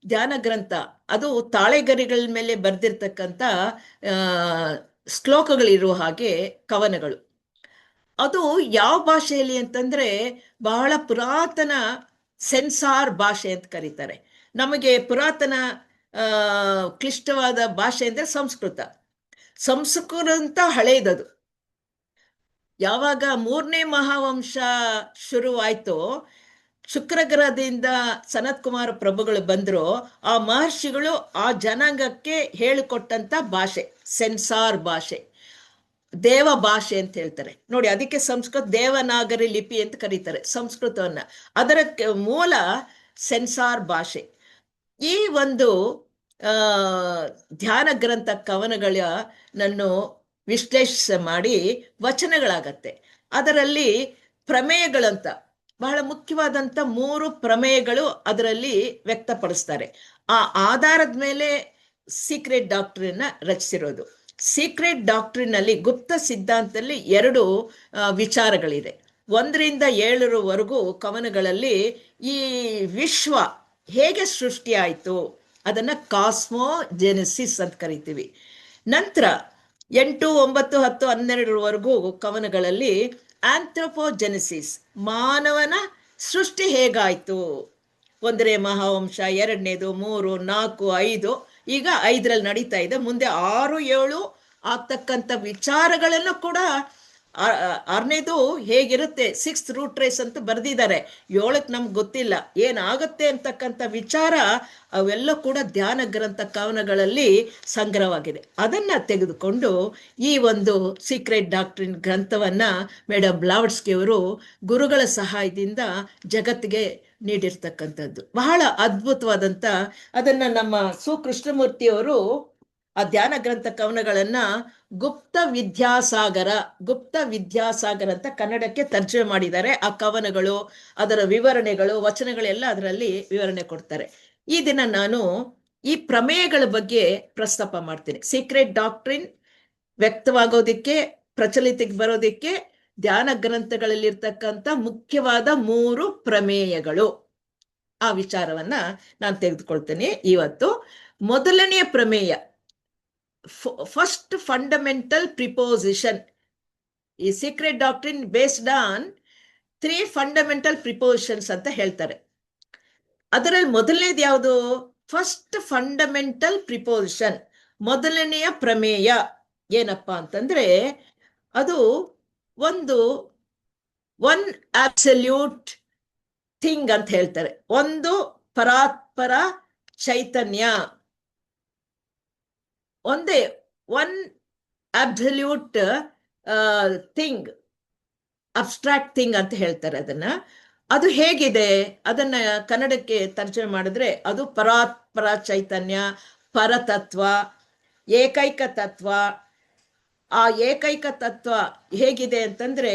ಧ್ಯಾನ ಗ್ರಂಥ ಅದು ತಾಳೆಗರಿಗಳ ಮೇಲೆ ಬರೆದಿರ್ತಕ್ಕಂಥ ಶ್ಲೋಕಗಳಿರುವ ಹಾಗೆ ಕವನಗಳು. ಅದು ಯಾವ ಭಾಷೆಯಲ್ಲಿ ಅಂತಂದ್ರೆ ಬಹಳ ಪುರಾತನ ಸೆನ್ಸಾರ್ ಭಾಷೆ ಅಂತ ಕರೀತಾರೆ. ನಮಗೆ ಪುರಾತನ ಕ್ಲಿಷ್ಟವಾದ ಭಾಷೆ ಅಂದ್ರೆ ಸಂಸ್ಕೃತ. ಸಂಸ್ಕೃತ ಅಂತ ಹಳೇದದು. ಯಾವಾಗ 3ನೇ ಮಹಾವಂಶ ಶುರುವಾಯ್ತೋ, ಶುಕ್ರಗ್ರಹದಿಂದ ಸನತ್ ಕುಮಾರ ಪ್ರಭುಗಳು ಬಂದ್ರು, ಆ ಮಹರ್ಷಿಗಳು ಆ ಜನಾಂಗಕ್ಕೆ ಹೇಳಿಕೊಟ್ಟಂತ ಭಾಷೆ ಸೆನ್ಸಾರ್ ಭಾಷೆ, ದೇವ ಭಾಷೆ ಅಂತ ಹೇಳ್ತಾರೆ ನೋಡಿ. ಅದಕ್ಕೆ ಸಂಸ್ಕೃತ ದೇವನಾಗರಿ ಲಿಪಿ ಅಂತ ಕರೀತಾರೆ ಸಂಸ್ಕೃತವನ್ನ. ಅದರ ಮೂಲ ಸೆನ್ಸಾರ್ ಭಾಷೆ. ಈ ಒಂದು ಧ್ಯಾನ ಗ್ರಂಥ ಕವನಗಳ ನನ್ನು ವಿಶ್ಲೇಷಣೆ ಮಾಡಿ ವಚನಗಳಾಗತ್ತೆ. ಅದರಲ್ಲಿ ಪ್ರಮೇಯಗಳಂತ ಬಹಳ ಮುಖ್ಯವಾದಂಥ 3 ಪ್ರಮೇಯಗಳು ಅದರಲ್ಲಿ ವ್ಯಕ್ತಪಡಿಸ್ತಾರೆ. ಆ ಆಧಾರದ ಮೇಲೆ ಸೀಕ್ರೆಟ್ ಡಾಕ್ಟ್ರಿನ್ ರಚಿಸಿರೋದು. ಸೀಕ್ರೆಟ್ ಡಾಕ್ಟ್ರಿನ್ ಅಲ್ಲಿ, ಗುಪ್ತ ಸಿದ್ಧಾಂತದಲ್ಲಿ 2 ವಿಚಾರಗಳಿದೆ. 1ರಿಂದ 7ರವರೆಗೂ ಕವನಗಳಲ್ಲಿ ಈ ವಿಶ್ವ ಹೇಗೆ ಸೃಷ್ಟಿ ಆಯ್ತು ಅದನ್ನ ಕಾಸ್ಮೋಜೆನೆಸಿಸ್ ಅಂತ ಕರಿತೀವಿ. ನಂತರ 8, 9, 10, 12ರವರೆಗೂ ಕವನಗಳಲ್ಲಿ ಆಂಥ್ರೋಪೋಜೆನೆಸಿಸ್, ಮಾನವನ ಸೃಷ್ಟಿ ಹೇಗಾಯ್ತು. 1ನೇ ಮಹಾವಂಶ, 2ನೇದು, 3, 4, 5, ಈಗ 5ರಲ್ಲಿ ನಡೀತಾ ಇದೆ. ಮುಂದೆ 6, 7 ಆಗ್ತಕ್ಕಂಥ ವಿಚಾರಗಳನ್ನು ಕೂಡ ಆರನೇದು ಹೇಗಿರುತ್ತೆ, 6th ರೂಟ್ ರೇಸ್ ಅಂತ ಬರೆದಿದ್ದಾರೆ. 7ಕ್ಕೆ ನಮ್ಗೆ ಗೊತ್ತಿಲ್ಲ ಏನಾಗುತ್ತೆ ಅಂತಕ್ಕಂಥ ವಿಚಾರ. ಅವೆಲ್ಲ ಕೂಡ ಧ್ಯಾನ ಗ್ರಂಥ ಕವನಗಳಲ್ಲಿ ಸಂಗ್ರಹವಾಗಿದೆ. ಅದನ್ನ ತೆಗೆದುಕೊಂಡು ಈ ಒಂದು ಸೀಕ್ರೆಟ್ ಡಾಕ್ಟ್ರಿನ್ ಗ್ರಂಥವನ್ನ ಮೇಡಮ್ ಬ್ಲಾವಟ್ಸ್ಕಿ ಅವರು ಗುರುಗಳ ಸಹಾಯದಿಂದ ಜಗತ್ತಿಗೆ ನೀಡಿರ್ತಕ್ಕಂಥದ್ದು ಬಹಳ ಅದ್ಭುತವಾದಂಥ. ಅದನ್ನ ನಮ್ಮ ಕೃಷ್ಣಮೂರ್ತಿಯವರು ಆ ಧ್ಯಾನ ಗ್ರಂಥ ಕವನಗಳನ್ನ ಗುಪ್ತ ವಿದ್ಯಾಸಾಗರ ಅಂತ ಕನ್ನಡಕ್ಕೆ ತರ್ಜುಮೆ ಮಾಡಿದ್ದಾರೆ. ಆ ಕವನಗಳು, ಅದರ ವಿವರಣೆಗಳು, ವಚನಗಳೆಲ್ಲ ಅದರಲ್ಲಿ ವಿವರಣೆ ಕೊಡ್ತಾರೆ. ಈ ದಿನ ನಾನು ಈ ಪ್ರಮೇಯಗಳ ಬಗ್ಗೆ ಪ್ರಸ್ತಾಪ ಮಾಡ್ತೀನಿ. ಸೀಕ್ರೆಟ್ ಡಾಕ್ಟ್ರಿನ್ ವ್ಯಕ್ತವಾಗೋದಿಕ್ಕೆ, ಪ್ರಚಲಿತಕ್ಕೆ ಬರೋದಿಕ್ಕೆ ಧ್ಯಾನ ಗ್ರಂಥಗಳಲ್ಲಿರ್ತಕ್ಕಂಥ ಮುಖ್ಯವಾದ 3 ಪ್ರಮೇಯಗಳು, ಆ ವಿಚಾರವನ್ನ ನಾನು ತೆಗೆದುಕೊಳ್ತೇನೆ ಇವತ್ತು. ಮೊದಲನೆಯ ಪ್ರಮೇಯ, ಫಸ್ಟ್ ಫಂಡಮೆಂಟಲ್ ಪ್ರಿಪೋಸಿಷನ್. ಈ secret doctrine based on 3 fundamental prepositions ಅಂತ ಹೇಳ್ತಾರೆ. ಅದರಲ್ಲಿ ಮೊದಲನೇದು ಯಾವುದು? ಫಸ್ಟ್ ಫಂಡಮೆಂಟಲ್ ಪ್ರಿಪೋಸಿಷನ್, ಮೊದಲನೆಯ ಪ್ರಮೇಯ ಏನಪ್ಪಾ ಅಂತಂದ್ರೆ, ಅದು ಒನ್ ಅಬ್ಸಲ್ಯೂಟ್ ಥಿಂಗ್ ಅಂತ ಹೇಳ್ತಾರೆ. ಒಂದು ಪರಾತ್ಪರ ಚೈತನ್ಯ, ಒಂದೇ one absolute thing, abstract thing ಅಂತ ಹೇಳ್ತಾರೆ ಅದನ್ನ. ಅದು ಹೇಗಿದೆ? ಅದನ್ನ ಕನ್ನಡಕ್ಕೆ ತರ್ಜುಮೆ ಮಾಡಿದ್ರೆ ಅದು ಪರಾತ್ಪರ ಚೈತನ್ಯ, ಪರತತ್ವ, ಏಕೈಕ ತತ್ವ. ಆ ಏಕೈಕ ತತ್ವ ಹೇಗಿದೆ ಅಂತಂದ್ರೆ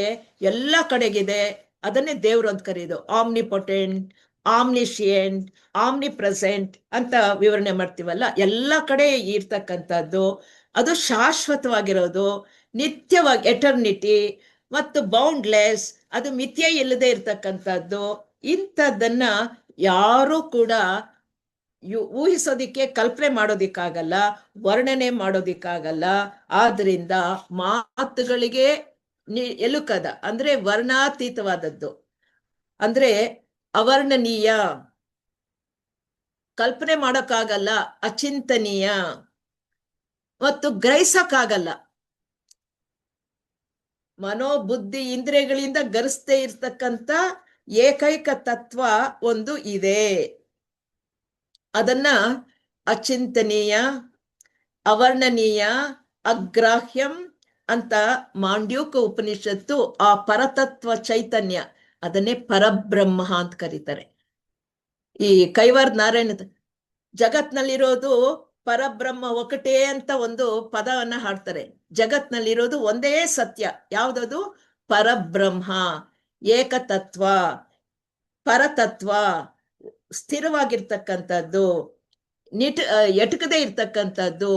ಎಲ್ಲ ಕಡೆಗಿದೆ. ಅದನ್ನೇ ದೇವ್ರು ಅಂತ ಕರೆಯೋದು. ಆಮ್ನಿಪೊಟೆಂಟ್, ಆಮ್ನಿಶಿಯೆಂಟ್, ಆಮ್ನಿ ಪ್ರೆಸೆಂಟ್ ಅಂತ ವಿವರಣೆ ಮಾಡ್ತೀವಲ್ಲ, ಎಲ್ಲ ಕಡೆ ಇರ್ತಕ್ಕಂಥದ್ದು. ಅದು ಶಾಶ್ವತವಾಗಿರೋದು, ನಿತ್ಯವಾಗಿ, ಎಟರ್ನಿಟಿ ಮತ್ತು ಬೌಂಡ್ಲೆಸ್, ಅದು ಮಿಥ್ಯೆ ಇಲ್ಲದೆ ಇರ್ತಕ್ಕಂಥದ್ದು. ಇಂಥದ್ದನ್ನ ಯಾರೂ ಕೂಡ ಊಹಿಸೋದಿಕ್ಕೆ, ಕಲ್ಪನೆ ಮಾಡೋದಿಕ್ಕಾಗಲ್ಲ, ವರ್ಣನೆ ಮಾಡೋದಿಕ್ಕಾಗಲ್ಲ. ಆದ್ರಿಂದ ಮಾತುಗಳಿಗೆ ಎಲುಕದ, ಅಂದ್ರೆ ವರ್ಣಾತೀತವಾದದ್ದು, ಅಂದ್ರೆ ಅವರ್ಣನೀಯ, ಕಲ್ಪನೆ ಮಾಡೋಕ್ಕಾಗಲ್ಲ, ಅಚಿಂತನೀಯ ಮತ್ತು ಗ್ರಹಿಸಕ್ಕಾಗಲ್ಲ. ಮನೋಬುದ್ಧಿ ಇಂದ್ರಿಯಗಳಿಂದ ಗರಿಸದೇ ಇರ್ತಕ್ಕಂಥ ಏಕೈಕ ತತ್ವ ಒಂದು ಇದೆ. ಅದನ್ನ ಅಚಿಂತನೀಯ, ಅವರ್ಣನೀಯ, ಅಗ್ರಾಹ್ಯಂ ಅಂತ ಮಾಂಡ್ಯೂಕ ಉಪನಿಷತ್ತು ಆ ಪರತತ್ವ ಚೈತನ್ಯ, ಅದನ್ನೇ ಪರಬ್ರಹ್ಮ ಅಂತ ಕರೀತಾರೆ. ಈ ಕೈವಾರ ನಾರಾಯಣ ಜಗತ್ನಲ್ಲಿರೋದು ಪರಬ್ರಹ್ಮ ಒಕ್ಕಟೇ ಅಂತ ಒಂದು ಪದವನ್ನ ಹಾಡ್ತಾರೆ. ಜಗತ್ನಲ್ಲಿರೋದು ಒಂದೇ ಸತ್ಯ. ಯಾವ್ದದು? ಪರಬ್ರಹ್ಮ, ಏಕತತ್ವ, ಪರತತ್ವ, ಸ್ಥಿರವಾಗಿರ್ತಕ್ಕಂಥದ್ದು, ಎಟಕದೇ ಇರ್ತಕ್ಕಂಥದ್ದು,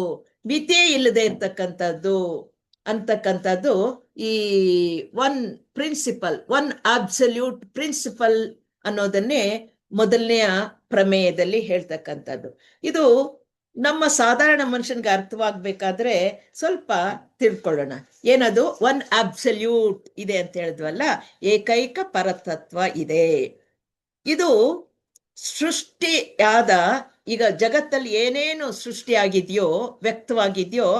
ಮಿತಿ ಇಲ್ಲದೆ ಇರ್ತಕ್ಕಂಥದ್ದು ಅಂತಕ್ಕಂಥದ್ದು ಈ one principle, one absolute principle ಅನ್ನೋದನ್ನೇ ಮೊದಲನೆಯ ಪ್ರಮೇಯದಲ್ಲಿ ಹೇಳ್ತಕ್ಕಂಥದ್ದು. ಇದು ನಮ್ಮ ಸಾಧಾರಣ ಮನುಷ್ಯನ್ಗೆ ಅರ್ಥವಾಗ್ಬೇಕಾದ್ರೆ ಸ್ವಲ್ಪ ತಿಳ್ಕೊಳ್ಳೋಣ. ಏನದು? ಒನ್ ಅಬ್ಸಲ್ಯೂಟ್ ಇದೆ ಅಂತ ಹೇಳಿದ್ವಲ್ಲ, ಏಕೈಕ ಪರತತ್ವ ಇದೆ. ಇದು ಸೃಷ್ಟಿಯಾದ, ಈಗ ಜಗತ್ತಲ್ಲಿ ಏನೇನು ಸೃಷ್ಟಿಯಾಗಿದೆಯೋ, ವ್ಯಕ್ತವಾಗಿದೆಯೋ,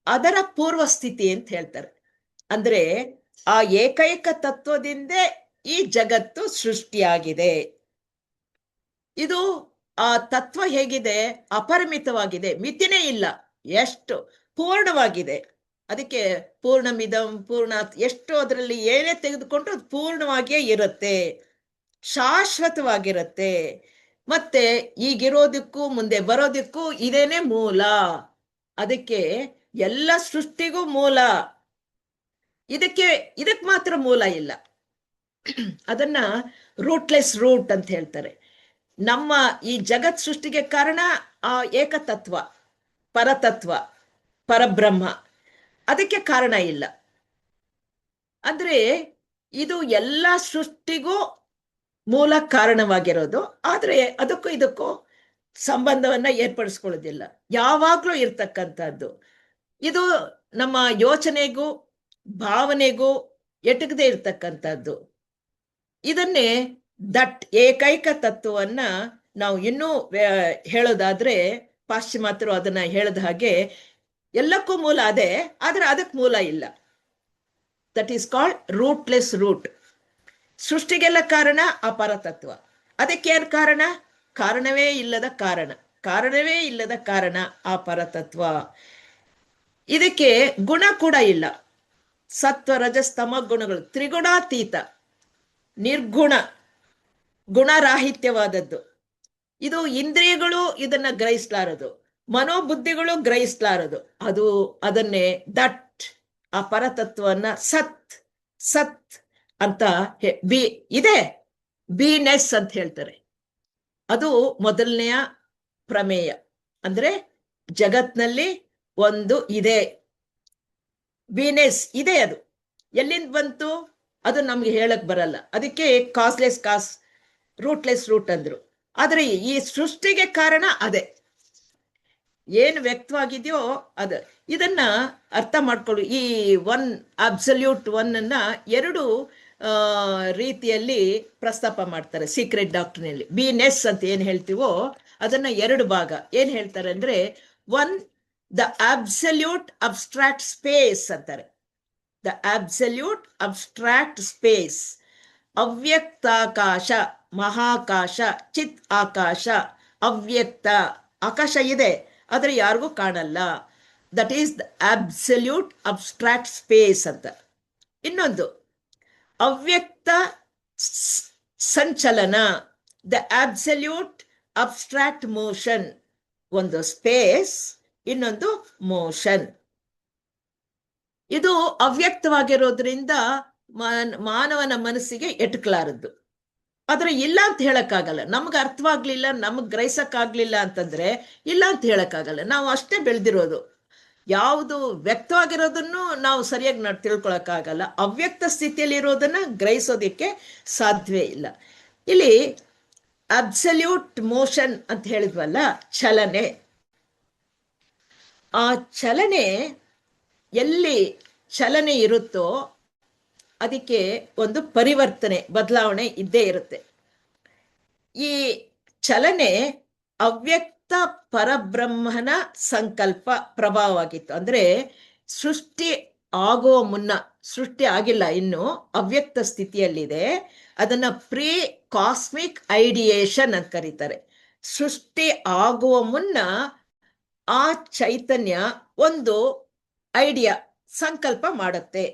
ಅದರ ಪೂರ್ವ ಸ್ಥಿತಿ ಅಂತ ಹೇಳ್ತಾರೆ. ಅಂದ್ರೆ ಆ ಏಕೈಕ ತತ್ವದಿಂದ ಈ ಜಗತ್ತು ಸೃಷ್ಟಿಯಾಗಿದೆ. ಇದು ಆ ತತ್ವ ಹೇಗಿದೆ? ಅಪರಿಮಿತವಾಗಿದೆ, ಮಿತಿನೇ ಇಲ್ಲ, ಎಷ್ಟು ಪೂರ್ಣವಾಗಿದೆ. ಅದಕ್ಕೆ ಪೂರ್ಣಮಿದಂ ಪೂರ್ಣಾತ್, ಎಷ್ಟು ಅದರಲ್ಲಿ ಏನೇ ತೆಗೆದುಕೊಂಡ್ರು ಅದು ಪೂರ್ಣವಾಗಿಯೇ ಇರುತ್ತೆ, ಶಾಶ್ವತವಾಗಿರುತ್ತೆ. ಮತ್ತೆ ಈಗಿರೋದಕ್ಕೂ ಮುಂದೆ ಬರೋದಕ್ಕೂ ಇದೇನೆ ಮೂಲ. ಅದಕ್ಕೆ ಎಲ್ಲ ಸೃಷ್ಟಿಗೂ ಮೂಲ, ಇದಕ್ಕೆ ಮಾತ್ರ ಮೂಲ ಇಲ್ಲ. ಅದನ್ನ ರೂಟ್ಲೆಸ್ ರೂಟ್ ಅಂತ ಹೇಳ್ತಾರೆ. ನಮ್ಮ ಈ ಜಗತ್ ಸೃಷ್ಟಿಗೆ ಕಾರಣ ಆ ಏಕತತ್ವ, ಪರತತ್ವ, ಪರಬ್ರಹ್ಮ. ಅದಕ್ಕೆ ಕಾರಣ ಇಲ್ಲ. ಅಂದ್ರೆ ಇದು ಎಲ್ಲ ಸೃಷ್ಟಿಗೂ ಮೂಲ ಕಾರಣವಾಗಿರೋದು. ಆದ್ರೆ ಅದಕ್ಕೂ ಇದಕ್ಕೂ ಸಂಬಂಧವನ್ನ ಏರ್ಪಡಿಸ್ಕೊಳ್ಳೋದಿಲ್ಲ, ಯಾವಾಗ್ಲೂ ಇರ್ತಕ್ಕಂಥದ್ದು. ಇದು ನಮ್ಮ ಯೋಚನೆಗೂ ಭಾವನೆಗೂ ಎಟಕದೇ ಇರ್ತಕ್ಕಂಥದ್ದು. ಇದನ್ನೇ ದಟ್ ಏಕೈಕ ತತ್ವವನ್ನ ನಾವು ಇನ್ನೂ ಹೇಳೋದಾದ್ರೆ, ಪಾಶ್ಚಿಮಾತ್ಯರು ಅದನ್ನ ಹೇಳದ ಹಾಗೆ ಎಲ್ಲಕ್ಕೂ ಮೂಲ ಅದೇ, ಆದ್ರೆ ಅದಕ್ಕೆ ಮೂಲ ಇಲ್ಲ. That is called rootless root. ಸೃಷ್ಟಿಗೆಲ್ಲ ಕಾರಣ ಆ ಪರತತ್ವ. ಅದಕ್ಕೇನು ಕಾರಣ? ಕಾರಣವೇ ಇಲ್ಲದ ಕಾರಣ, ಕಾರಣವೇ ಇಲ್ಲದ ಕಾರಣ ಆ ಪರತತ್ವ. ಇದಕ್ಕೆ ಗುಣ ಕೂಡ ಇಲ್ಲ. ಸತ್ವ ರಜಸ್ತಮ ಗುಣಗಳು ತ್ರಿಗುಣಾತೀತ, ನಿರ್ಗುಣ, ಗುಣರಾಹಿತ್ಯವಾದದ್ದು. ಇದು ಇಂದ್ರಿಯಗಳು ಇದನ್ನ ಗ್ರಹಿಸ್ಲಾರದು, ಮನೋಬುದ್ಧಿಗಳು ಗ್ರಹಿಸ್ಲಾರದು. ಅದನ್ನೇ ದಟ್, ಆ ಪರತತ್ವನ್ನ ಸತ್ ಸತ್ ಅಂತ ಇದೆ, ಬೀನೆಸ್ ಅಂತ ಹೇಳ್ತಾರೆ. ಅದು ಮೊದಲನೆಯ ಪ್ರಮೇಯ. ಅಂದ್ರೆ ಜಗತ್ನಲ್ಲಿ ಒಂದು ಇದೆ, ಬೀನೆಸ್ ಇದೆ. ಅದು ಎಲ್ಲಿಂದ ಬಂತು ಅದು ನಮ್ಗೆ ಹೇಳಕ್ ಬರಲ್ಲ. ಅದಕ್ಕೆ ಕಾಸ್ಲೆಸ್ ಕಾಸ್, ರೂಟ್ಲೆಸ್ ರೂಟ್ ಅಂದ್ರು. ಆದ್ರೆ ಈ ಸೃಷ್ಟಿಗೆ ಕಾರಣ ಅದೇ, ಏನು ವ್ಯಕ್ತವಾಗಿದೆಯೋ ಅದು. ಇದನ್ನ ಅರ್ಥ ಮಾಡ್ಕೊಳ್ಳು. ಈ ಒನ್, ಅಬ್ಸಲ್ಯೂಟ್ ಒನ್ ಅನ್ನ ಎರಡು ರೀತಿಯಲ್ಲಿ ಪ್ರಸ್ತಾಪ ಮಾಡ್ತಾರೆ ಸೀಕ್ರೆಟ್ ಡಾಕ್ಟ್ರಿನಲ್ಲಿ. ಬೀನೆಸ್ ಅಂತ ಏನ್ ಹೇಳ್ತೀವೋ ಅದನ್ನ ಎರಡು ಭಾಗ ಏನ್ ಹೇಳ್ತಾರೆ ಅಂದ್ರೆ, one the absolute abstract space ಅಂತಾರೆ. ದ ಅಬ್ಸಲ್ಯೂಟ್ ಅಬ್ಸ್ಟ್ರಾಕ್ಟ್ ಸ್ಪೇಸ್, ಅವ್ಯಕ್ತಾಕಾಶ, ಮಹಾಕಾಶ, ಚಿತ್ ಆಕಾಶ, ಅವ್ಯಕ್ತ ಆಕಾಶ ಇದೆ ಆದ್ರೆ ಯಾರಿಗೂ ಕಾಣಲ್ಲ. That is the absolute abstract space ಅಂತ. ಇನ್ನೊಂದು ಅವ್ಯಕ್ತ ಸಂಚಲನ, ದ ಅಬ್ಸಲ್ಯೂಟ್ ಅಬ್ಸ್ಟ್ರಾಕ್ಟ್ ಮೋಷನ್. ಒಂದು ಸ್ಪೇಸ್, ಇನ್ನೊಂದು ಮೋಷನ್. ಇದು ಅವ್ಯಕ್ತವಾಗಿರೋದ್ರಿಂದ ಮಾನವನ ಮನಸ್ಸಿಗೆ ಎಟುಕಲಾರದ್ದು. ಆದ್ರೆ ಇಲ್ಲ ಅಂತ ಹೇಳಕ್ಕಾಗಲ್ಲ. ನಮ್ಗೆ ಅರ್ಥವಾಗ್ಲಿಲ್ಲ, ನಮಗ್ ಗ್ರಹಿಸಕ್ಕಾಗ್ಲಿಲ್ಲ ಅಂತಂದ್ರೆ ಇಲ್ಲ ಅಂತ ಹೇಳಕ್ಕಾಗಲ್ಲ. ನಾವು ಅಷ್ಟೇ ಬೆಳೆದಿರೋದು. ಯಾವುದು ವ್ಯಕ್ತವಾಗಿರೋದನ್ನು ನಾವು ಸರಿಯಾಗಿ ತಿಳ್ಕೊಳಕ್ಕಾಗಲ್ಲ. ಅವ್ಯಕ್ತ ಸ್ಥಿತಿಯಲ್ಲಿ ಇರೋದನ್ನ ಗ್ರಹಿಸೋದಿಕ್ಕೆ ಸಾಧ್ಯವೇ ಇಲ್ಲ. ಇಲ್ಲಿ ಅಬ್ಸಲ್ಯೂಟ್ ಮೋಷನ್ ಅಂತ ಹೇಳಿದ್ವಲ್ಲ, ಚಲನೆ. ಆ ಚಲನೆ ಎಲ್ಲಿ ಚಲನೆ ಇರುತ್ತೋ ಅದಕ್ಕೆ ಒಂದು ಪರಿವರ್ತನೆ, ಬದಲಾವಣೆ ಇದ್ದೇ ಇರುತ್ತೆ. ಈ ಚಲನೆ ಅವ್ಯಕ್ತ ಪರಬ್ರಹ್ಮನ ಸಂಕಲ್ಪ ಪ್ರಭಾವವಾಗಿತ್ತು. ಅಂದ್ರೆ ಸೃಷ್ಟಿ ಆಗುವ ಮುನ್ನ, ಸೃಷ್ಟಿ ಆಗಿಲ್ಲ ಇನ್ನು, ಅವ್ಯಕ್ತ ಸ್ಥಿತಿಯಲ್ಲಿದೆ. ಅದನ್ನ ಪ್ರೀ ಕಾಸ್ಮಿಕ್ ಐಡಿಯೇಷನ್ ಅಂತ ಕರೀತಾರೆ. ಸೃಷ್ಟಿ ಆಗುವ ಮುನ್ನ ಆ ಚೈತನ್ಯ ಒಂದು ಐಡಿಯಾ, ಸಂಕಲ್ಪ ಮಾಡುತ್ತೆ.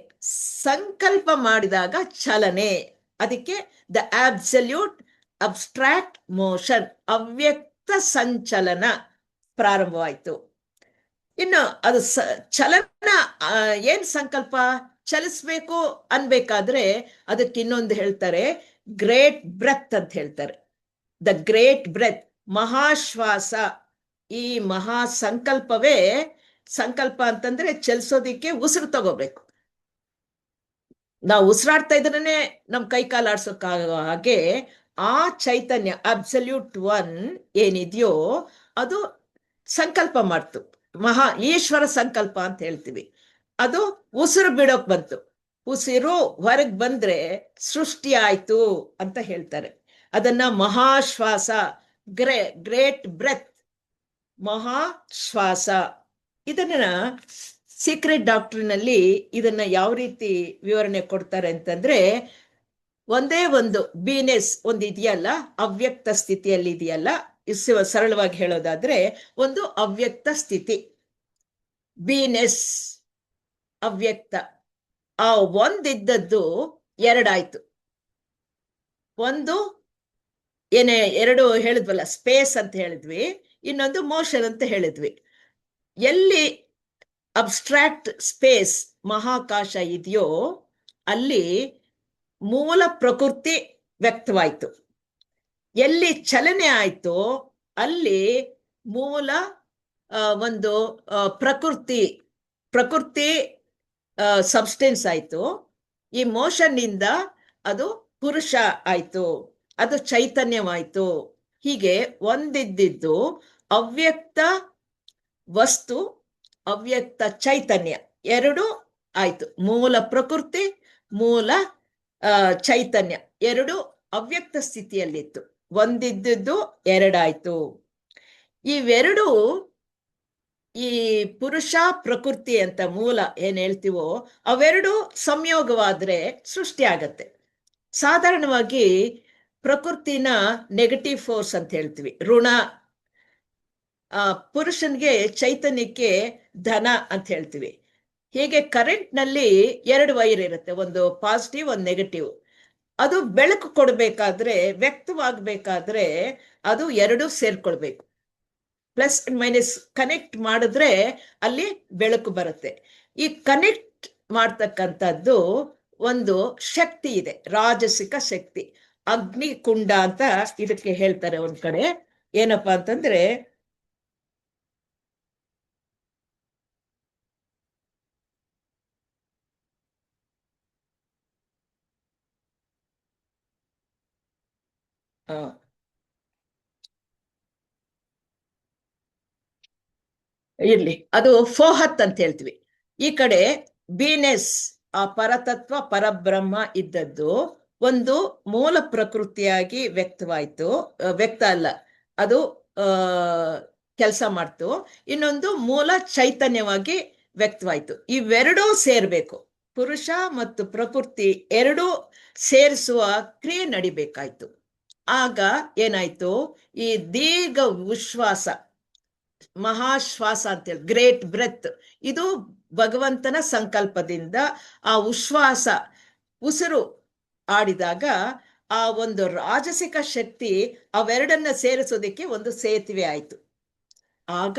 ಸಂಕಲ್ಪ ಮಾಡಿದಾಗ ಚಲನೆ, ಅದಕ್ಕೆ ದ ಅಬ್ಸಲ್ಯೂಟ್ ಅಬ್ಸ್ಟ್ರಾಕ್ಟ್ ಮೋಷನ್, ಅವ್ಯಕ್ತ ಸಂಚಲನ ಪ್ರಾರಂಭವಾಯಿತು. ಇನ್ನು ಅದು ಚಲನ ಏನ್ ಸಂಕಲ್ಪ, ಚಲಿಸ್ಬೇಕು ಅನ್ಬೇಕಾದ್ರೆ ಅದಕ್ಕೆ ಇನ್ನೊಂದು ಹೇಳ್ತಾರೆ, ಗ್ರೇಟ್ ಬ್ರೆತ್ ಅಂತ ಹೇಳ್ತಾರೆ. ದ ಗ್ರೇಟ್ ಬ್ರೆತ್, ಮಹಾಶ್ವಾಸ. ಈ ಮಹಾ ಸಂಕಲ್ಪವೇ, ಸಂಕಲ್ಪ ಅಂತಂದ್ರೆ ಚಲಿಸೋದಿಕ್ಕೆ ಉಸಿರು ತಗೋಬೇಕು. ನಾವು ಉಸಿರಾಡ್ತಾ ಇದ್ರೇನೆ ನಮ್ ಕೈ ಕಾಲು ಆಡ್ಸೋಕ್ಕಾಗೋ ಹಾಗೆ ಆ ಚೈತನ್ಯ ಅಬ್ಸಲ್ಯೂಟ್ ಒನ್ ಏನಿದೆಯೋ ಅದು ಸಂಕಲ್ಪ ಮಾಡ್ತು. ಮಹಾ ಈಶ್ವರ ಸಂಕಲ್ಪ ಅಂತ ಹೇಳ್ತೀವಿ. ಅದು ಉಸಿರು ಬಿಡೋಕ್ ಬಂತು. ಉಸಿರು ಹೊರಗೆ ಬಂದ್ರೆ ಸೃಷ್ಟಿ ಆಯ್ತು ಅಂತ ಹೇಳ್ತಾರೆ. ಅದನ್ನ ಮಹಾಶ್ವಾಸ, ಗ್ರೇಟ್ ಬ್ರೆತ್, ಮಹಾಶ್ವಾಸ. ಇದನ್ನ ಸೀಕ್ರೆಟ್ ಡಾಕ್ಟ್ರಿನಲ್ಲಿ ಇದನ್ನ ಯಾವ ರೀತಿ ವಿವರಣೆ ಕೊಡ್ತಾರೆ ಅಂತಂದ್ರೆ, ಒಂದೇ ಒಂದು ಬೀನೆಸ್ ಒಂದು ಇದೆಯಲ್ಲ, ಅವ್ಯಕ್ತ ಸ್ಥಿತಿಯಲ್ಲಿ ಇದೆಯಲ್ಲ, ಸರಳವಾಗಿ ಹೇಳೋದಾದ್ರೆ ಒಂದು ಅವ್ಯಕ್ತ ಸ್ಥಿತಿ, ಬೀನೆಸ್, ಅವ್ಯಕ್ತ. ಆ ಒಂದಿದ್ದದ್ದು ಎರಡಾಯ್ತು. ಒಂದು ಎರಡು ಹೇಳಿದ್ವಲ್ಲ, ಸ್ಪೇಸ್ ಅಂತ ಹೇಳಿದ್ವಿ, ಇನ್ನೊಂದು ಮೋಷನ್ ಅಂತ ಹೇಳಿದ್ವಿ. ಎಲ್ಲಿ ಅಬ್ಸ್ಟ್ರಾಕ್ಟ್ ಸ್ಪೇಸ್, ಮಹಾಕಾಶ ಇದೆಯೋ ಅಲ್ಲಿ ಮೂಲ ಪ್ರಕೃತಿ ವ್ಯಕ್ತವಾಯ್ತು. ಎಲ್ಲಿ ಚಲನೆ ಆಯ್ತೋ ಅಲ್ಲಿ ಮೂಲ ಒಂದು ಪ್ರಕೃತಿ ಸಬ್ಸ್ಟೆನ್ಸ್ ಆಯ್ತು. ಈ ಮೋಷನ್ ಇಂದ ಅದು ಪುರುಷ ಆಯ್ತು, ಅದು ಚೈತನ್ಯವಾಯ್ತು. ಹೀಗೆ ಒಂದಿದ್ದು ಅವ್ಯಕ್ತ ವಸ್ತು, ಅವ್ಯಕ್ತ ಚೈತನ್ಯ ಎರಡು ಆಯ್ತು. ಮೂಲ ಪ್ರಕೃತಿ, ಮೂಲ ಚೈತನ್ಯ ಎರಡು ಅವ್ಯಕ್ತ ಸ್ಥಿತಿಯಲ್ಲಿತ್ತು. ಒಂದಿದ್ದು ಎರಡಾಯ್ತು. ಇವೆರಡು ಈ ಪುರುಷ ಪ್ರಕೃತಿ ಅಂತ ಮೂಲ ಏನ್ ಹೇಳ್ತೀವೋ ಅವೆರಡು ಸಂಯೋಗವಾದ್ರೆ ಸೃಷ್ಟಿ ಆಗತ್ತೆ. ಸಾಧಾರಣವಾಗಿ ಪ್ರಕೃತಿನ ನೆಗೆಟಿವ್ ಫೋರ್ಸ್ ಅಂತ ಹೇಳ್ತೀವಿ, ಋಣ. ಪುರುಷನ್ಗೆ ಚೈತನ್ಯಕ್ಕೆ ಧನ ಅಂತ ಹೇಳ್ತೀವಿ. ಹೀಗೆ ಕರೆಂಟ್ ನಲ್ಲಿ ಎರಡು ವೈರ್ ಇರುತ್ತೆ, ಒಂದು ಪಾಸಿಟಿವ್ ಒಂದು ನೆಗೆಟಿವ್. ಅದು ಬೆಳಕು ಕೊಡ್ಬೇಕಾದ್ರೆ, ವ್ಯಕ್ತವಾಗಬೇಕಾದ್ರೆ ಅದು ಎರಡು ಸೇರ್ಕೊಳ್ಬೇಕು. ಪ್ಲಸ್ ಮೈನಸ್ ಕನೆಕ್ಟ್ ಮಾಡಿದ್ರೆ ಅಲ್ಲಿ ಬೆಳಕು ಬರುತ್ತೆ. ಈ ಕನೆಕ್ಟ್ ಮಾಡ್ತಕ್ಕಂಥದ್ದು ಒಂದು ಶಕ್ತಿ ಇದೆ, ರಾಜಸಿಕ ಶಕ್ತಿ. ಅಗ್ನಿ ಕುಂಡ ಅಂತ ಇದಕ್ಕೆ ಹೇಳ್ತಾರೆ ಒಂದ್ ಕಡೆ. ಏನಪ್ಪಾ ಅಂತಂದ್ರೆ ಇರ್ಲಿ, ಅದು ಫೋಹತ್ ಅಂತ ಹೇಳ್ತೀವಿ. ಈ ಕಡೆ ಬೀನೆಸ್, ಆ ಪರತತ್ವ ಪರಬ್ರಹ್ಮ ಇದ್ದದ್ದು ಒಂದು ಮೂಲ ಪ್ರಕೃತಿಯಾಗಿ ವ್ಯಕ್ತವಾಯ್ತು. ವ್ಯಕ್ತ ಅಲ್ಲ, ಅದು ಆ ಕೆಲಸ ಮಾಡ್ತು. ಇನ್ನೊಂದು ಮೂಲ ಚೈತನ್ಯವಾಗಿ ವ್ಯಕ್ತವಾಯ್ತು. ಇವೆರಡೂ ಸೇರ್ಬೇಕು. ಪುರುಷ ಮತ್ತು ಪ್ರಕೃತಿ ಎರಡೂ ಸೇರಿಸುವ ಕ್ರಿಯೆ ನಡಿಬೇಕಾಯ್ತು. ಆಗ ಏನಾಯ್ತು, ಈ ದೀರ್ಘ ಉಶ್ವಾಸ, ಮಹಾಶ್ವಾಸ ಅಂತೇಳಿ ಗ್ರೇಟ್ ಬ್ರೆತ್, ಇದು ಭಗವಂತನ ಸಂಕಲ್ಪದಿಂದ ಆ ಉಶ್ವಾಸ, ಉಸಿರು ಆಡಿದಾಗ ಆ ಒಂದು ರಾಜಸಿಕ ಶಕ್ತಿ ಅವೆರಡನ್ನ ಸೇರಿಸೋದಕ್ಕೆ ಒಂದು ಸೇತುವೆ ಆಯ್ತು. ಆಗ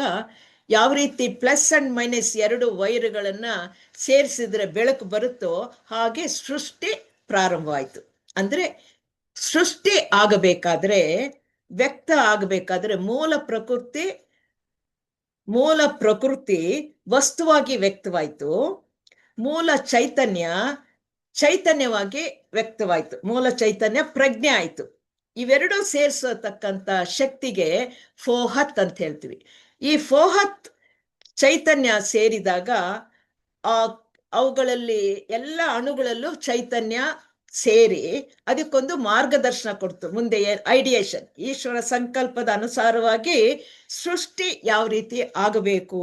ಯಾವ ರೀತಿ ಪ್ಲಸ್ ಅಂಡ್ ಮೈನಸ್ ಎರಡು ವೈರ್ಗಳನ್ನ ಸೇರಿಸಿದ್ರೆ ಬೆಳಕು ಬರುತ್ತೋ ಹಾಗೆ ಸೃಷ್ಟಿ ಪ್ರಾರಂಭವಾಯ್ತು. ಅಂದ್ರೆ ಸೃಷ್ಟಿ ಆಗಬೇಕಾದ್ರೆ, ವ್ಯಕ್ತ ಆಗಬೇಕಾದ್ರೆ ಮೂಲ ಪ್ರಕೃತಿ ವಸ್ತುವಾಗಿ ವ್ಯಕ್ತವಾಯ್ತು, ಮೂಲ ಚೈತನ್ಯವಾಗಿ ವ್ಯಕ್ತವಾಯ್ತು, ಮೂಲ ಚೈತನ್ಯ ಪ್ರಜ್ಞೆ ಆಯ್ತು. ಇವೆರಡೂ ಸೇರಿಸತಕ್ಕಂಥ ಶಕ್ತಿಗೆ ಫೋಹತ್ ಅಂತ ಹೇಳ್ತೀವಿ. ಈ ಫೋಹತ್ ಚೈತನ್ಯ ಸೇರಿದಾಗ ಆ ಅವುಗಳಲ್ಲಿ ಎಲ್ಲ ಅಣುಗಳಲ್ಲೂ ಚೈತನ್ಯ ಸೇರಿ ಅದಕ್ಕೊಂದು ಮಾರ್ಗದರ್ಶನ ಕೊಡ್ತು. ಮುಂದೆ ಐಡಿಯೇಷನ್, ಈಶ್ವರ ಸಂಕಲ್ಪದ ಅನುಸಾರವಾಗಿ ಸೃಷ್ಟಿ ಯಾವ ರೀತಿ ಆಗಬೇಕು,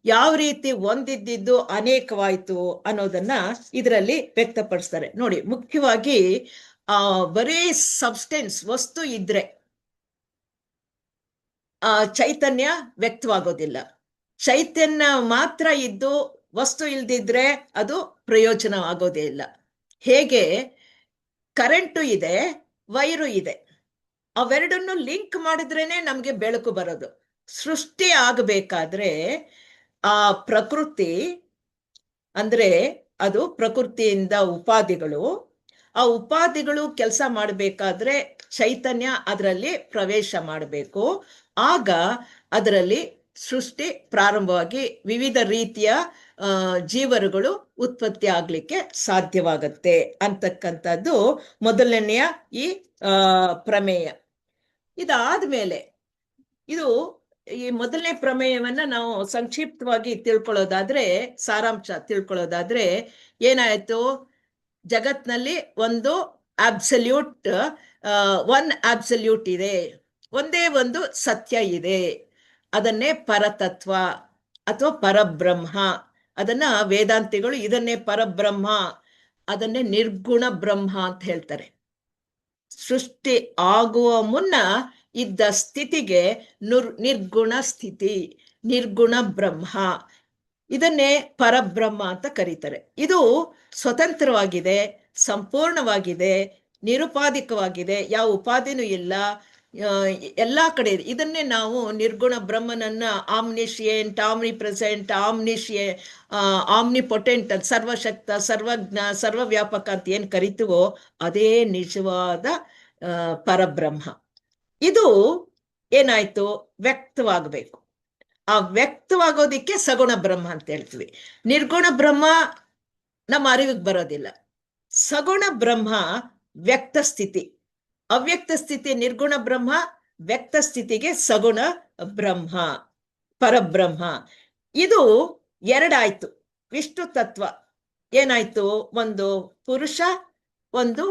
ಯಾವ ರೀತಿ ಒಂದಿದ್ದು ಅನೇಕವಾಯ್ತು ಅನ್ನೋದನ್ನ ಇದರಲ್ಲಿ ವ್ಯಕ್ತಪಡಿಸ್ತಾರೆ. ನೋಡಿ, ಮುಖ್ಯವಾಗಿ ಬರೀ ಸಬ್ಸ್ಟೆನ್ಸ್ ವಸ್ತು ಇದ್ರೆ ಚೈತನ್ಯ ವ್ಯಕ್ತವಾಗೋದಿಲ್ಲ. ಚೈತನ್ಯ ಮಾತ್ರ ಇದ್ದು ವಸ್ತು ಇಲ್ದಿದ್ರೆ ಅದು ಪ್ರಯೋಜನ ಆಗೋದೇ ಇಲ್ಲ. ಹೇಗೆ ಕರೆಂಟು ಇದೆ, ವೈರು ಇದೆ, ಅವೆರಡನ್ನು ಲಿಂಕ್ ಮಾಡಿದ್ರೇನೆ ನಮ್ಗೆ ಬೆಳಕು ಬರೋದು. ಸೃಷ್ಟಿ ಆಗಬೇಕಾದ್ರೆ ಆ ಪ್ರಕೃತಿ, ಅಂದ್ರೆ ಅದು ಪ್ರಕೃತಿಯಿಂದ ಉಪಾಧಿಗಳು, ಆ ಉಪಾಧಿಗಳು ಕೆಲಸ ಮಾಡಬೇಕಾದ್ರೆ ಚೈತನ್ಯ ಅದರಲ್ಲಿ ಪ್ರವೇಶ ಮಾಡಬೇಕು. ಆಗ ಅದರಲ್ಲಿ ಸೃಷ್ಟಿ ಪ್ರಾರಂಭವಾಗಿ ವಿವಿಧ ರೀತಿಯ ಜೀವರುಗಳು ಉತ್ಪತ್ತಿ ಆಗ್ಲಿಕ್ಕೆ ಸಾಧ್ಯವಾಗತ್ತೆ ಅಂತಕ್ಕಂಥದ್ದು ಮೊದಲನೆಯ ಈ ಪ್ರಮೇಯ. ಇದಾದ್ಮೇಲೆ ಈ ಮೊದಲನೇ ಪ್ರಮೇಯವನ್ನ ನಾವು ಸಂಕ್ಷಿಪ್ತವಾಗಿ ತಿಳ್ಕೊಳ್ಳೋದಾದ್ರೆ, ಸಾರಾಂಶ ತಿಳ್ಕೊಳ್ಳೋದಾದ್ರೆ ಏನಾಯ್ತು, ಜಗತ್ನಲ್ಲಿ ಒಂದು ಅಬ್ಸಲ್ಯೂಟ್, ಒನ್ ಅಬ್ಸಲ್ಯೂಟ್ ಇದೆ, ಒಂದೇ ಒಂದು ಸತ್ಯ ಇದೆ. ಅದನ್ನೇ ಪರತತ್ವ ಅಥವಾ ಪರಬ್ರಹ್ಮ, ಅದನ್ನ ವೇದಾಂತಿಗಳು ಇದನ್ನೇ ಪರಬ್ರಹ್ಮ, ಅದನ್ನೇ ನಿರ್ಗುಣ ಬ್ರಹ್ಮ ಅಂತ ಹೇಳ್ತಾರೆ. ಸೃಷ್ಟಿ ಆಗುವ ಮುನ್ನ ಇದ್ದ ಸ್ಥಿತಿಗೆ ನಿರ್ಗುಣ ಸ್ಥಿತಿ, ನಿರ್ಗುಣ ಬ್ರಹ್ಮ, ಇದನ್ನೇ ಪರಬ್ರಹ್ಮ ಅಂತ ಕರೀತಾರೆ. ಇದು ಸ್ವತಂತ್ರವಾಗಿದೆ, ಸಂಪೂರ್ಣವಾಗಿದೆ, ನಿರುಪಾಧಿಕವಾಗಿದೆ, ಯಾವ ಉಪಾಧಿನೂ ಇಲ್ಲ, ಎಲ್ಲಾ ಕಡೆ ಇದೆ. ಇದನ್ನೇ ನಾವು ನಿರ್ಗುಣ ಬ್ರಹ್ಮನನ್ನ ಆಮ್ನಿಶಿಯೆಂಟ್, ಆಮ್ನಿ ಪ್ರೆಸೆಂಟ್, ಆಮ್ನಿಪೊಟೆಂಟ್, ಸರ್ವಶಕ್ತ, ಸರ್ವಜ್ಞ, ಸರ್ವವ್ಯಾಪಕ ಅಂತ ಏನ್ ಕರಿತೀವೋ ಅದೇ ನಿಜವಾದ ಪರಬ್ರಹ್ಮ. ಇದು ಏನಾಯ್ತು, ವ್ಯಕ್ತವಾಗಬೇಕು. ಆ ವ್ಯಕ್ತವಾಗೋದಿಕ್ಕೆ ಸಗುಣ ಬ್ರಹ್ಮ ಅಂತ ಹೇಳ್ತೀವಿ. ನಿರ್ಗುಣ ಬ್ರಹ್ಮ ನಮ್ಮ ಅರಿವಿಗೆ ಬರೋದಿಲ್ಲ. ಸಗುಣ ಬ್ರಹ್ಮ ವ್ಯಕ್ತ ಸ್ಥಿತಿ, ಅವ್ಯಕ್ತ ಸ್ಥಿತಿ ನಿರ್ಗುಣ ಬ್ರಹ್ಮ, ವ್ಯಕ್ತ ಸ್ಥಿತಿಗೆ ಸಗುಣ ಬ್ರಹ್ಮ, ಪರಬ್ರಹ್ಮ. ಇದು ಎರಡಾಯ್ತು. ವಿಷ್ಣು ತತ್ವ ಏನಾಯ್ತು, ಒಂದು ಪುರುಷ, ಒಂದು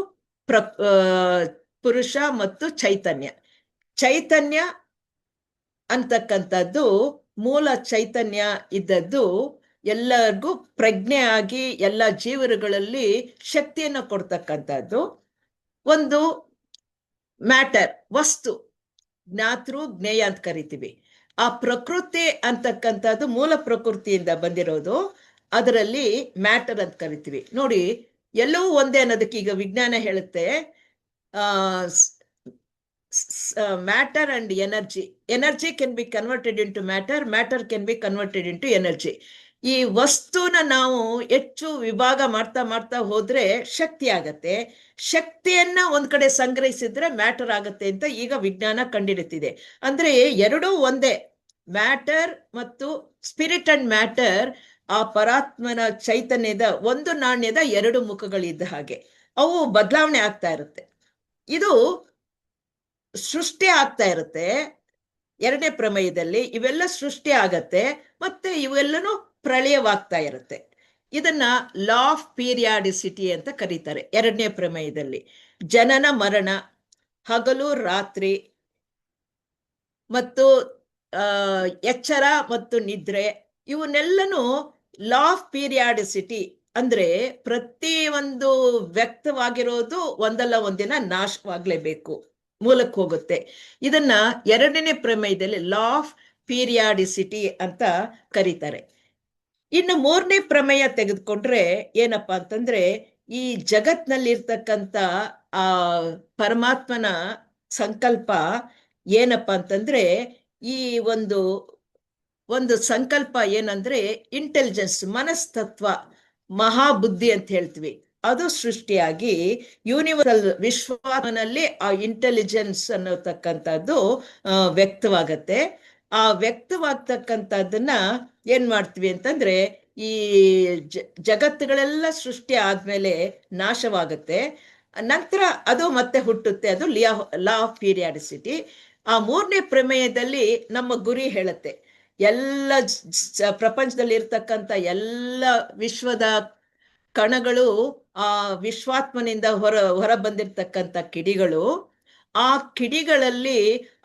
ಪುರುಷ ಮತ್ತು ಚೈತನ್ಯ. ಚೈತನ್ಯ ಅಂತಕ್ಕಂಥದ್ದು ಮೂಲ ಚೈತನ್ಯ ಇದ್ದದ್ದು ಎಲ್ಲರಿಗೂ ಪ್ರಜ್ಞೆ ಆಗಿ ಎಲ್ಲ ಜೀವರುಗಳಲ್ಲಿ ಶಕ್ತಿಯನ್ನು ಕೊಡ್ತಕ್ಕಂಥದ್ದು. ಒಂದು ಮ್ಯಾಟರ್, ವಸ್ತು, ಜ್ಞಾತೃ ಜ್ಞೇಯ ಅಂತ ಕರಿತೀವಿ. ಆ ಪ್ರಕೃತಿ ಅಂತಕ್ಕಂಥದ್ದು ಮೂಲ ಪ್ರಕೃತಿಯಿಂದ ಬಂದಿರೋದು, ಅದರಲ್ಲಿ ಮ್ಯಾಟರ್ ಅಂತ ಕರಿತೀವಿ. ನೋಡಿ, ಎಲ್ಲವೂ ಒಂದೇ ಅನ್ನೋದಕ್ಕೆ ಈಗ ವಿಜ್ಞಾನ ಹೇಳುತ್ತೆ, matter and energy can be converted into matter can be converted into energy. ಈ ವಸ್ತುನ ನಾವು ಹೆಚ್ಚು ವಿಭಾಗ ಮಾಡ್ತಾ ಮಾಡ್ತಾ ಹೋದ್ರೆ ಶಕ್ತಿ ಆಗತ್ತೆ, ಶಕ್ತಿಯನ್ನ ಒಂದ್ ಕಡೆ ಸಂಗ್ರಹಿಸಿದ್ರೆ ಮ್ಯಾಟರ್ ಆಗತ್ತೆ ಅಂತ ಈಗ ವಿಜ್ಞಾನ ಕಂಡಿಡುತ್ತಿದೆ. ಅಂದ್ರೆ ಎರಡೂ ಒಂದೇ, ಮ್ಯಾಟರ್ ಮತ್ತು ಸ್ಪಿರಿಟ್ ಅಂಡ್ ಮ್ಯಾಟರ್ ಆ ಪರಾತ್ಮನ ಚೈತನ್ಯದ ಒಂದು ನಾಣ್ಯದ ಎರಡು ಮುಖಗಳಿದ್ದ ಹಾಗೆ, ಅವು ಬದಲಾವಣೆ ಆಗ್ತಾ ಇರುತ್ತೆ. ಇದು ಸೃಷ್ಟಿ ಆಗ್ತಾ ಇರುತ್ತೆ ಎರಡನೇ ಪ್ರಮೇಯದಲ್ಲಿ, ಇವೆಲ್ಲ ಸೃಷ್ಟಿ ಆಗತ್ತೆ, ಮತ್ತೆ ಇವೆಲ್ಲನೂ ಪ್ರಳಯವಾಗ್ತಾ ಇರುತ್ತೆ. ಇದನ್ನ ಲಾ ಆಫ್ ಪೀರಿಯಾಡಿಸಿಟಿ ಅಂತ ಕರೀತಾರೆ ಎರಡನೇ ಪ್ರಮೇಯದಲ್ಲಿ. ಜನನ ಮರಣ, ಹಗಲು ರಾತ್ರಿ, ಮತ್ತು ಎಚ್ಚರ ಮತ್ತು ನಿದ್ರೆ, ಇವನ್ನೆಲ್ಲನೂ ಲಾ ಆಫ್ ಪೀರಿಯಾಡಿಸಿಟಿ. ಅಂದ್ರೆ ಪ್ರತಿ ಒಂದು ವ್ಯಕ್ತವಾಗಿರೋದು ಒಂದಲ್ಲ ಒಂದಿನ ನಾಶವಾಗ್ಲೇಬೇಕು, ಮೂಲಕ್ಕೆ ಹೋಗುತ್ತೆ. ಇದನ್ನ ಎರಡನೇ ಪ್ರಮೇಯದಲ್ಲಿ ಲಾ ಆಫ್ ಪೀರಿಯಾಡಿಸಿಟಿ ಅಂತ ಕರೀತಾರೆ. ಇನ್ನು ಮೂರನೇ ಪ್ರಮೇಯ ತೆಗೆದುಕೊಂಡ್ರೆ ಏನಪ್ಪಾ ಅಂತಂದ್ರೆ, ಈ ಜಗತ್ನಲ್ಲಿರ್ತಕ್ಕಂಥ ಆ ಪರಮಾತ್ಮನ ಸಂಕಲ್ಪ ಏನಪ್ಪಾ ಅಂತಂದ್ರೆ, ಈ ಒಂದು ಸಂಕಲ್ಪ ಏನಂದ್ರೆ ಇಂಟೆಲಿಜೆನ್ಸ್, ಮನಸ್ತತ್ವ, ಮಹಾಬುದ್ಧಿ ಅಂತ ಹೇಳ್ತೀವಿ. ಅದು ಸೃಷ್ಟಿಯಾಗಿ ಯೂನಿವರ್ಸಲ್ ವಿಶ್ವನಲ್ಲಿ ಆ ಇಂಟೆಲಿಜೆನ್ಸ್ ಅನ್ನತಕ್ಕಂಥದ್ದು ವ್ಯಕ್ತವಾಗತ್ತೆ. ಆ ವ್ಯಕ್ತವಾಗ್ತಕ್ಕಂಥದ್ದನ್ನ ಏನ್ ಮಾಡ್ತೀವಿ ಅಂತಂದ್ರೆ, ಈ ಜಗತ್ತುಗಳೆಲ್ಲ ಸೃಷ್ಟಿ ಆದ್ಮೇಲೆ ನಾಶವಾಗುತ್ತೆ, ನಂತರ ಅದು ಮತ್ತೆ ಹುಟ್ಟುತ್ತೆ. ಅದು ಲಾ ಆಫ್ ಪೀರಿಯಾಡಿಸಿಟಿ. ಆ ಮೂರನೇ ಪ್ರಮೇಯದಲ್ಲಿ ನಮ್ಮ ಗುರಿ ಹೇಳುತ್ತೆ, ಎಲ್ಲ ಪ್ರಪಂಚದಲ್ಲಿ ಇರ್ತಕ್ಕಂಥ ಎಲ್ಲ ವಿಶ್ವದ ಕಣಗಳು ಆ ವಿಶ್ವಾತ್ಮನಿಂದ ಹೊರ ಬಂದಿರ್ತಕ್ಕಂಥ ಕಿಡಿಗಳು. ಆ ಕಿಡಿಗಳಲ್ಲಿ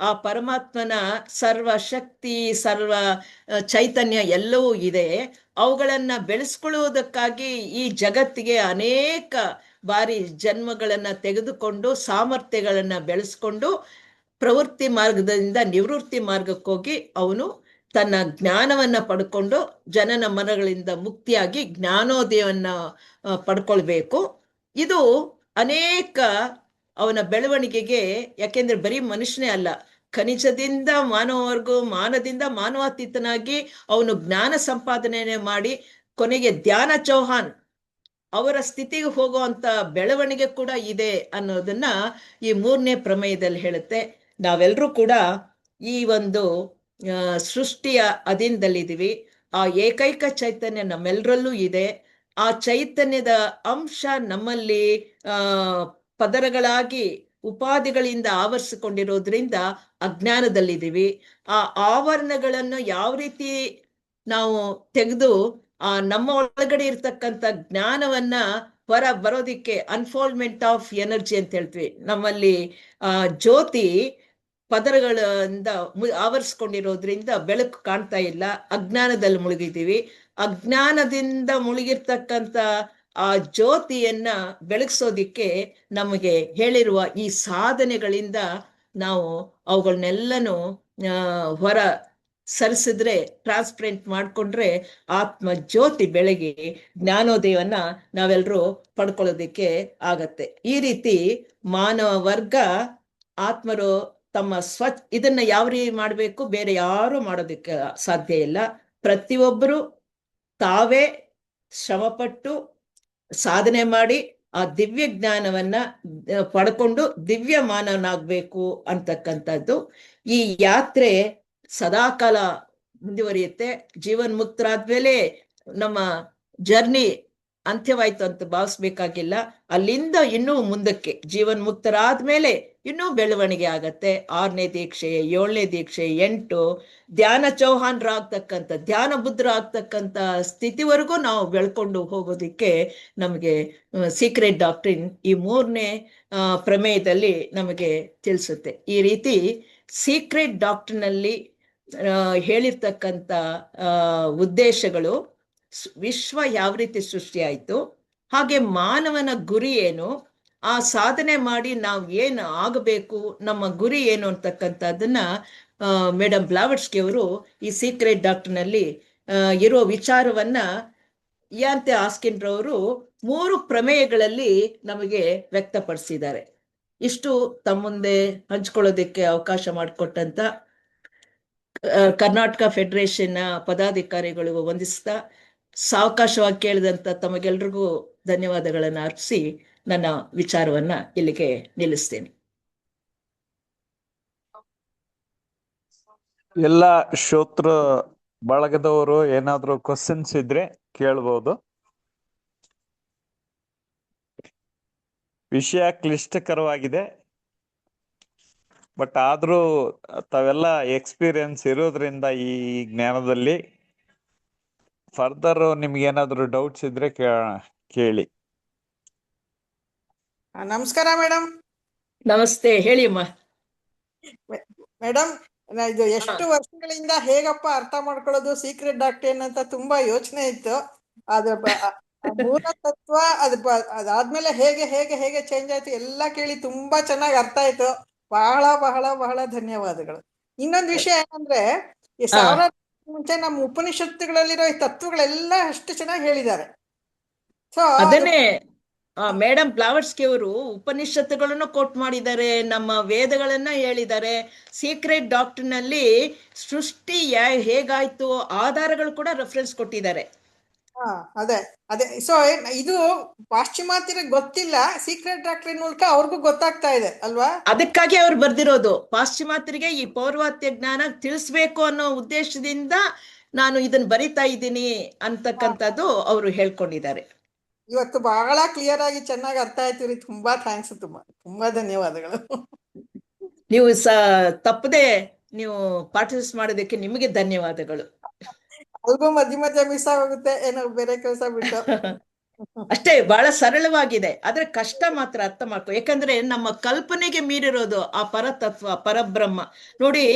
ಆ ಪರಮಾತ್ಮನ ಸರ್ವ ಶಕ್ತಿ, ಸರ್ವ ಚೈತನ್ಯ ಎಲ್ಲವೂ ಇದೆ. ಅವುಗಳನ್ನ ಬೆಳೆಸ್ಕೊಳ್ಳುವುದಕ್ಕಾಗಿ ಈ ಜಗತ್ತಿಗೆ ಅನೇಕ ಬಾರಿ ಜನ್ಮಗಳನ್ನ ತೆಗೆದುಕೊಂಡು ಸಾಮರ್ಥ್ಯಗಳನ್ನ ಬೆಳೆಸ್ಕೊಂಡು ಪ್ರವೃತ್ತಿ ಮಾರ್ಗದಿಂದ ನಿವೃತ್ತಿ ಮಾರ್ಗಕ್ಕೆ ಹೋಗಿ ಅವನು ತನ್ನ ಜ್ಞಾನವನ್ನ ಪಡ್ಕೊಂಡು ಜನನ ಮನಗಳಿಂದ ಮುಕ್ತಿಯಾಗಿ ಜ್ಞಾನೋದಯವನ್ನ ಪಡ್ಕೊಳ್ಬೇಕು. ಇದು ಅನೇಕ ಅವನ ಬೆಳವಣಿಗೆಗೆ, ಯಾಕೆಂದ್ರೆ ಬರೀ ಮನುಷ್ಯನೇ ಅಲ್ಲ, ಖನಿಜದಿಂದ ಮಾನವವರ್ಗೂ, ಮಾನದಿಂದ ಮಾನವಾತೀತನಾಗಿ ಅವನು ಜ್ಞಾನ ಸಂಪಾದನೆ ಮಾಡಿ ಕೊನೆಗೆ ಧ್ಯಾನ ಚೌಹಾನ್ ಅವರ ಸ್ಥಿತಿಗೆ ಹೋಗುವಂತ ಬೆಳವಣಿಗೆ ಕೂಡ ಇದೆ ಅನ್ನೋದನ್ನ ಈ ಮೂರನೇ ಪ್ರಮೇಯದಲ್ಲಿ ಹೇಳುತ್ತೆ. ನಾವೆಲ್ಲರೂ ಕೂಡ ಈ ಒಂದು ಸೃಷ್ಟಿಯ ಅಧೀನದಲ್ಲಿದ್ದೀವಿ. ಆ ಏಕೈಕ ಚೈತನ್ಯ ನಮ್ಮೆಲ್ಲರಲ್ಲೂ ಇದೆ. ಆ ಚೈತನ್ಯದ ಅಂಶ ನಮ್ಮಲ್ಲಿ ಪದರಗಳಾಗಿ ಉಪಾಧಿಗಳಿಂದ ಆವರಿಸಿಕೊಂಡಿರೋದ್ರಿಂದ ಅಜ್ಞಾನದಲ್ಲಿದ್ದೀವಿ. ಆ ಆವರಣಗಳನ್ನು ಯಾವ ರೀತಿ ನಾವು ತೆಗೆದು ನಮ್ಮ ಒಳಗಡೆ ಇರ್ತಕ್ಕಂಥ ಜ್ಞಾನವನ್ನ ಹೊರ ಬರೋದಿಕ್ಕೆ ಅನ್ಫೋಲ್ಡ್ಮೆಂಟ್ ಆಫ್ ಎನರ್ಜಿ ಅಂತ ಹೇಳ್ತೀವಿ. ನಮ್ಮಲ್ಲಿ ಜ್ಯೋತಿ ಪದರಗಳಿಂದ ಆವರಿಸ್ಕೊಂಡಿರೋದ್ರಿಂದ ಬೆಳಕು ಕಾಣ್ತಾ ಇಲ್ಲ, ಅಜ್ಞಾನದಲ್ಲಿ ಮುಳುಗಿದ್ದೀವಿ. ಅಜ್ಞಾನದಿಂದ ಮುಳುಗಿರ್ತಕ್ಕಂಥ ಆ ಜ್ಯೋತಿಯನ್ನ ಬೆಳಗ್ಸೋದಿಕ್ಕೆ ನಮಗೆ ಹೇಳಿರುವ ಈ ಸಾಧನೆಗಳಿಂದ ನಾವು ಅವುಗಳನ್ನೆಲ್ಲನೂ ಹೊರ ಸರಿಸಿದ್ರೆ, ಟ್ರಾನ್ಸ್ಪರೆಂಟ್ ಮಾಡ್ಕೊಂಡ್ರೆ ಆತ್ಮ ಜ್ಯೋತಿ ಬೆಳಗಿ ಜ್ಞಾನೋದಯವನ್ನ ನಾವೆಲ್ಲರೂ ಪಡ್ಕೊಳ್ಳೋದಿಕ್ಕೆ ಆಗತ್ತೆ. ಈ ರೀತಿ ಮಾನವ ವರ್ಗ ಆತ್ಮರು ತಮ್ಮ ಇದನ್ನ ಯಾವ ರೀತಿ ಮಾಡಬೇಕು, ಬೇರೆ ಯಾರು ಮಾಡೋದಕ್ಕೆ ಸಾಧ್ಯ ಇಲ್ಲ. ಪ್ರತಿಯೊಬ್ಬರು ತಾವೇ ಶ್ರಮಪಟ್ಟು ಸಾಧನೆ ಮಾಡಿ ಆ ದಿವ್ಯ ಜ್ಞಾನವನ್ನ ಪಡ್ಕೊಂಡು ದಿವ್ಯ ಮಾನವನಾಗ್ಬೇಕು ಅಂತಕ್ಕಂಥದ್ದು. ಈ ಯಾತ್ರೆ ಸದಾಕಾಲ ಮುಂದುವರಿಯುತ್ತೆ. ಜೀವನ್ ಮುಕ್ತರಾದ್ಮೇಲೆ ನಮ್ಮ ಜರ್ನಿ ಅಂತ್ಯವಾಯ್ತು ಅಂತ ಭಾವಿಸ್ಬೇಕಾಗಿಲ್ಲ. ಅಲ್ಲಿಂದ ಇನ್ನೂ ಮುಂದಕ್ಕೆ ಜೀವನ್ ಮುಕ್ತರಾದ್ಮೇಲೆ ಇನ್ನೂ ಬೆಳವಣಿಗೆ ಆಗತ್ತೆ. 6ನೇ ದೀಕ್ಷೆ, 7ನೇ ದೀಕ್ಷೆ, 8 ಧ್ಯಾನ ಚೌಹಾನ್ರಾಗ್ತಕ್ಕಂಥ, ಧ್ಯಾನ ಬುದ್ಧರಾಗ್ತಕ್ಕಂಥ ಸ್ಥಿತಿವರೆಗೂ ನಾವು ಬೆಳ್ಕೊಂಡು ಹೋಗೋದಿಕ್ಕೆ ನಮಗೆ ಸೀಕ್ರೆಟ್ ಡಾಕ್ಟ್ರಿನ್ ಈ 3ನೇ ಪ್ರಮೇಯದಲ್ಲಿ ನಮಗೆ ತಿಳಿಸುತ್ತೆ. ಈ ರೀತಿ ಸೀಕ್ರೆಟ್ ಡಾಕ್ಟ್ರಿನಲ್ಲಿ ಹೇಳಿರ್ತಕ್ಕಂಥ ಉದ್ದೇಶಗಳು, ವಿಶ್ವ ಯಾವ ರೀತಿ ಸೃಷ್ಟಿಯಾಯಿತು, ಹಾಗೆ ಮಾನವನ ಗುರಿ ಏನು, ಆ ಸಾಧನೆ ಮಾಡಿ ನಾವು ಏನು ಆಗಬೇಕು, ನಮ್ಮ ಗುರಿ ಏನು ಅಂತಕ್ಕಂಥದ್ದನ್ನ ಮೇಡಮ್ ಬ್ಲಾವಟ್ಸ್ಕಿ ಅವರು ಈ ಸೀಕ್ರೆಟ್ ಡಾಕ್ಟರ್ನಲ್ಲಿ ಇರೋ ವಿಚಾರವನ್ನ ಯಾಂತೆ ಆಸ್ಕಿನ್ ರವರು 3 ಪ್ರಮೇಯಗಳಲ್ಲಿ ನಮಗೆ ವ್ಯಕ್ತಪಡಿಸಿದ್ದಾರೆ. ಇಷ್ಟು ತಮ್ಮ ಮುಂದೆ ಹಂಚ್ಕೊಳ್ಳೋದಕ್ಕೆ ಅವಕಾಶ ಮಾಡಿಕೊಟ್ಟಂತ ಕರ್ನಾಟಕ ಫೆಡರೇಷನ್ ಪದಾಧಿಕಾರಿಗಳಿಗೂ ವಂದಿಸ್ತಾ, ಸಾವಕಾಶವಾಗಿ ಕೇಳಿದಂತ ತಮಗೆಲ್ರಿಗೂ ಧನ್ಯವಾದಗಳನ್ನು ಅರ್ಪಿಸಿ ನನ್ನ ವಿಚಾರವನ್ನ ಇಲ್ಲಿಗೆ ನಿಲ್ಲಿಸ್ತೇನೆ. ಎಲ್ಲ ಶ್ರೋತೃ ಬಳಗದವರು ಏನಾದ್ರು ಕ್ವಶನ್ಸ್ ಇದ್ರೆ ಕೇಳ್ಬೋದು. ವಿಷಯ ಕ್ಲಿಷ್ಟಕರವಾಗಿದೆ, ಬಟ್ ಆದ್ರೂ ತಾವೆಲ್ಲ ಎಕ್ಸ್ಪೀರಿಯನ್ಸ್ ಇರೋದ್ರಿಂದ ಈ ಜ್ಞಾನದಲ್ಲಿ ಫರ್ದರ್ ನಿಮ್ಗೆ ಏನಾದ್ರು ಡೌಟ್ಸ್ ಇದ್ರೆ ಕೇಳಿ. ನಮಸ್ಕಾರ ಮೇಡಮ್. ನಮಸ್ತೆ, ಹೇಳಿ ಅಮ್ಮ. ಮೇಡಮ್, ಇದು ಎಷ್ಟು ವರ್ಷಗಳಿಂದ ಹೇಗಪ್ಪ ಅರ್ಥ ಮಾಡ್ಕೊಳ್ಳೋದು ಸೀಕ್ರೆಟ್ ಡಾಕ್ಟರ್ ಅಂತ ತುಂಬಾ ಯೋಚನೆ ಇತ್ತು. ಅದ್ರ ಮೂಲ ತತ್ವ ಅದಾದ್ಮೇಲೆ ಹೇಗೆ ಹೇಗೆ ಹೇಗೆ ಚೇಂಜ್ ಆಯ್ತು ಎಲ್ಲ ಕೇಳಿ ತುಂಬಾ ಚೆನ್ನಾಗಿ ಅರ್ಥ ಆಯ್ತು. ಬಹಳ ಬಹಳ ಬಹಳ ಧನ್ಯವಾದಗಳು. ಇನ್ನೊಂದು ವಿಷಯ ಏನಂದ್ರೆ, ಈ 1000 ಮುಂಚೆ ನಮ್ಮ ಉಪನಿಷತ್ತುಗಳಲ್ಲಿರೋ ಈ ತತ್ವಗಳೆಲ್ಲ ಅಷ್ಟು ಚೆನ್ನಾಗಿ ಹೇಳಿದ್ದಾರೆ. ಸೊ ಅದನ್ನೇ ಮೇಡಮ್ ಬ್ಲಾವಟ್ಸ್ಕಿ ಅವರು ಉಪನಿಷತ್ತುಗಳನ್ನು ಕೋಟ್ ಮಾಡಿದ್ದಾರೆ, ನಮ್ಮ ವೇದಗಳನ್ನ ಹೇಳಿದ್ದಾರೆ. ಸೀಕ್ರೆಟ್ ಡಾಕ್ಟರ್ನಲ್ಲಿ ಸೃಷ್ಟಿ ಹೇಗಾಯ್ತು ಆಧಾರಗಳು ಕೂಡ ರೆಫರೆನ್ಸ್ ಕೊಟ್ಟಿದ್ದಾರೆ. ಅದೇ ಅದೇ. ಸೊ ಇದು ಪಾಶ್ಚಿಮಾತ್ಯರಿಗೆ ಗೊತ್ತಿಲ್ಲ, ಸೀಕ್ರೆಟ್ ಡಾಕ್ಟರ್ ಮೂಲಕ ಅವ್ರಿಗೂ ಗೊತ್ತಾಗ್ತಾ ಇದೆ ಅಲ್ವಾ? ಅದಕ್ಕಾಗಿ ಅವ್ರು ಬರ್ದಿರೋದು, ಪಾಶ್ಚಿಮಾತ್ಯರಿಗೆ ಈ ಪೌರ್ವಾತ್ಯ ಜ್ಞಾನ ತಿಳಿಸ್ಬೇಕು ಅನ್ನೋ ಉದ್ದೇಶದಿಂದ ನಾನು ಇದನ್ನ ಬರಿತಾ ಇದ್ದೀನಿ ಅಂತಕ್ಕಂಥದ್ದು ಅವರು ಹೇಳ್ಕೊಂಡಿದ್ದಾರೆ. ಇವತ್ತು ಬಹಳ ಕ್ಲಿಯರ್ ಆಗಿ ಚೆನ್ನಾಗಿ ಅರ್ಥ ಆಯ್ತು ರೀ. ತುಂಬಾ ಥ್ಯಾಂಕ್ಸ್, ತುಂಬಾ ಧನ್ಯವಾದಗಳು. ನೀವು ತಪ್ಪದೆ ನೀವು ಪಾರ್ಟಿಸಿಪೇಟ್ ಮಾಡೋದಕ್ಕೆ ನಿಮಗೆ ಧನ್ಯವಾದಗಳು. ಅಲ್ಗೂ ಮಧ್ಯ ಮಧ್ಯ ಮಿಸ್ ಆಗೋಗುತ್ತೆ, ಏನೋ ಬೇರೆ ಕೆಲಸ ಬಿಟ್ಟು. ಅಷ್ಟೇ, ಬಹಳ ಸರಳವಾಗಿದೆ, ಆದ್ರೆ ಕಷ್ಟ ಮಾತ್ರ ಅರ್ಥ ಮಾಡ್ಕೊ. ಯಾಕಂದ್ರೆ ನಮ್ಮ ಕಲ್ಪನೆಗೆ ಮೀರಿರೋದು ಆ ಪರತತ್ವ, ಪರಬ್ರಹ್ಮ. ನೋಡಿ,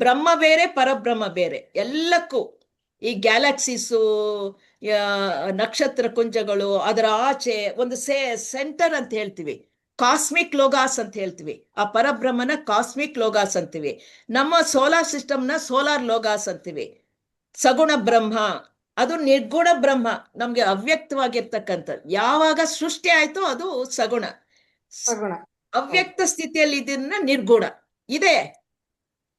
ಬ್ರಹ್ಮ ಬೇರೆ, ಪರಬ್ರಹ್ಮ ಬೇರೆ. ಎಲ್ಲಕ್ಕೂ ಈ ಗ್ಯಾಲಕ್ಸೀಸು, ನಕ್ಷತ್ರ ಕುಂಜಗಳು, ಅದರ ಆಚೆ ಒಂದು ಸೆಂಟರ್ ಅಂತ ಹೇಳ್ತೀವಿ, ಕಾಸ್ಮಿಕ್ ಲೋಗಾಸ್ ಅಂತ ಹೇಳ್ತೀವಿ. ಆ ಪರಬ್ರಹ್ಮನ ಕಾಸ್ಮಿಕ್ ಲೋಗಾಸ್ ಅಂತೀವಿ. ನಮ್ಮ ಸೋಲಾರ್ ಸಿಸ್ಟಮ್ನ ಸೋಲಾರ್ ಲೋಗಾಸ್ ಅಂತೀವಿ. ಸಗುಣ ಬ್ರಹ್ಮ, ಅದು ನಿರ್ಗುಣ ಬ್ರಹ್ಮ, ನಮ್ಗೆ ಅವ್ಯಕ್ತವಾಗಿರ್ತಕ್ಕಂಥದ್ದು. ಯಾವಾಗ ಸೃಷ್ಟಿ ಆಯ್ತೋ ಅದು ಸಗುಣ, ಅವ್ಯಕ್ತ ಸ್ಥಿತಿಯಲ್ಲಿ ಇದನ್ನ ನಿರ್ಗುಣ ಇದೆ.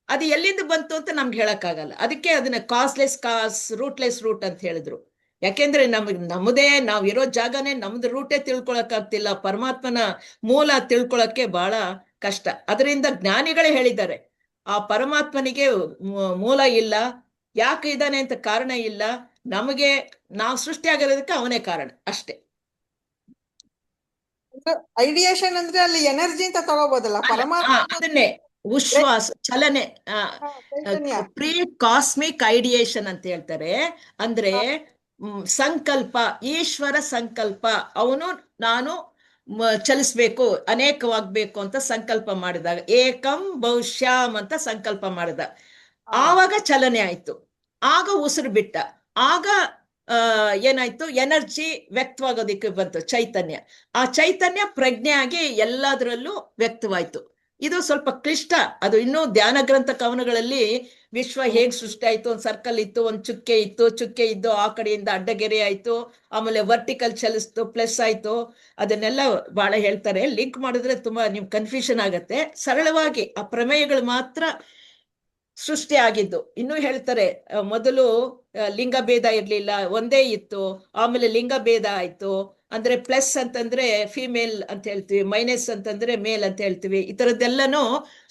ಅದು ಎಲ್ಲಿಂದ ಬಂತು ಅಂತ ನಮ್ಗೆ ಹೇಳಕ್ಕಾಗಲ್ಲ. ಅದಕ್ಕೆ ಅದನ್ನ ಕಾಸ್ಲೆಸ್ ಕಾಸ್, ರೂಟ್ಲೆಸ್ ರೂಟ್ ಅಂತ ಹೇಳಿದ್ರು. ಯಾಕೆಂದ್ರೆ ನಮ್ಮದೇ ನಾವಿರೋ ಜಾಗನೇ ನಮ್ದು ರೂಟೇ ತಿಳ್ಕೊಳಕ್ಕಾಗ್ತಿಲ್ಲ. ಪರಮಾತ್ಮನ ಮೂಲ ತಿಳ್ಕೊಳಕ್ಕೆ ಬಹಳ ಕಷ್ಟ. ಅದರಿಂದ ಜ್ಞಾನಿಗಳೇ ಹೇಳಿದ್ದಾರೆ, ಆ ಪರಮಾತ್ಮನಿಗೆ ಮೂಲ ಇಲ್ಲ, ಯಾಕೆ ಇದ್ದಾನೆ ಅಂತ ಕಾರಣ ಇಲ್ಲ, ನಮಗೆ ನಾವು ಸೃಷ್ಟಿಯಾಗಿರೋದಕ್ಕೆ ಅವನೇ ಕಾರಣ ಅಷ್ಟೇ. ಐಡಿಯೇಷನ್ ಅಂದ್ರೆ ಅಲ್ಲಿ ಎನರ್ಜಿ ಅಂತ ತಗೋಬೋದಲ್ಲ, ಪರಮಾತ್ಮ ಅದನ್ನೇ ಉಶ್ವಾಸ, ಚಲನೆ, ಪ್ರೀ ಕಾಸ್ಮಿಕ್ ಐಡಿಯೇಷನ್ ಅಂತ ಹೇಳ್ತಾರೆ. ಅಂದ್ರೆ ಸಂಕಲ್ಪ, ಈಶ್ವರ ಸಂಕಲ್ಪ. ಅವನು ನಾನು ಚಲಿಸ್ಬೇಕು, ಅನೇಕವಾಗ್ಬೇಕು ಅಂತ ಸಂಕಲ್ಪ ಮಾಡಿದಾಗ, ಏಕಂ ಬಹುಶ್ಯಾಮ್ ಅಂತ ಸಂಕಲ್ಪ ಮಾಡಿದ, ಆವಾಗ ಚಲನೆ ಆಯ್ತು. ಆಗ ಉಸಿರು ಬಿಟ್ಟ, ಆಗ ಏನಾಯ್ತು, ಎನರ್ಜಿ ವ್ಯಕ್ತವಾಗೋದಿಕ್ಕೆ ಬಂತು, ಚೈತನ್ಯ. ಆ ಚೈತನ್ಯ ಪ್ರಜ್ಞೆ ಆಗಿ ಎಲ್ಲದರಲ್ಲೂ ವ್ಯಕ್ತವಾಯ್ತು. ಇದು ಸ್ವಲ್ಪ ಕ್ಲಿಷ್ಟ. ಅದು ಇನ್ನೂ ಧ್ಯಾನ ಗ್ರಂಥ ಕವನಗಳಲ್ಲಿ ವಿಶ್ವ ಹೇಗ್ ಸೃಷ್ಟಿ ಆಯ್ತು, ಒಂದು ಸರ್ಕಲ್ ಇತ್ತು, ಒಂದು ಚುಕ್ಕೆ ಇತ್ತು, ಚುಕ್ಕೆ ಇದ್ದು ಆ ಕಡೆಯಿಂದ ಅಡ್ಡಗೆರೆ ಆಯ್ತು, ಆಮೇಲೆ ವರ್ಟಿಕಲ್ ಚಲಿಸ್ತು, ಪ್ಲಸ್ ಆಯ್ತು, ಅದನ್ನೆಲ್ಲ ಬಹಳ ಹೇಳ್ತಾರೆ. ಲಿಂಕ್ ಮಾಡಿದ್ರೆ ತುಂಬಾ ನಿಮ್ ಕನ್ಫ್ಯೂಷನ್ ಆಗತ್ತೆ. ಸರಳವಾಗಿ ಆ ಪ್ರಮೇಯಗಳು ಮಾತ್ರ ಸೃಷ್ಟಿ ಆಗಿದ್ದು. ಇನ್ನೂ ಹೇಳ್ತಾರೆ, ಮೊದಲು ಲಿಂಗ ಭೇದ ಇರ್ಲಿಲ್ಲ, ಒಂದೇ ಇತ್ತು, ಆಮೇಲೆ ಲಿಂಗ ಭೇದ ಆಯ್ತು. ಅಂದ್ರೆ ಪ್ಲಸ್ ಅಂತಂದ್ರೆ ಫಿಮೇಲ್ ಅಂತ ಹೇಳ್ತೀವಿ, ಮೈನಸ್ ಅಂತಂದ್ರೆ ಮೇಲ್ ಅಂತ ಹೇಳ್ತೀವಿ. ಈ ತರದ್ದೆಲ್ಲನೂ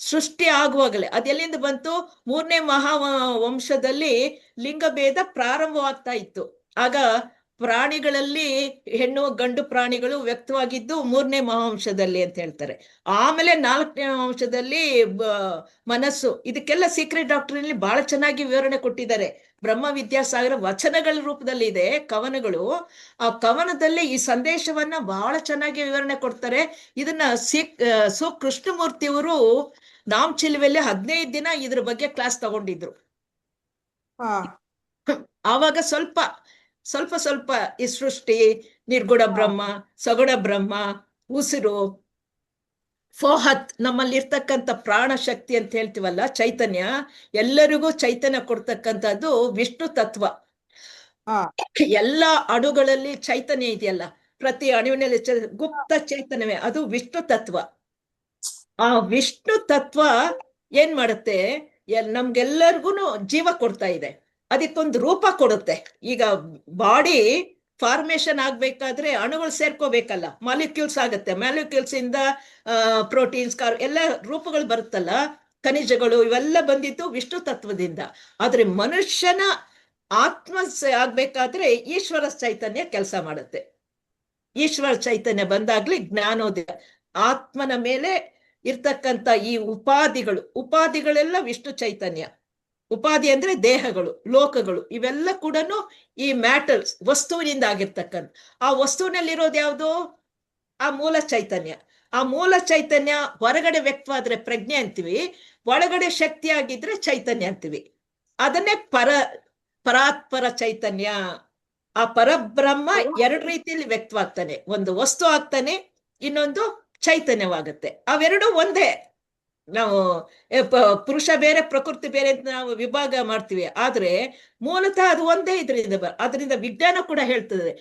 ಸೃಷ್ಟಿ ಆಗುವಾಗಲೇ ಅದೆಲ್ಲಿಂದ ಬಂತು, 3ನೇ ಮಹಾವಂಶದಲ್ಲಿ ಲಿಂಗ ಭೇದ ಪ್ರಾರಂಭವಾಗ್ತಾ ಇತ್ತು. ಆಗ ಪ್ರಾಣಿಗಳಲ್ಲಿ ಹೆಣ್ಣು ಗಂಡು ಪ್ರಾಣಿಗಳು ವ್ಯಕ್ತವಾಗಿದ್ದು 3ನೇ ಮಹಾವಂಶದಲ್ಲಿ ಅಂತ ಹೇಳ್ತಾರೆ. ಆಮೇಲೆ 4ನೇ ಮಹಾವಂಶದಲ್ಲಿ ಮನಸ್ಸು. ಇದಕ್ಕೆಲ್ಲ ಸೀಕ್ರೆಟ್ ಡಾಕ್ಟರ್ನಲ್ಲಿ ಬಹಳ ಚೆನ್ನಾಗಿ ವಿವರಣೆ ಕೊಟ್ಟಿದ್ದಾರೆ. ಬ್ರಹ್ಮ ವಿದ್ಯಾಸಾಗರ ವಚನಗಳ ರೂಪದಲ್ಲಿ ಇದೆ ಕವನಗಳು. ಆ ಕವನದಲ್ಲಿ ಈ ಸಂದೇಶವನ್ನ ಬಹಳ ಚೆನ್ನಾಗಿ ವಿವರಣೆ ಕೊಡ್ತಾರೆ. ಇದನ್ನ ಕೃಷ್ಣಮೂರ್ತಿಯವರು ನಾಮ್ ಚಿಲುವೆಯಲ್ಲಿ 15 ದಿನ ಇದ್ರ ಬಗ್ಗೆ ಕ್ಲಾಸ್ ತಗೊಂಡಿದ್ರು. ಹಾ ಆವಾಗ ಸ್ವಲ್ಪ ಸ್ವಲ್ಪ ಸ್ವಲ್ಪ ಈ ಸೃಷ್ಟಿ, ನಿರ್ಗುಣ ಬ್ರಹ್ಮ, ಸಗುಣ ಬ್ರಹ್ಮ, ಉಸಿರು, ಫೋಹತ್, ನಮ್ಮಲ್ಲಿರ್ತಕ್ಕಂಥ ಪ್ರಾಣ ಶಕ್ತಿ ಅಂತ ಹೇಳ್ತೀವಲ್ಲ, ಚೈತನ್ಯ, ಎಲ್ಲರಿಗೂ ಚೈತನ್ಯ ಕೊಡ್ತಕ್ಕಂಥದ್ದು ವಿಷ್ಣು ತತ್ವ. ಹಾ ಎಲ್ಲ ಅಣುಗಳಲ್ಲಿ ಚೈತನ್ಯ ಇದೆಯಲ್ಲ, ಪ್ರತಿ ಅಣುವಿನಲ್ಲಿ ಗುಪ್ತ ಚೈತನ್ಯವೇ, ಅದು ವಿಷ್ಣು ತತ್ವ. ಆ ವಿಷ್ಣು ತತ್ವ ಏನ್ ಮಾಡುತ್ತೆ, ನಮ್ಗೆಲ್ಲರಿಗೂ ಜೀವ ಕೊಡ್ತಾ ಇದೆ, ಅದಕ್ಕೊಂದು ರೂಪ ಕೊಡುತ್ತೆ. ಈಗ ಬಾಡಿ ಫಾರ್ಮೇಶನ್ ಆಗ್ಬೇಕಾದ್ರೆ ಅಣುಗಳು ಸೇರ್ಕೋಬೇಕಲ್ಲ, ಮಾಲಿಕ್ಯೂಲ್ಸ್ ಆಗುತ್ತೆ, ಮಾಲಿಕ್ಯೂಲ್ಸ್ ಇಂದ ಪ್ರೋಟೀನ್ಸ್, ಎಲ್ಲ ರೂಪಗಳು ಬರುತ್ತಲ್ಲ, ಖನಿಜಗಳು, ಇವೆಲ್ಲ ಬಂದಿದ್ದು ವಿಷ್ಣು ತತ್ವದಿಂದ. ಆದ್ರೆ ಮನುಷ್ಯನ ಆತ್ಮ ಆಗ್ಬೇಕಾದ್ರೆ ಈಶ್ವರ ಚೈತನ್ಯ ಕೆಲಸ ಮಾಡುತ್ತೆ. ಈಶ್ವರ ಚೈತನ್ಯ ಬಂದಾಗ್ಲಿ ಜ್ಞಾನೋದಯ. ಆತ್ಮನ ಮೇಲೆ ಇರ್ತಕ್ಕಂಥ ಈ ಉಪಾಧಿಗಳೆಲ್ಲ ವಿಷ್ಣು ಚೈತನ್ಯ. ಉಪಾಧಿ ಅಂದ್ರೆ ದೇಹಗಳು, ಲೋಕಗಳು, ಇವೆಲ್ಲ ಕೂಡ ಈ ಮ್ಯಾಟರ್ಸ್, ವಸ್ತುವಿನಿಂದ ಆಗಿರ್ತಕ್ಕಂಥ. ಆ ವಸ್ತುವಿನಲ್ಲಿರೋದು ಯಾವುದು? ಆ ಮೂಲ ಚೈತನ್ಯ. ಆ ಮೂಲ ಚೈತನ್ಯ ಹೊರಗಡೆ ವ್ಯಕ್ತವಾದ್ರೆ ಪ್ರಜ್ಞೆ ಅಂತೀವಿ, ಒಳಗಡೆ ಶಕ್ತಿ ಆಗಿದ್ರೆ ಚೈತನ್ಯ ಅಂತೀವಿ. ಅದನ್ನೇ ಪರಾತ್ಪರ ಚೈತನ್ಯ. ಆ ಪರಬ್ರಹ್ಮ ಎರಡು ರೀತಿಯಲ್ಲಿ ವ್ಯಕ್ತವಾಗ್ತಾನೆ, ಒಂದು ವಸ್ತು ಆಗ್ತಾನೆ, ಇನ್ನೊಂದು ಚೈತನ್ಯವಾಗುತ್ತೆ. ಅವೆರಡು ಒಂದೇ. ನಾವು ಪುರುಷ ಬೇರೆ ಪ್ರಕೃತಿ ಬೇರೆ ಅಂತ ನಾವು ವಿಭಾಗ ಮಾಡ್ತೀವಿ, ಆದ್ರೆ ಮೂಲತಃ ಅದು ಒಂದೇ. ಅದರಿಂದ ವಿಜ್ಞಾನ ಕೂಡ ಹೇಳ್ತದೆ,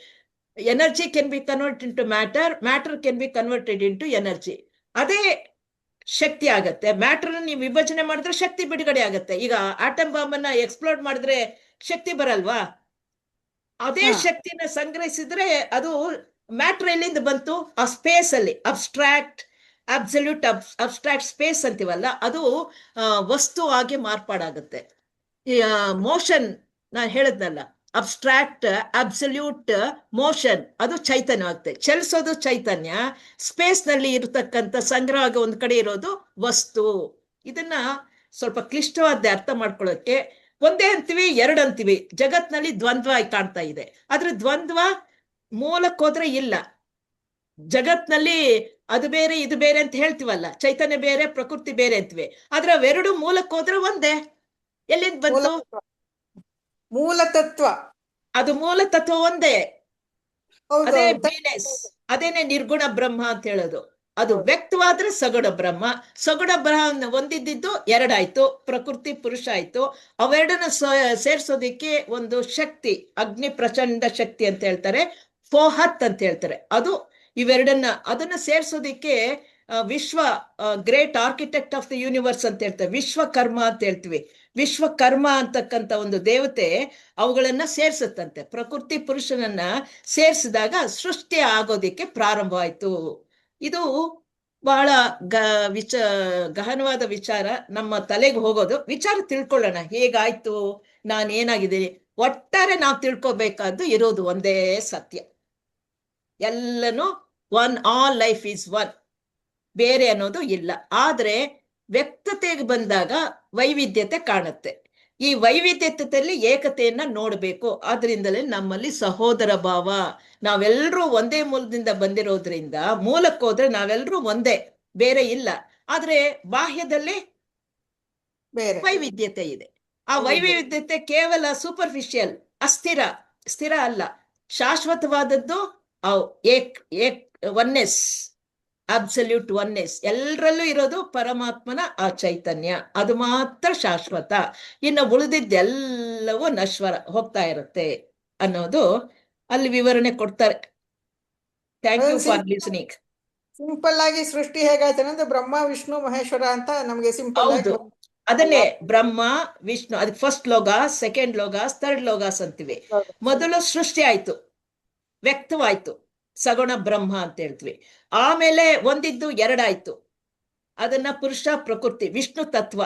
energy can be convert into matter, matter can be converted into energy. ಅದೇ ಶಕ್ತಿ ಆಗತ್ತೆ. ಮ್ಯಾಟರ್ ನೀವು ವಿಭಜನೆ ಮಾಡಿದ್ರೆ ಶಕ್ತಿ ಬಿಡುಗಡೆ ಆಗತ್ತೆ. ಈಗ ಆಟಮ್ ಬಾಂಬ್ ಅನ್ನ ಎಕ್ಸ್ಪ್ಲೋಡ್ ಮಾಡಿದ್ರೆ ಶಕ್ತಿ ಬರಲ್ವಾ? ಅದೇ ಶಕ್ತಿನ ಸಂಗ್ರಹಿಸಿದ್ರೆ ಅದು ಮ್ಯಾಟರ್ ಎಲ್ಲಿಂದ ಬಂತು? ಆ ಸ್ಪೇಸ್ ಅಲ್ಲಿ, ಅಬ್ಸ್ಟ್ರಾಕ್ಟ್ ಸ್ಪೇಸ್ ಅಂತೀವಲ್ಲ, ಅದು ವಸ್ತು ಆಗಿ ಮಾರ್ಪಾಡಾಗುತ್ತೆ. ಮೋಷನ್ ನಾನು ಹೇಳದ್ನಲ್ಲ, ಅಬ್ಸ್ಟ್ರಾಕ್ಟ್ ಅಬ್ಸಲ್ಯೂಟ್ ಮೋಷನ್, ಅದು ಚೈತನ್ಯ ಆಗುತ್ತೆ. ಚಲಿಸೋದು ಚೈತನ್ಯ, ಸ್ಪೇಸ್ ನಲ್ಲಿ ಇರತಕ್ಕಂಥ ಸಂಗ್ರಹ ಆಗಿ ಒಂದ್ ಕಡೆ ಇರೋದು ವಸ್ತು. ಇದನ್ನ ಸ್ವಲ್ಪ ಕ್ಲಿಷ್ಟವಾದ ಅರ್ಥ ಮಾಡ್ಕೊಳ್ಳೋಕೆ, ಒಂದೇ ಅಂತೀವಿ, ಎರಡು ಅಂತೀವಿ, ಜಗತ್ನಲ್ಲಿ ದ್ವಂದ್ವ ಕಾಣ್ತಾ ಇದೆ. ಆದ್ರೆ ದ್ವಂದ್ವ ಮೂಲಕ್ಕೆ ಹೋದ್ರೆ ಇಲ್ಲ. ಜಗತ್ನಲ್ಲಿ ಅದು ಬೇರೆ ಇದು ಬೇರೆ ಅಂತ ಹೇಳ್ತೀವಲ್ಲ, ಚೈತನ್ಯ ಬೇರೆ ಪ್ರಕೃತಿ ಬೇರೆ ಅಂತೀವಿ, ಆದ್ರೆ ಅವೆರಡು ಮೂಲಕ್ಕೆ ಹೋದ್ರೆ ಒಂದೇ. ಎಲ್ಲಿಂದ ಬಂತು? ಮೂಲ ತತ್ವ. ಅದು ಮೂಲ ತತ್ವ ಒಂದೇ. ಅದೇ ಬೀನೆಸ್, ಅದೇನೆ ನಿರ್ಗುಣ ಬ್ರಹ್ಮ ಅಂತ ಹೇಳೋದು. ಅದು ವ್ಯಕ್ತವಾದ್ರೆ ಸಗುಣ ಬ್ರಹ್ಮ. ಸಗುಣ ಬ್ರಹ್ಮ ಒಂದಿದ್ದು ಎರಡಾಯ್ತು, ಪ್ರಕೃತಿ ಪುರುಷ ಆಯ್ತು. ಅವೆರಡನ್ನ ಸೇರ್ಸೋದಿಕ್ಕೆ ಒಂದು ಶಕ್ತಿ, ಅಗ್ನಿ ಪ್ರಚಂಡ ಶಕ್ತಿ ಅಂತ ಹೇಳ್ತಾರೆ, ಫೋಹತ್ ಅಂತ ಹೇಳ್ತಾರೆ. ಅದು ಅದನ್ನ ಸೇರ್ಸೋದಿಕ್ಕೆ ವಿಶ್ವ great architect of the universe ಅಂತ ಹೇಳ್ತಾರೆ, ವಿಶ್ವಕರ್ಮ ಅಂತ ಹೇಳ್ತೀವಿ. ವಿಶ್ವಕರ್ಮ ಅಂತಕ್ಕಂಥ ಒಂದು ದೇವತೆ ಅವುಗಳನ್ನ ಸೇರ್ಸುತ್ತಂತೆ. ಪ್ರಕೃತಿ ಪುರುಷನನ್ನ ಸೇರಿಸಿದಾಗ ಸೃಷ್ಟಿ ಆಗೋದಿಕ್ಕೆ ಪ್ರಾರಂಭವಾಯ್ತು. ಇದು ಬಹಳ ಗಹನವಾದ ವಿಚಾರ, ನಮ್ಮ ತಲೆಗೆ ಹೋಗೋದು. ವಿಚಾರ ತಿಳ್ಕೊಳ್ಳೋಣ, ಹೇಗಾಯ್ತು, ನಾನೇನಾಗಿದ್ದೀನಿ. ಒಟ್ಟಾರೆ ನಾವು ತಿಳ್ಕೊಬೇಕಾದ್ದು ಇರೋದು ಒಂದೇ ಸತ್ಯ, ಎಲ್ಲನೂ one, all life is one, ಬೇರೆ ಅನ್ನೋದು ಇಲ್ಲ. ಆದ್ರೆ ವ್ಯಕ್ತತೆಗೆ ಬಂದಾಗ ವೈವಿಧ್ಯತೆ ಕಾಣುತ್ತೆ. ಈ ವೈವಿಧ್ಯತೆಯಲ್ಲಿ ಏಕತೆಯನ್ನ ನೋಡ್ಬೇಕು. ಆದ್ರಿಂದಲೇ ನಮ್ಮಲ್ಲಿ ಸಹೋದರ ಭಾವ, ನಾವೆಲ್ಲರೂ ಒಂದೇ ಮೂಲದಿಂದ ಬಂದಿರೋದ್ರಿಂದ ಮೂಲಕ್ಕೆ ಹೋದ್ರೆ ನಾವೆಲ್ಲರೂ ಒಂದೇ, ಬೇರೆ ಇಲ್ಲ. ಆದ್ರೆ ಬಾಹ್ಯದಲ್ಲಿ ವೈವಿಧ್ಯತೆ ಇದೆ. ಆ ವೈವಿಧ್ಯತೆ ಕೇವಲ ಸೂಪರ್ಫಿಷಿಯಲ್, ಸ್ಥಿರ ಅಲ್ಲ, ಶಾಶ್ವತವಾದದ್ದು. ಒನ್ನೆಸ್, ಅಬ್ಸಲ್ಯೂಟ್ ಒನ್ನೆಸ್, ಎಲ್ಲರಲ್ಲೂ ಇರೋದು ಪರಮಾತ್ಮನ ಆ ಚೈತನ್ಯ, ಅದು ಮಾತ್ರ ಶಾಶ್ವತ. ಇನ್ನು ಉಳಿದಿದ್ದೆಲ್ಲವೂ ನಶ್ವರ, ಹೋಗ್ತಾ ಇರುತ್ತೆ ಅನ್ನೋದು ಅಲ್ಲಿ ವಿವರಣೆ ಕೊಡ್ತಾರೆ. Thank you for listening. Simple ಆಗಿ ಸೃಷ್ಟಿ ಹೇಗಾಯ್ತು ಅಂದ್ರೆ ಬ್ರಹ್ಮ ವಿಷ್ಣು ಮಹೇಶ್ವರ ಅಂತ ನಮ್ಗೆ ಸಿಂಪಲ್ ಆಗಿ. ಅದನ್ನೇ ಬ್ರಹ್ಮ ವಿಷ್ಣು, ಅದಕ್ಕೆ ಫಸ್ಟ್ ಲೋಗಾಸ್, ಸೆಕೆಂಡ್ ಲೋಗಾಸ್, ಥರ್ಡ್ ಲೋಗಾಸ್ ಅಂತೀವಿ. ಮೊದಲು ಸೃಷ್ಟಿ ಆಯ್ತು, ವ್ಯಕ್ತವಾಯ್ತು, ಸಗುಣ ಬ್ರಹ್ಮ ಅಂತ ಹೇಳ್ತೀವಿ. ಆಮೇಲೆ ಒಂದಿದ್ದು ಎರಡಾಯ್ತು, ಅದನ್ನ ಪುರುಷ ಪ್ರಕೃತಿ ವಿಷ್ಣು ತತ್ವ.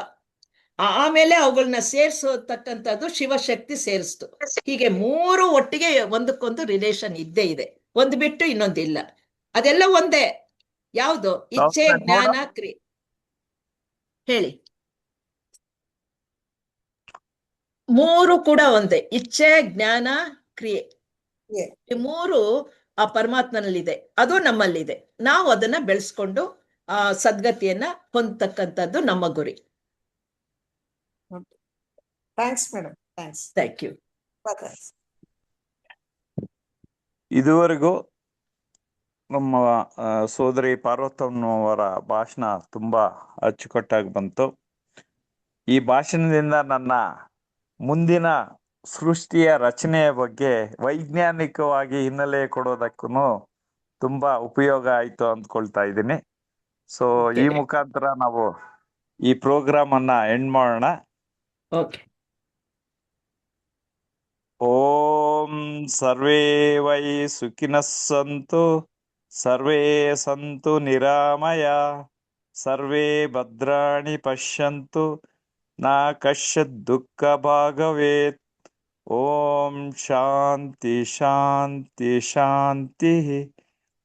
ಆಮೇಲೆ ಅವುಗಳನ್ನ ಸೇರಿಸತಕ್ಕಂಥದ್ದು ಶಿವಶಕ್ತಿ ಸೇರಿಸ್ತು. ಹೀಗೆ ಮೂರು ಒಟ್ಟಿಗೆ ಒಂದಕ್ಕೊಂದು ರಿಲೇಷನ್ ಇದ್ದೇ ಇದೆ, ಒಂದು ಬಿಟ್ಟು ಇನ್ನೊಂದಿಲ್ಲ. ಅದೆಲ್ಲ ಒಂದೇ. ಯಾವುದು? ಇಚ್ಛೆ, ಜ್ಞಾನ, ಕ್ರಿಯೆ. ಹೇಳಿ. ಮೂರು ಕೂಡ ಒಂದೇ, ಇಚ್ಛೆ, ಜ್ಞಾನ, ಕ್ರಿಯೆ. ಈ ಮೂರು ಆ ಪರಮಾತ್ಮನಲ್ಲಿದೆ, ಅದು ನಮ್ಮಲ್ಲಿದೆ. ನಾವು ಅದನ್ನ ಬೆಳೆಸ್ಕೊಂಡು ಆ ಸದ್ಗತಿಯನ್ನ ಹೊಂದತಕ್ಕಂಥದ್ದು ನಮ್ಮ ಗುರಿ. Thanks madam. Thanks. Thank you. Thanks. ಇದುವರೆಗೂ ನಮ್ಮ ಸೋದರಿ ಪಾರ್ವತಮ್ಮನವರ ಭಾಷಣ ತುಂಬಾ ಅಚ್ಚುಕಟ್ಟಾಗಿ ಬಂತು. ಈ ಭಾಷಣದಿಂದ ನನ್ನ ಮುಂದಿನ ಸೃಷ್ಟಿಯ ರಚನೆಯ ಬಗ್ಗೆ ವೈಜ್ಞಾನಿಕವಾಗಿ ಹಿನ್ನೆಲೆ ಕೊಡೋದಕ್ಕೂ ತುಂಬಾ ಉಪಯೋಗ ಆಯ್ತು ಅಂದ್ಕೊಳ್ತಾ ಇದ್ದೀನಿ. ಸೊ ಈ ಮುಖಾಂತರ ನಾವು ಈ ಪ್ರೋಗ್ರಾಮ್ ಅನ್ನ ಎಂಡ್ ಮಾಡೋಣ. ಓಕೆ. ಓಂ ಸರ್ವೇ ವೈ ಸುಖಿನಃ ಸಂತು, ಸರ್ವೇ ಸಂತು ನಿರಾಮಯ, ಸರ್ವೇ ಭದ್ರಾಣಿ ಪಶ್ಯಂತು, ನಾ ಕಶ್ಚಿತ್ ದುಃಖ ಭಾಗವೇತ್. ಓಂ ಶಾಂತಿ ಶಾಂತಿ ಶಾಂತಿ.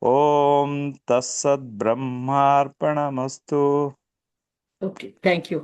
ಓಂ ತತ್ಸತ್ ಬ್ರಹ್ಮಾರ್ಪಣಮಸ್ತು. Okay, thank you.